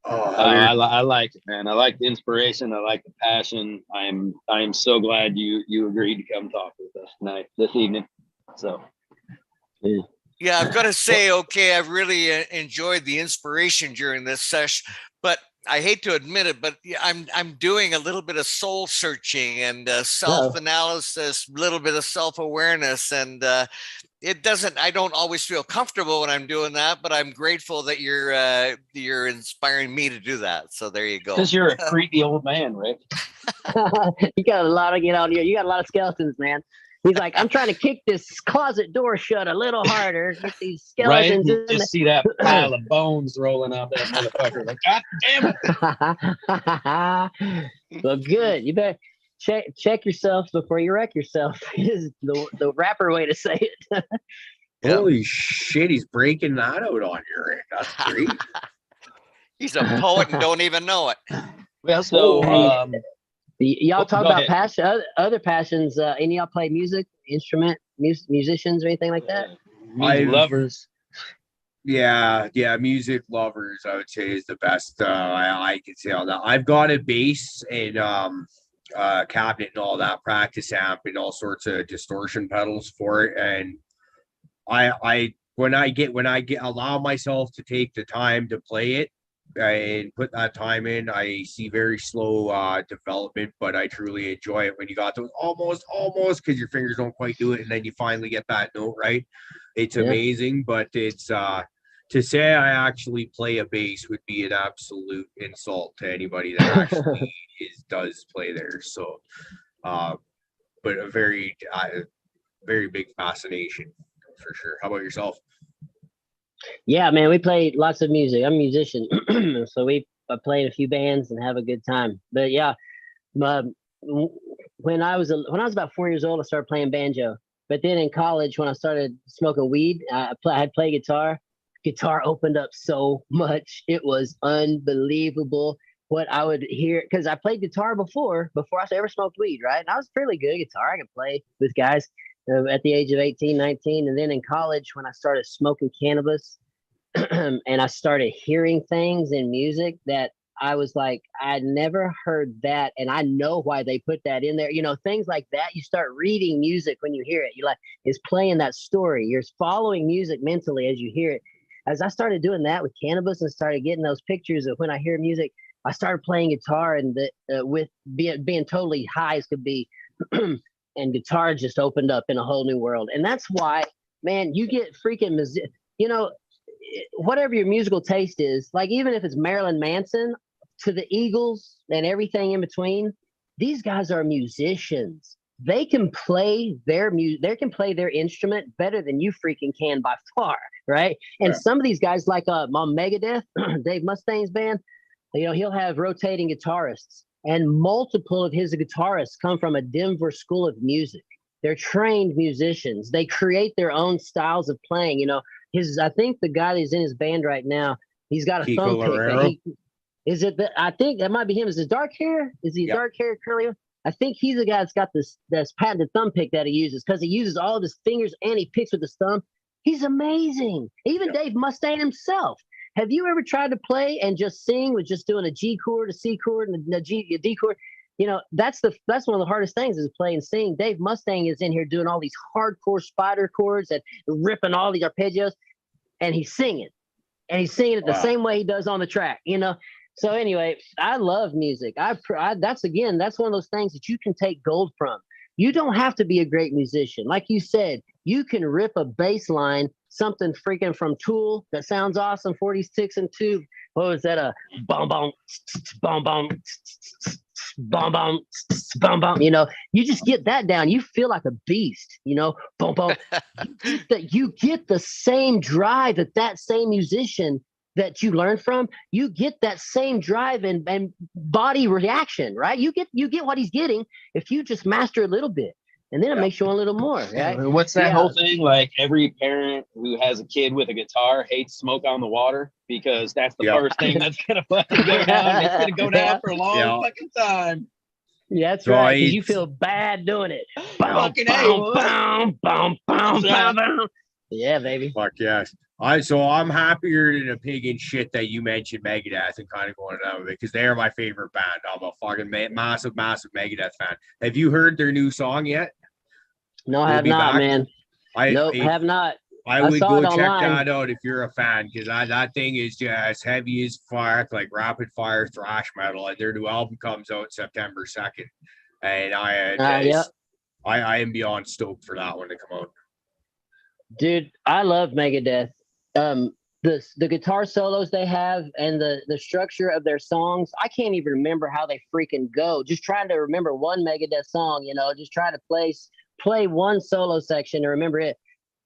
I like it, man. I like the inspiration. I like the passion. I am so glad you agreed to come talk with us this evening. So. Yeah, I've got to say, okay, I've really enjoyed the inspiration during this session, but I hate to admit it, but I'm doing a little bit of soul searching and self-analysis, a little bit of self-awareness, and I don't always feel comfortable when I'm doing that, but I'm grateful that you're inspiring me to do that. So there you go. Because you're a creepy old man, Rick. You got a lot of get out here. You got a lot of skeletons, man. He's like, I'm trying to kick this closet door shut a little harder. Get these skeletons. Right? You just see that pile of bones rolling out that motherfucker. Like, God damn it. Well, good. You better check yourself before you wreck yourself. Is the rapper way to say it. Holy shit, he's breaking that out on you, Rick. That's great. He's a poet and don't even know it. Well, so y'all talk about passion, other passions. Any of y'all play music, musicians, or anything like that? Music lovers. Yeah, music lovers, I would say, is the best. I can say all that. I've got a bass and cabinet and all that, practice amp and all sorts of distortion pedals for it. And when I allow myself to take the time to play it and put that time in, I see very slow development, but I truly enjoy it when you got those almost because your fingers don't quite do it, and then you finally get that note right. It's amazing. But it's to say I actually play a bass would be an absolute insult to anybody that actually does play there. So but a very big fascination for sure. How about yourself? Yeah, man, we play lots of music. I'm a musician, so we play in a few bands and have a good time. But yeah, when I was about 4 years old, I started playing banjo. But then in college, when I started smoking weed, I'd play guitar. Guitar opened up so much; it was unbelievable. what I would hear, because I played guitar before I ever smoked weed, right? And I was fairly good at guitar. I could play with guys at the age of 18, 19. And then in college, when I started smoking cannabis and I started hearing things in music that I was like, I'd never heard that. And I know why they put that in there. You know, things like that. You start reading music when you hear it. You're like, it's playing that story. You're following music mentally as you hear it. As I started doing that with cannabis and started getting those pictures of when I hear music, I started playing guitar and with being totally high as could be. And guitar just opened up in a whole new world. And that's why, man, you get freaking, you know, whatever your musical taste is, like even if it's Marilyn Manson to the Eagles and everything in between, these guys are musicians. They can play their music, they can play their instrument better than you freaking can by far, right? And some of these guys, like on Megadeth, Dave Mustaine's band, you know, he'll have rotating guitarists, and multiple of his guitarists come from a Denver school of music. They're trained musicians. They create their own styles of playing. You know, I think the guy that's in his band right now, he's got a Kiko thumb Loureiro? pick. I think that might be him. Is it dark hair? Is he dark hair, curly? I think he's the guy that's got this patented thumb pick that he uses, because he uses all of his fingers and he picks with his thumb. He's amazing. Even Dave Mustaine himself. Have you ever tried to play and just sing with just doing a G chord, a C chord, and a D chord? You know, that's one of the hardest things is play and sing. Dave Mustaine is in here doing all these hardcore spider chords and ripping all these arpeggios, and he's singing. And he's singing it the same way he does on the track, you know? So anyway, I love music. That's one of those things that you can take gold from. You don't have to be a great musician. Like you said, you can rip a bass line, something freaking from Tool that sounds awesome, 46 and 2. What was that? A bum bum bum bum bum bum bum bum. You know, you just get that down. You feel like a beast. You know, bum bum. You get the same drive that same musician that you learn from. You get that same drive and body reaction, right? You get what he's getting if you just master a little bit. And then it makes you want a little more, right? What's that whole thing? Like every parent who has a kid with a guitar hates Smoke on the Water, because that's the first thing that's gonna fucking go down. It's gonna go down for a long fucking time. Yeah, that's right. Because you feel bad doing it. Fucking Yeah, baby. Fuck yes. I'm happier than a pig in shit that you mentioned Megadeth and kind of going down with it, because they are my favorite band. I'm a fucking massive Megadeth fan. Have you heard their new song yet? No, I have not, man. Have not. I would go check that out if you're a fan, because that thing is just heavy as fuck, like rapid fire thrash metal. And their new album comes out September 2nd, and I am beyond stoked for that one to come out. Dude, I love Megadeth. The guitar solos they have and the structure of their songs, I can't even remember how they freaking go. Just trying to remember one Megadeth song, you know, just try to play one solo section and remember it.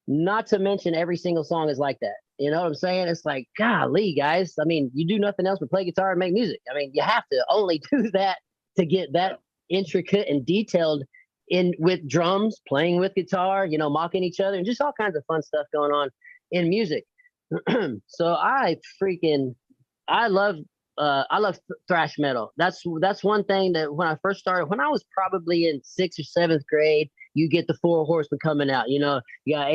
Not to mention every single song is like that. You know what I'm saying? It's like, golly, guys. I mean, you do nothing else but play guitar and make music. I mean, you have to only do that to get that intricate and detailed in with drums, playing with guitar, you know, mocking each other, and just all kinds of fun stuff going on in music. So I love thrash metal. That's one thing that when I first started, when I was probably in 6th or 7th grade, you get the Four Horsemen coming out. You know, you got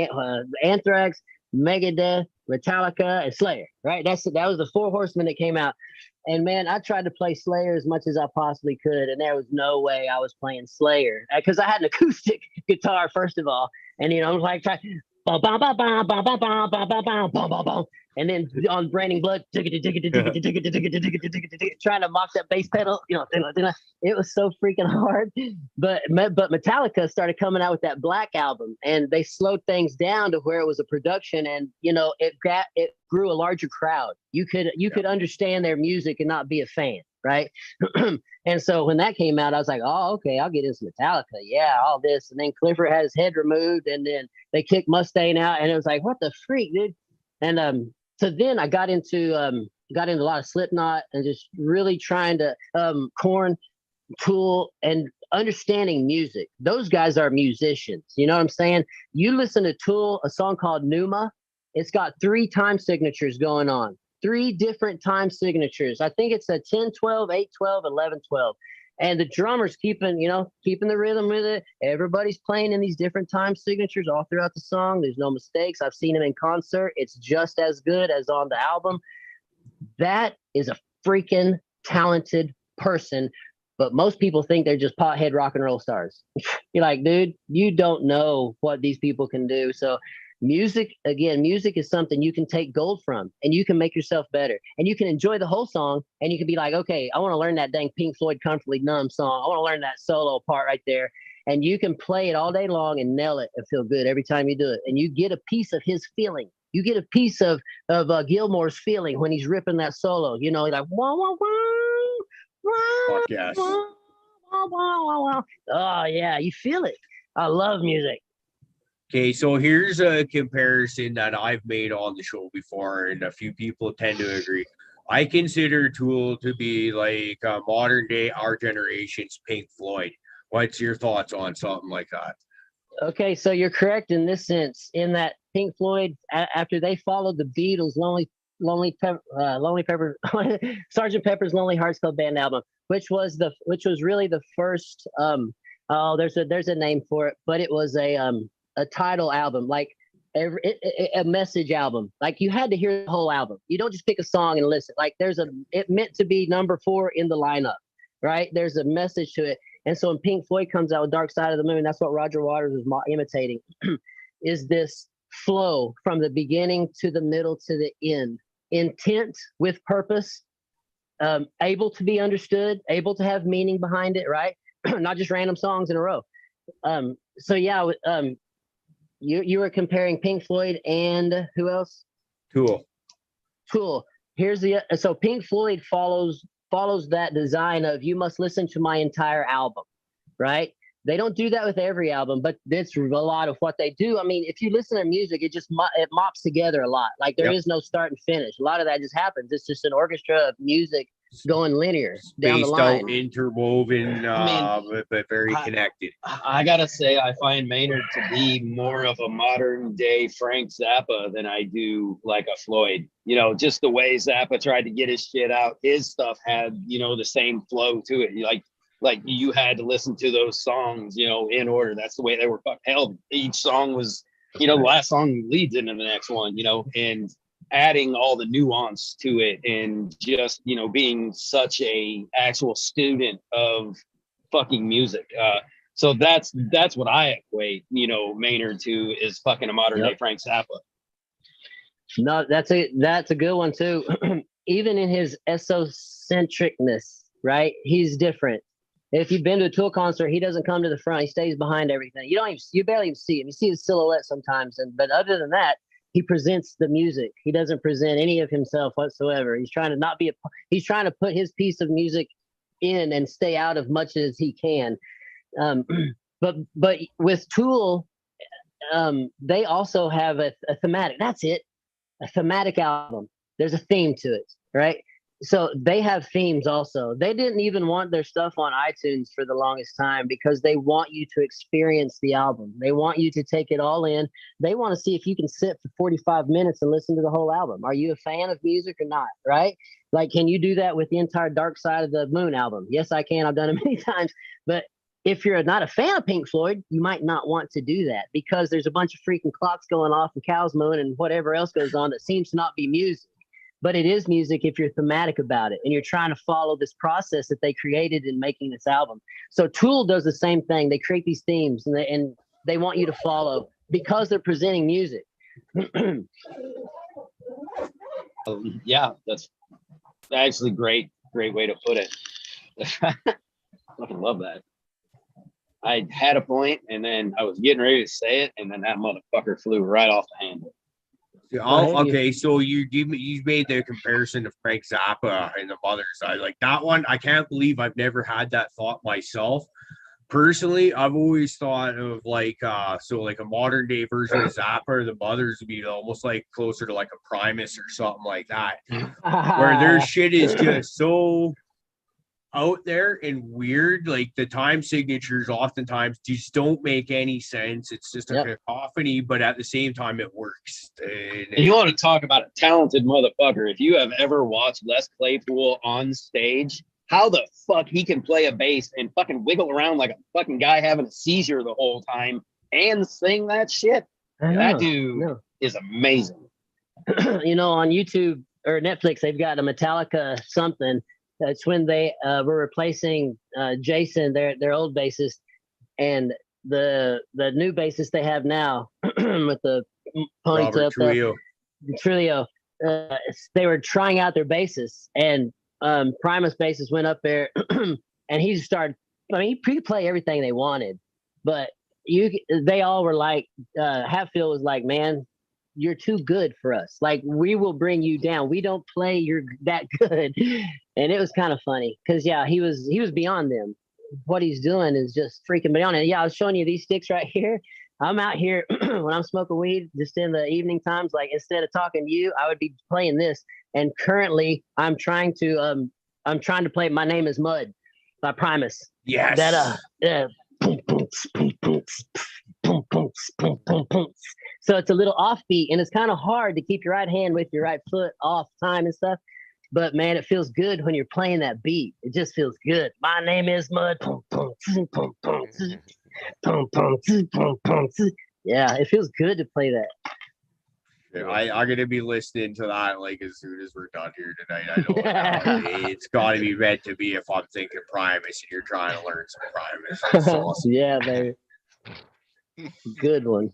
Anthrax, Megadeth, Metallica, and Slayer. Right? That was the Four Horsemen that came out. And man, I tried to play Slayer as much as I possibly could, and there was no way I was playing Slayer because I had an acoustic guitar first of all, and you know, I was like trying. And then on Raining Blood, trying to mock that bass pedal, you know, it was so freaking hard. But Metallica started coming out with that Black album, and they slowed things down to where it was a production, and you know, it grew a larger crowd. You could understand their music and not be a fan, right? And so when that came out, I was like, oh, okay, I'll get into Metallica. Yeah, all this. And then Clifford had his head removed, and then they kicked Mustaine out, and it was like, what the freak, dude? And so then I got into a lot of Slipknot and just really trying to Korn, Tool, and understanding music. Those guys are musicians. You know what I'm saying? You listen to Tool, a song called Pneuma. It's got 3 time signatures going on. 3 different time signatures. I think it's a 10-12, 8-12, 11-12. And the drummer's keeping the rhythm with it. Everybody's playing in these different time signatures all throughout the song. There's no mistakes. I've seen him in concert. It's just as good as on the album. That is a freaking talented person. But most people think they're just pothead rock and roll stars. You're like, dude, you don't know what these people can do. So music is something you can take gold from, and you can make yourself better, and you can enjoy the whole song, and you can be like, okay, I want to learn that dang Pink Floyd Comfortably Numb song. I want to learn that solo part right there. And you can play it all day long and nail it and feel good every time you do it. And you get a piece of his feeling. You get a piece of Gilmore's feeling when he's ripping that solo, like, wah, wah, wah. Fuck yes. Oh yeah, you feel it. I love music. Okay, so here's a comparison that I've made on the show before, and a few people tend to agree. I consider Tool to be like modern day, our generation's Pink Floyd. What's your thoughts on something like that? Okay, so you're correct in this sense, in that Pink Floyd, after they followed the Beatles' Sgt. Pepper's Lonely Hearts Club Band album, which was really the first there's a name for it, but it was a title album, like a message album. Like you had to hear the whole album. You don't just pick a song and listen. Like it meant to be number 4 in the lineup, right? There's a message to it. And so when Pink Floyd comes out with Dark Side of the Moon, that's what Roger Waters was imitating, is this flow from the beginning to the middle to the end. Intent with purpose, able to be understood, able to have meaning behind it, right? Not just random songs in a row. So yeah, you were comparing Pink Floyd and who else? Tool. So Pink Floyd follows that design of, you must listen to my entire album, right? They don't do that with every album, but that's a lot of what they do. I mean, if you listen to music, it mops together a lot. Like there is no start and finish. A lot of that just happens. It's just an orchestra of music going linear down the line. Out, interwoven, but very connected. I gotta say, I find Maynard to be more of a modern day Frank Zappa than I do like a Floyd. Just the way Zappa tried to get his shit out, his stuff had, the same flow to it. Like you had to listen to those songs, in order. That's the way they were held. Each song was, the last song leads into the next one, and adding all the nuance to it, and just, being such a actual student of fucking music. So that's what I equate, Maynard to, is fucking a modern day Frank Zappa. No, that's a good one too. Even in his esocentricness, right? He's different. If you've been to a Tool concert, he doesn't come to the front. He stays behind everything. You barely even see him. You see his silhouette sometimes, but other than that, he presents the music. He doesn't present any of himself whatsoever. He's trying to he's trying to put his piece of music in and stay out of much as he can. But with Tool, they also have a thematic. That's it. A thematic album. There's a theme to it, right? So they have themes also. They didn't even want their stuff on iTunes for the longest time because they want you to experience the album. They want you to take it all in. They want to see if you can sit for 45 minutes and listen to the whole album. Are you a fan of music or not, right? Like, can you do that with the entire Dark Side of the Moon album? Yes, I can. I've done it many times. But if you're not a fan of Pink Floyd, you might not want to do that because there's a bunch of freaking clocks going off and cows mooing and whatever else goes on that seems to not be music. But it is music if you're thematic about it and you're trying to follow this process that they created in making this album. So Tool does the same thing. They create these themes and they want you to follow because they're presenting music. Yeah, that's actually great way to put it. Fucking love that. I had a point and then I was getting ready to say it and then that motherfucker flew right off the handle. Okay, so you made the comparison to Frank Zappa and the Mother Side. Like that one, I can't believe I've never had that thought myself. Personally, I've always thought of like a modern day version of Zappa or the Mothers would be almost like closer to like a Primus or something like that, where their shit is just so out there and weird. Like the time signatures oftentimes just don't make any sense. It's just a cacophony, but at the same time, it works. And you want to talk about a talented motherfucker. If you have ever watched Les Claypool on stage, how the fuck he can play a bass and fucking wiggle around like a fucking guy having a seizure the whole time and sing that shit. That dude is amazing. You know, on YouTube or Netflix, they've got a Metallica something. That's when they were replacing Jason, their old bassist, and the new bassist they have now with the ponytail Trillo. They were trying out their bassists, and Primus bassist went up there, and he started. I mean, he could play everything they wanted, but they all were like, Hatfield was like, man, you're too good for us. Like, we will bring you down. We don't play you're that good. And it was kind of funny because he was beyond them. What he's doing is just freaking beyond. And I was showing you these sticks right here. I'm out here when I'm smoking weed, just in the evening times, like instead of talking to you, I would be playing this. And currently I'm trying to play My Name is Mud by Primus. Yes. That so it's a little offbeat, and it's kind of hard to keep your right hand with your right foot off time and stuff. But man, it feels good when you're playing that beat. It just feels good. My name is Mud. Yeah, it feels good to play that. Yeah, I'm gonna be listening to that like as soon as we're done here tonight. I know it's got to be meant to be if I'm thinking Primus and you're trying to learn some Primus. That's awesome. Yeah, baby. Good one.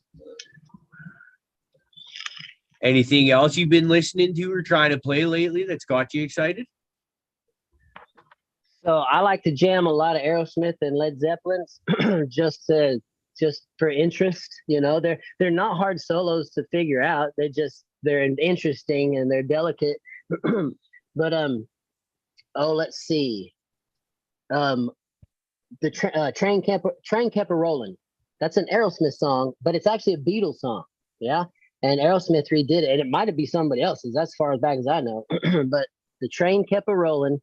Anything else you've been listening to or trying to play lately that's got you excited? So I like to jam a lot of Aerosmith and Led Zeppelins, just for interest. You know, they're not hard solos to figure out. They're interesting and they're delicate. But let's see. The train kept a rolling. That's an Aerosmith song, but it's actually a Beatles song. Yeah. And Aerosmith redid it. And it might be somebody else's. That's as far back as I know. But The Train Kept a Rolling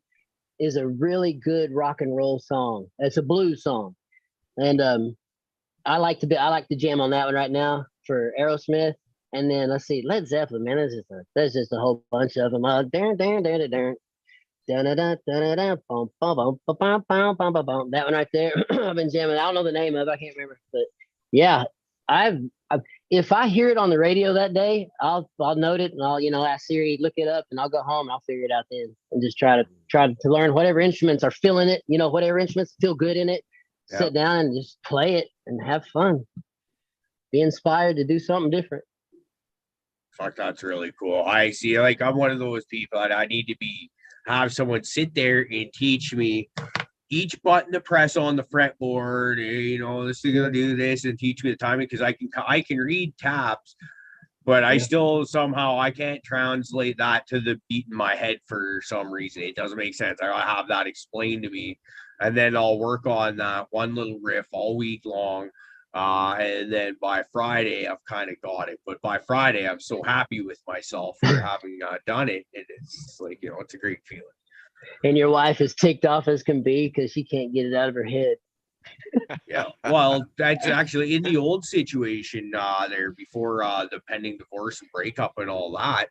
is a really good rock and roll song. It's a blues song. And I like to jam on that one right now for Aerosmith. And then let's see, Led Zeppelin, man, there's just a whole bunch of them. That one right there. I've been jamming. I don't know the name of it. I can't remember. But yeah, if I hear it on the radio that day, I'll note it and I'll ask Siri, look it up, and I'll go home and I'll figure it out then and just try to learn whatever instruments are feeling it. Whatever instruments feel good in it. Yeah. Sit down and just play it and have fun. Be inspired to do something different. Fuck, that's really cool. I see. Like, I'm one of those people that I need to have someone sit there and teach me each button to press on the fretboard. This is gonna do this, and teach me the timing, because I can read tabs, but I still somehow I can't translate that to the beat in my head for some reason. It doesn't make sense. I have that explained to me, and then I'll work on that one little riff all week long. And then by Friday, I've kind of got it. But by Friday, I'm so happy with myself for having done it. And it's like, it's a great feeling. And your wife is ticked off as can be because she can't get it out of her head. Yeah. Well, that's actually in the old situation there before the pending divorce and breakup and all that.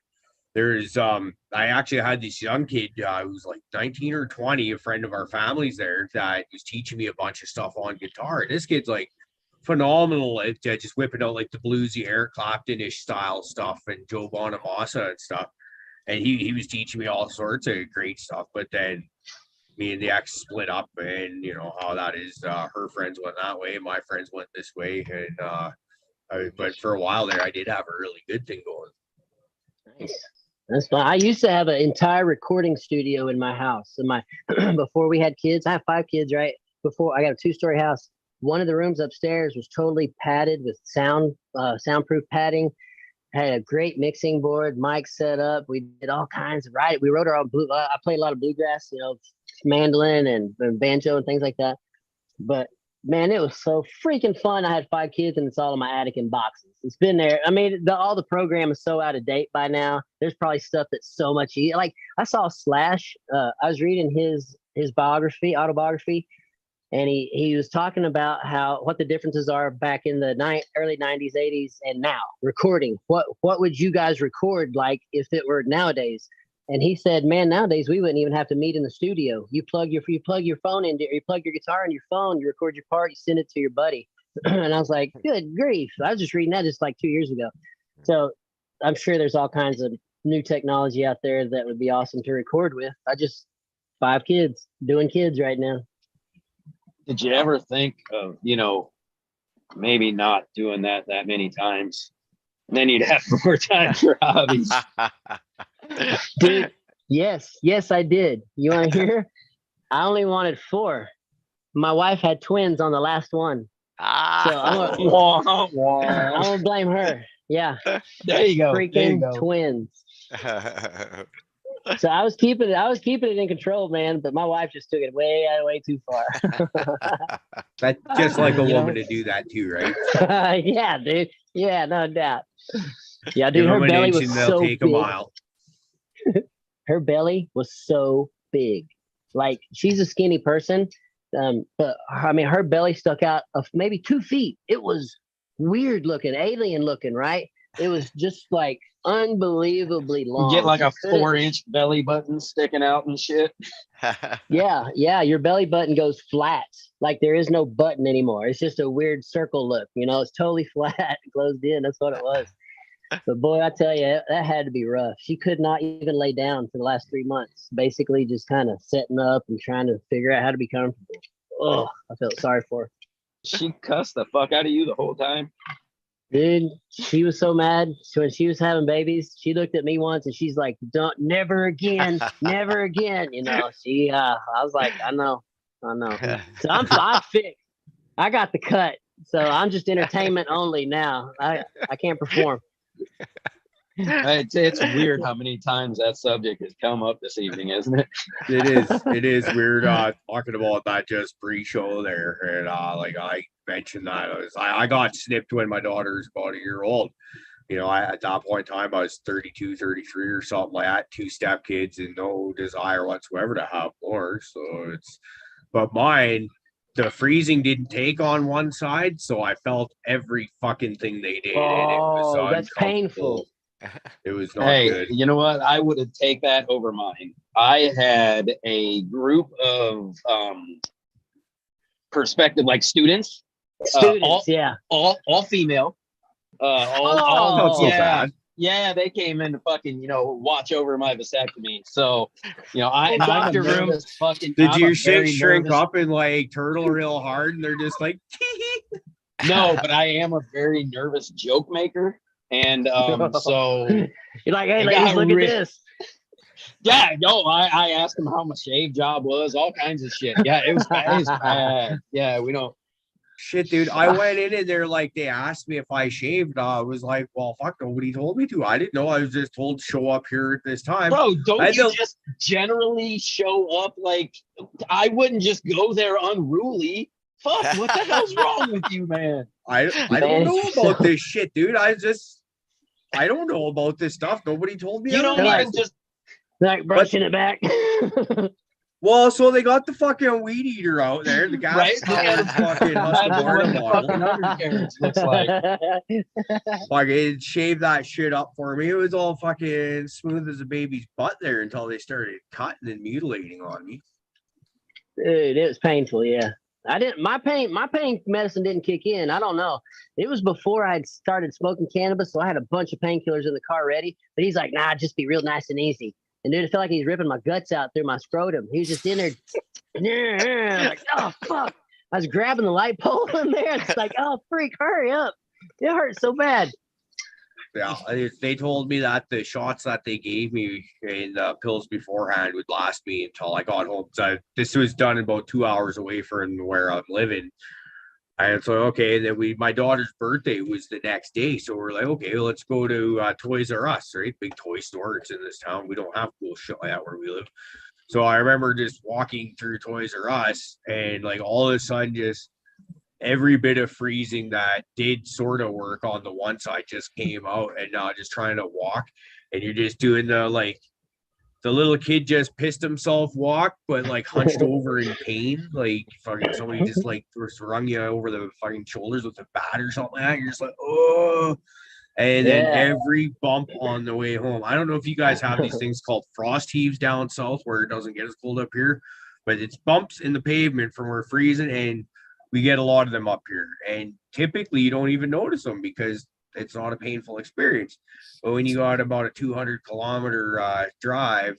There's I actually had this young kid who's like 19 or 20, a friend of our family's there, that was teaching me a bunch of stuff on guitar. This kid's like phenomenal at just whipping out like the bluesy Eric Clapton-ish style stuff and Joe Bonamassa and stuff. And he was teaching me all sorts of great stuff. But then me and the ex split up, and how that is. Her friends went that way, my friends went this way, and but for a while there, I did have a really good thing going. Nice. That's fine. I used to have an entire recording studio in my house. Before we had kids, I have 5 kids, right? Before I got a 2-story house. One of the rooms upstairs was totally padded with soundproof padding. Had a great mixing board, mic set up. We did all kinds of we wrote our own I played a lot of bluegrass, mandolin and banjo and things like that. But man, it was so freaking fun. I had 5 kids, and it's all in my attic in boxes. It's been there. I mean, all the program is so out of date by now. There's probably stuff that's so much easier. Like I saw Slash. I was reading his autobiography, and he was talking about what the differences are back in the early 90s, 80s, and now recording. What would you guys record like if it were nowadays? And he said, man, nowadays we wouldn't even have to meet in the studio. You plug your phone in, you plug your guitar in your phone, you record your part, you send it to your buddy. And I was like, good grief. I was just reading that just like 2 years ago. So I'm sure there's all kinds of new technology out there that would be awesome to record with. 5 kids doing kids right now. Did you ever think of, maybe not doing that many times? And then you'd have more time for hobbies. Dude, yes, I did. You want to hear? I only wanted 4. My wife had twins on the last one. So I'm gonna blame her. Yeah. There you go. Freaking twins. So I was keeping it in control, man, but my wife just took it way too far. That's just like a woman to do that too, right? Yeah, dude. Yeah, no doubt. Yeah, dude, her belly was so big. A mile. Her belly was so big. Like, she's a skinny person, but I mean, her belly stuck out of maybe 2 feet. It was weird looking, alien looking, right? It was just like unbelievably long. You get like a 4-inch belly button sticking out and shit. Yeah. Your belly button goes flat. Like there is no button anymore. It's just a weird circle look. It's totally flat, closed in. That's what it was. But boy, I tell you, that had to be rough. She could not even lay down for the last 3 months. Basically, just kind of setting up and trying to figure out how to be comfortable. Oh, I felt sorry for her. She cussed the fuck out of you the whole time. Dude, she was so mad. So when she was having babies, she looked at me once and she's like, never again, never again. I was like, I know. So I'm fixed. I got the cut. So I'm just entertainment only now. I can't perform. It's weird how many times that subject has come up this evening, isn't it? It is weird talking about that just pre-show there, and like I mentioned that I got snipped when my daughter's about a year old. At that point in time I was 32, 33 or something like that, 2 stepkids, and no desire whatsoever to have more. But mine, the freezing didn't take on one side, so I felt every fucking thing they did. Oh, that's painful. It was not good. You know what? I would take that over mine. I had a group of prospective, like students. All female. Not so bad. Yeah, they came in to fucking, watch over my vasectomy. So, I'm a nervous fucking. Did your shit shrink up and like turtle real hard, and they're just like, No, but I am a very nervous joke maker. And so you're like, hey, ladies, look at this. Yeah, I asked them how my shave job was, all kinds of shit. Yeah, it was bad. Yeah, we don't. Shit, dude, I went in and they're like, they asked me if I shaved. I was like, well, fuck, nobody told me to. I didn't know. I was just told to show up here at this time. Bro, don't you just generally show up? Like, I wouldn't just go there unruly. Fuck, what the hell's wrong with you, man? I don't know about this shit, dude. I don't know about this stuff. Nobody told me. You don't even just like brushing it back. Well, so they got the fucking weed eater out there. The guy fucking undercarriage looks like. Fucking shaved that shit up for me. It was all fucking smooth as a baby's butt there until they started cutting and mutilating on me. Dude, it was painful. Yeah, my pain medicine didn't kick in. I don't know. It was before I'd started smoking cannabis, so I had a bunch of painkillers in the car ready. But he's like, nah, just be real nice and easy. And dude, it felt like he's ripping my guts out through my scrotum. He was just in there, like, oh fuck! I was grabbing the light pole in there. It's like, oh freak, hurry up! It hurts so bad. Yeah, they told me that the shots that they gave me and the pills beforehand would last me until I got home. So this was done about 2 hours away from where I'm living. And so, okay, and then my daughter's birthday was the next day. So we're like, okay, let's go to Toys R Us, right? Big toy store. It's in this town. We don't have cool shit like that where we live. So I remember just walking through Toys R Us and like all of a sudden just every bit of freezing that did sort of work on the one side just came out, and now just trying to walk and you're just doing the the little kid just pissed himself walk, but like hunched over in pain. Like fucking somebody just like rung you over the fucking shoulders with a bat or something like that. You're just like, oh. And then every bump on the way home. I don't know if you guys have these things called frost heaves down south where it doesn't get as cold up here, but it's bumps in the pavement from where freezing, and we get a lot of them up here. And typically you don't even notice them because it's not a painful experience. But when you got about a 200-kilometer drive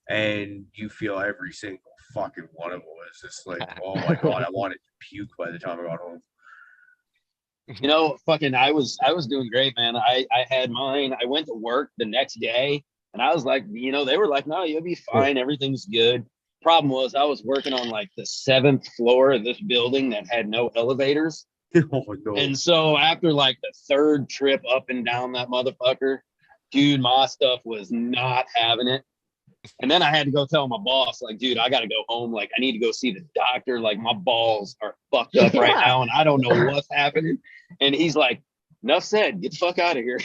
and you feel every single fucking one of them, it's just like, oh my God, I wanted to puke by the time I got home. You know, fucking, I was doing great, man. I had mine. I went to work the next day and I was like, you know, they were like, no, you'll be fine. Everything's good. Problem was I was working on like the 7th floor of this building that had no elevators. Oh, no. And so after like the 3rd trip up and down that motherfucker, dude, my stuff was not having it. And then I had to go tell my boss, like, dude, I got to go home. Like, I need to go see the doctor. Like, my balls are fucked up right now, and I don't know what's happening. And he's like, enough said, get the fuck out of here.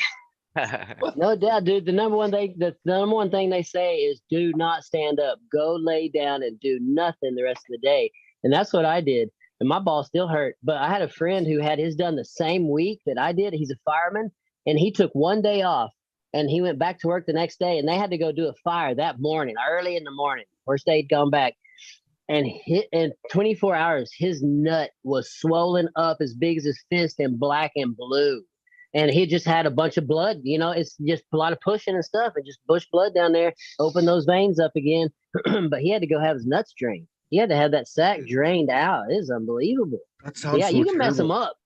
No doubt, dude. The number one thing they say is do not stand up. Go lay down and do nothing the rest of the day. And that's what I did. And my balls still hurt. But I had a friend who had his done the same week that I did. He's a fireman, and he took one day off. And he went back to work the next day, and they had to go do a fire that morning, early in the morning. First day he'd gone back. And in 24 hours, his nut was swollen up as big as his fist and black and blue. And he just had a bunch of blood. You know, it's just a lot of pushing and stuff. And just push blood down there, open those veins up again. But he had to go have his nuts drained. He had to have that sac drained out. It is unbelievable. That sounds so you can terrible. mess them up.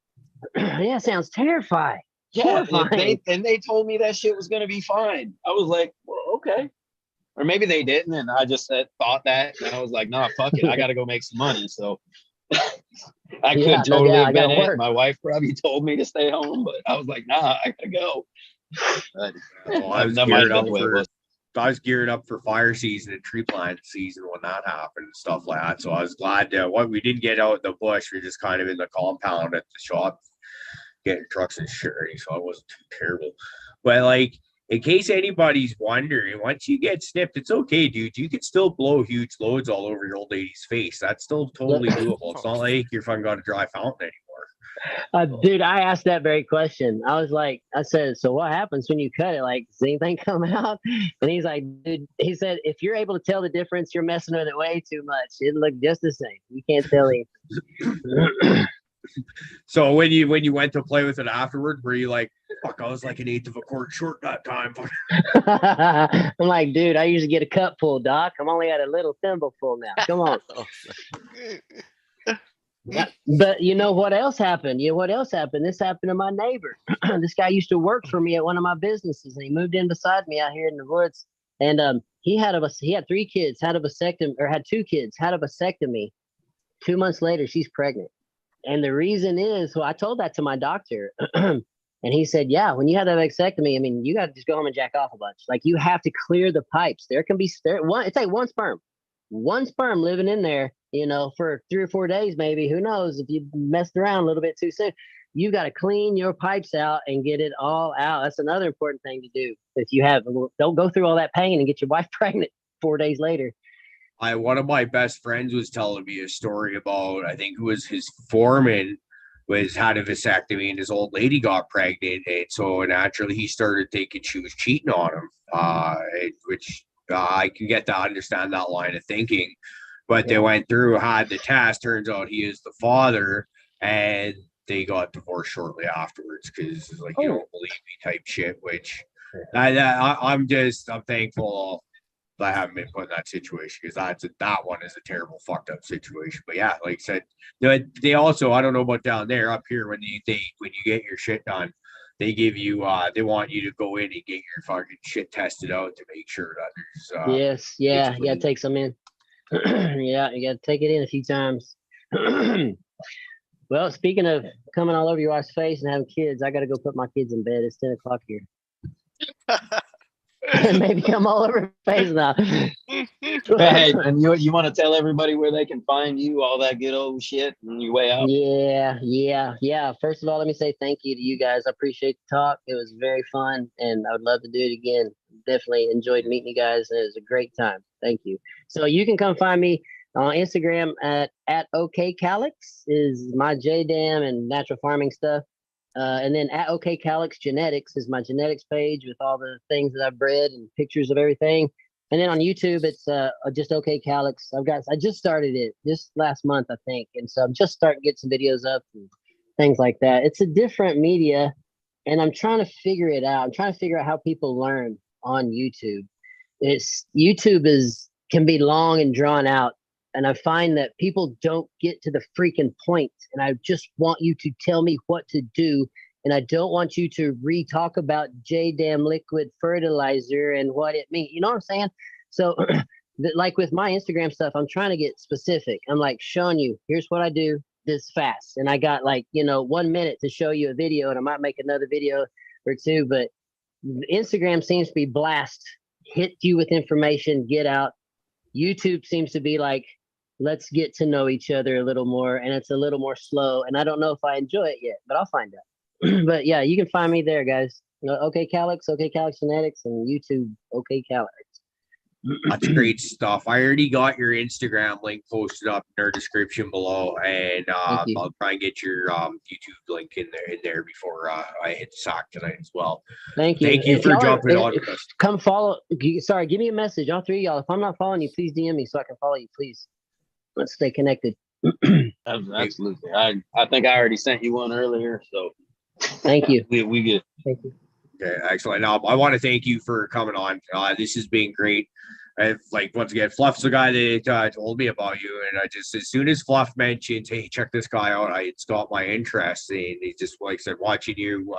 Yeah, it sounds terrifying. Yeah, and they told me that shit was going to be fine. I was like, well, okay. Or maybe they didn't, and I just thought that. And I was like, nah, fuck it. I got to go make some money. So I could totally have been it. My wife probably told me to stay home, but I was like, nah, I got to go. But, I was geared up for fire season and tree plant season when that happened and stuff like that. So I was glad that we didn't get out in the bush. We were just kind of in the compound at the shop getting trucks and shit ready, so it wasn't too terrible. But like, in case anybody's wondering, once you get snipped, it's okay, dude. You can still blow huge loads all over your old lady's face. That's still totally doable. It's not like you're fucking got a dry fountain anymore. Dude, I asked that very question. I said, so what happens when you cut it? Like, does anything come out? And he's like, dude, he said, if you're able to tell the difference, you're messing with it way too much. It'll look just the same. You can't tell anything. So when you went to play with it afterward, were you like, fuck, I was like 1/8 of a quart short that time? I'm like, dude, I usually get a cup full, Doc. I'm only at a little thimble full now. Come on. But you know what else happened? This happened to my neighbor. This guy used to work for me at one of my businesses, and he moved in beside me out here in the woods. And he had 3 kids, had a vasectomy, or had 2 kids, had a vasectomy. 2 months later, she's pregnant. And the reason is, well, I told that to my doctor, and he said, yeah, when you have that vasectomy, I mean, you got to just go home and jack off a bunch. Like, you have to clear the pipes. There can be it's like one sperm living in there, you know, for 3 or 4 days, maybe. Who knows? If you messed around a little bit too soon, you got to clean your pipes out and get it all out. That's another important thing to do. If you don't go through all that pain and get your wife pregnant 4 days later. One of my best friends was telling me a story about, I think it was his foreman had a vasectomy and his old lady got pregnant. And so naturally he started thinking she was cheating on him, which I can get to understand that line of thinking. But they went through, had the test, turns out he is the father, and they got divorced shortly afterwards because like, you don't believe me type shit, which I'm thankful I haven't been put in that situation, because that one is a terrible fucked up situation. But yeah, like I said, they also, I don't know about down there, up here when you get your shit done, they give you they want you to go in and get your fucking shit tested out to make sure that there's you gotta take some in. Yeah, you gotta take it in a few times. Well, speaking of coming all over your wife's face and having kids, I gotta go put my kids in bed. It's 10 o'clock here. Maybe come all over her face now. Hey, and you want to tell everybody where they can find you, all that good old shit, on your way out? Yeah. First of all, let me say thank you to you guys. I appreciate the talk. It was very fun, and I would love to do it again. definitely enjoyed meeting you guys, and it was a great time. Thank you. So you can come find me on Instagram at Okcalyxx is my Jadam and natural farming stuff. And then at Okcalyxx Genetics is my genetics page with all the things that I've bred and pictures of everything. And then on YouTube, it's just Okcalyxx. I just started it just last month, I think. And so I'm just starting to get some videos up and things like that. It's a different media, and I'm trying to figure it out. I'm trying to figure out how people learn on YouTube. Can be long and drawn out. And I find that people don't get to the freaking point. And I just want you to tell me what to do. And I don't want you to re-talk about Jadam liquid fertilizer and what it means. You know what I'm saying? So like with my Instagram stuff, I'm trying to get specific. I'm like showing you, here's what I do this fast. And I got 1 minute to show you a video, and I might make another video or two, but Instagram seems to be blast, hit you with information, get out. YouTube seems to be like, let's get to know each other a little more, and it's a little more slow. And I don't know if I enjoy it yet, but I'll find out. But yeah, you can find me there, guys. Okcalyxx, Okcalyxx Genetics, and YouTube Okcalyxx. That's great stuff. I already got your Instagram link posted up in our description below, and I'll try and get your YouTube link in there before I hit the sock tonight as well. Thank you. Thank you for jumping on with us. Come follow. Sorry, give me a message. All three of y'all. If I'm not following you, please DM me so I can follow you. Please, let's stay connected. Absolutely. I think I already sent you one earlier, so thank you. we good. Thank you. Okay, excellent. Now, I want to thank you for coming on. This has been great. Once again, Fluff's the guy that told me about you, and I just, as soon as Fluff mentioned, hey, check this guy out, it's got my interest. And he just, like I said, watching you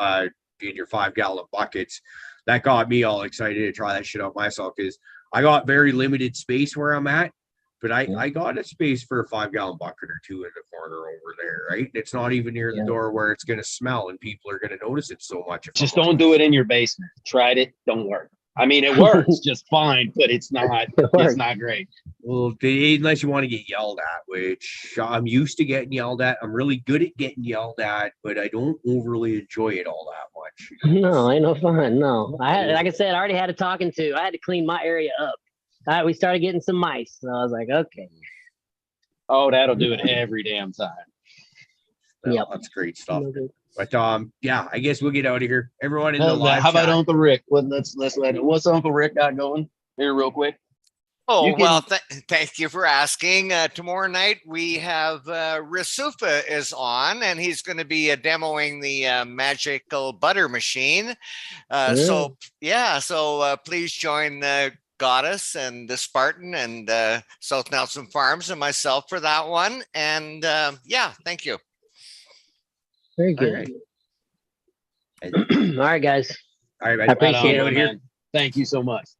in your 5-gallon buckets, that got me all excited to try that shit out myself, because I got very limited space where I'm at, but I got a space for a 5-gallon bucket or two in the corner over there, right? It's not even near the door where it's going to smell and people are going to notice it so much. Just don't do it in your basement. Tried it, don't work. I mean, it works just fine, but it's not great. Well, unless you want to get yelled at, which I'm used to getting yelled at. I'm really good at getting yelled at, but I don't overly enjoy it all that much. No, ain't no fun. No, like I said, I already had a talking to. I had to clean my area up. We started getting some mice, so I was like, okay. Oh, that'll do it every damn time. Yeah, that's great stuff. But yeah, I guess we'll get out of here. Everyone in the live How about chat. Uncle Rick? Let's let it. What's Uncle Rick got going here real quick? Oh, well, thank you for asking. Tomorrow night we have Rasufa is on, and he's going to be demoing the magical butter machine. So please join the Goddess and the Spartan and South Nelson Farms and myself for that one. And thank you. Very good. All right, guys. All right, I appreciate it. Man. Thank you so much.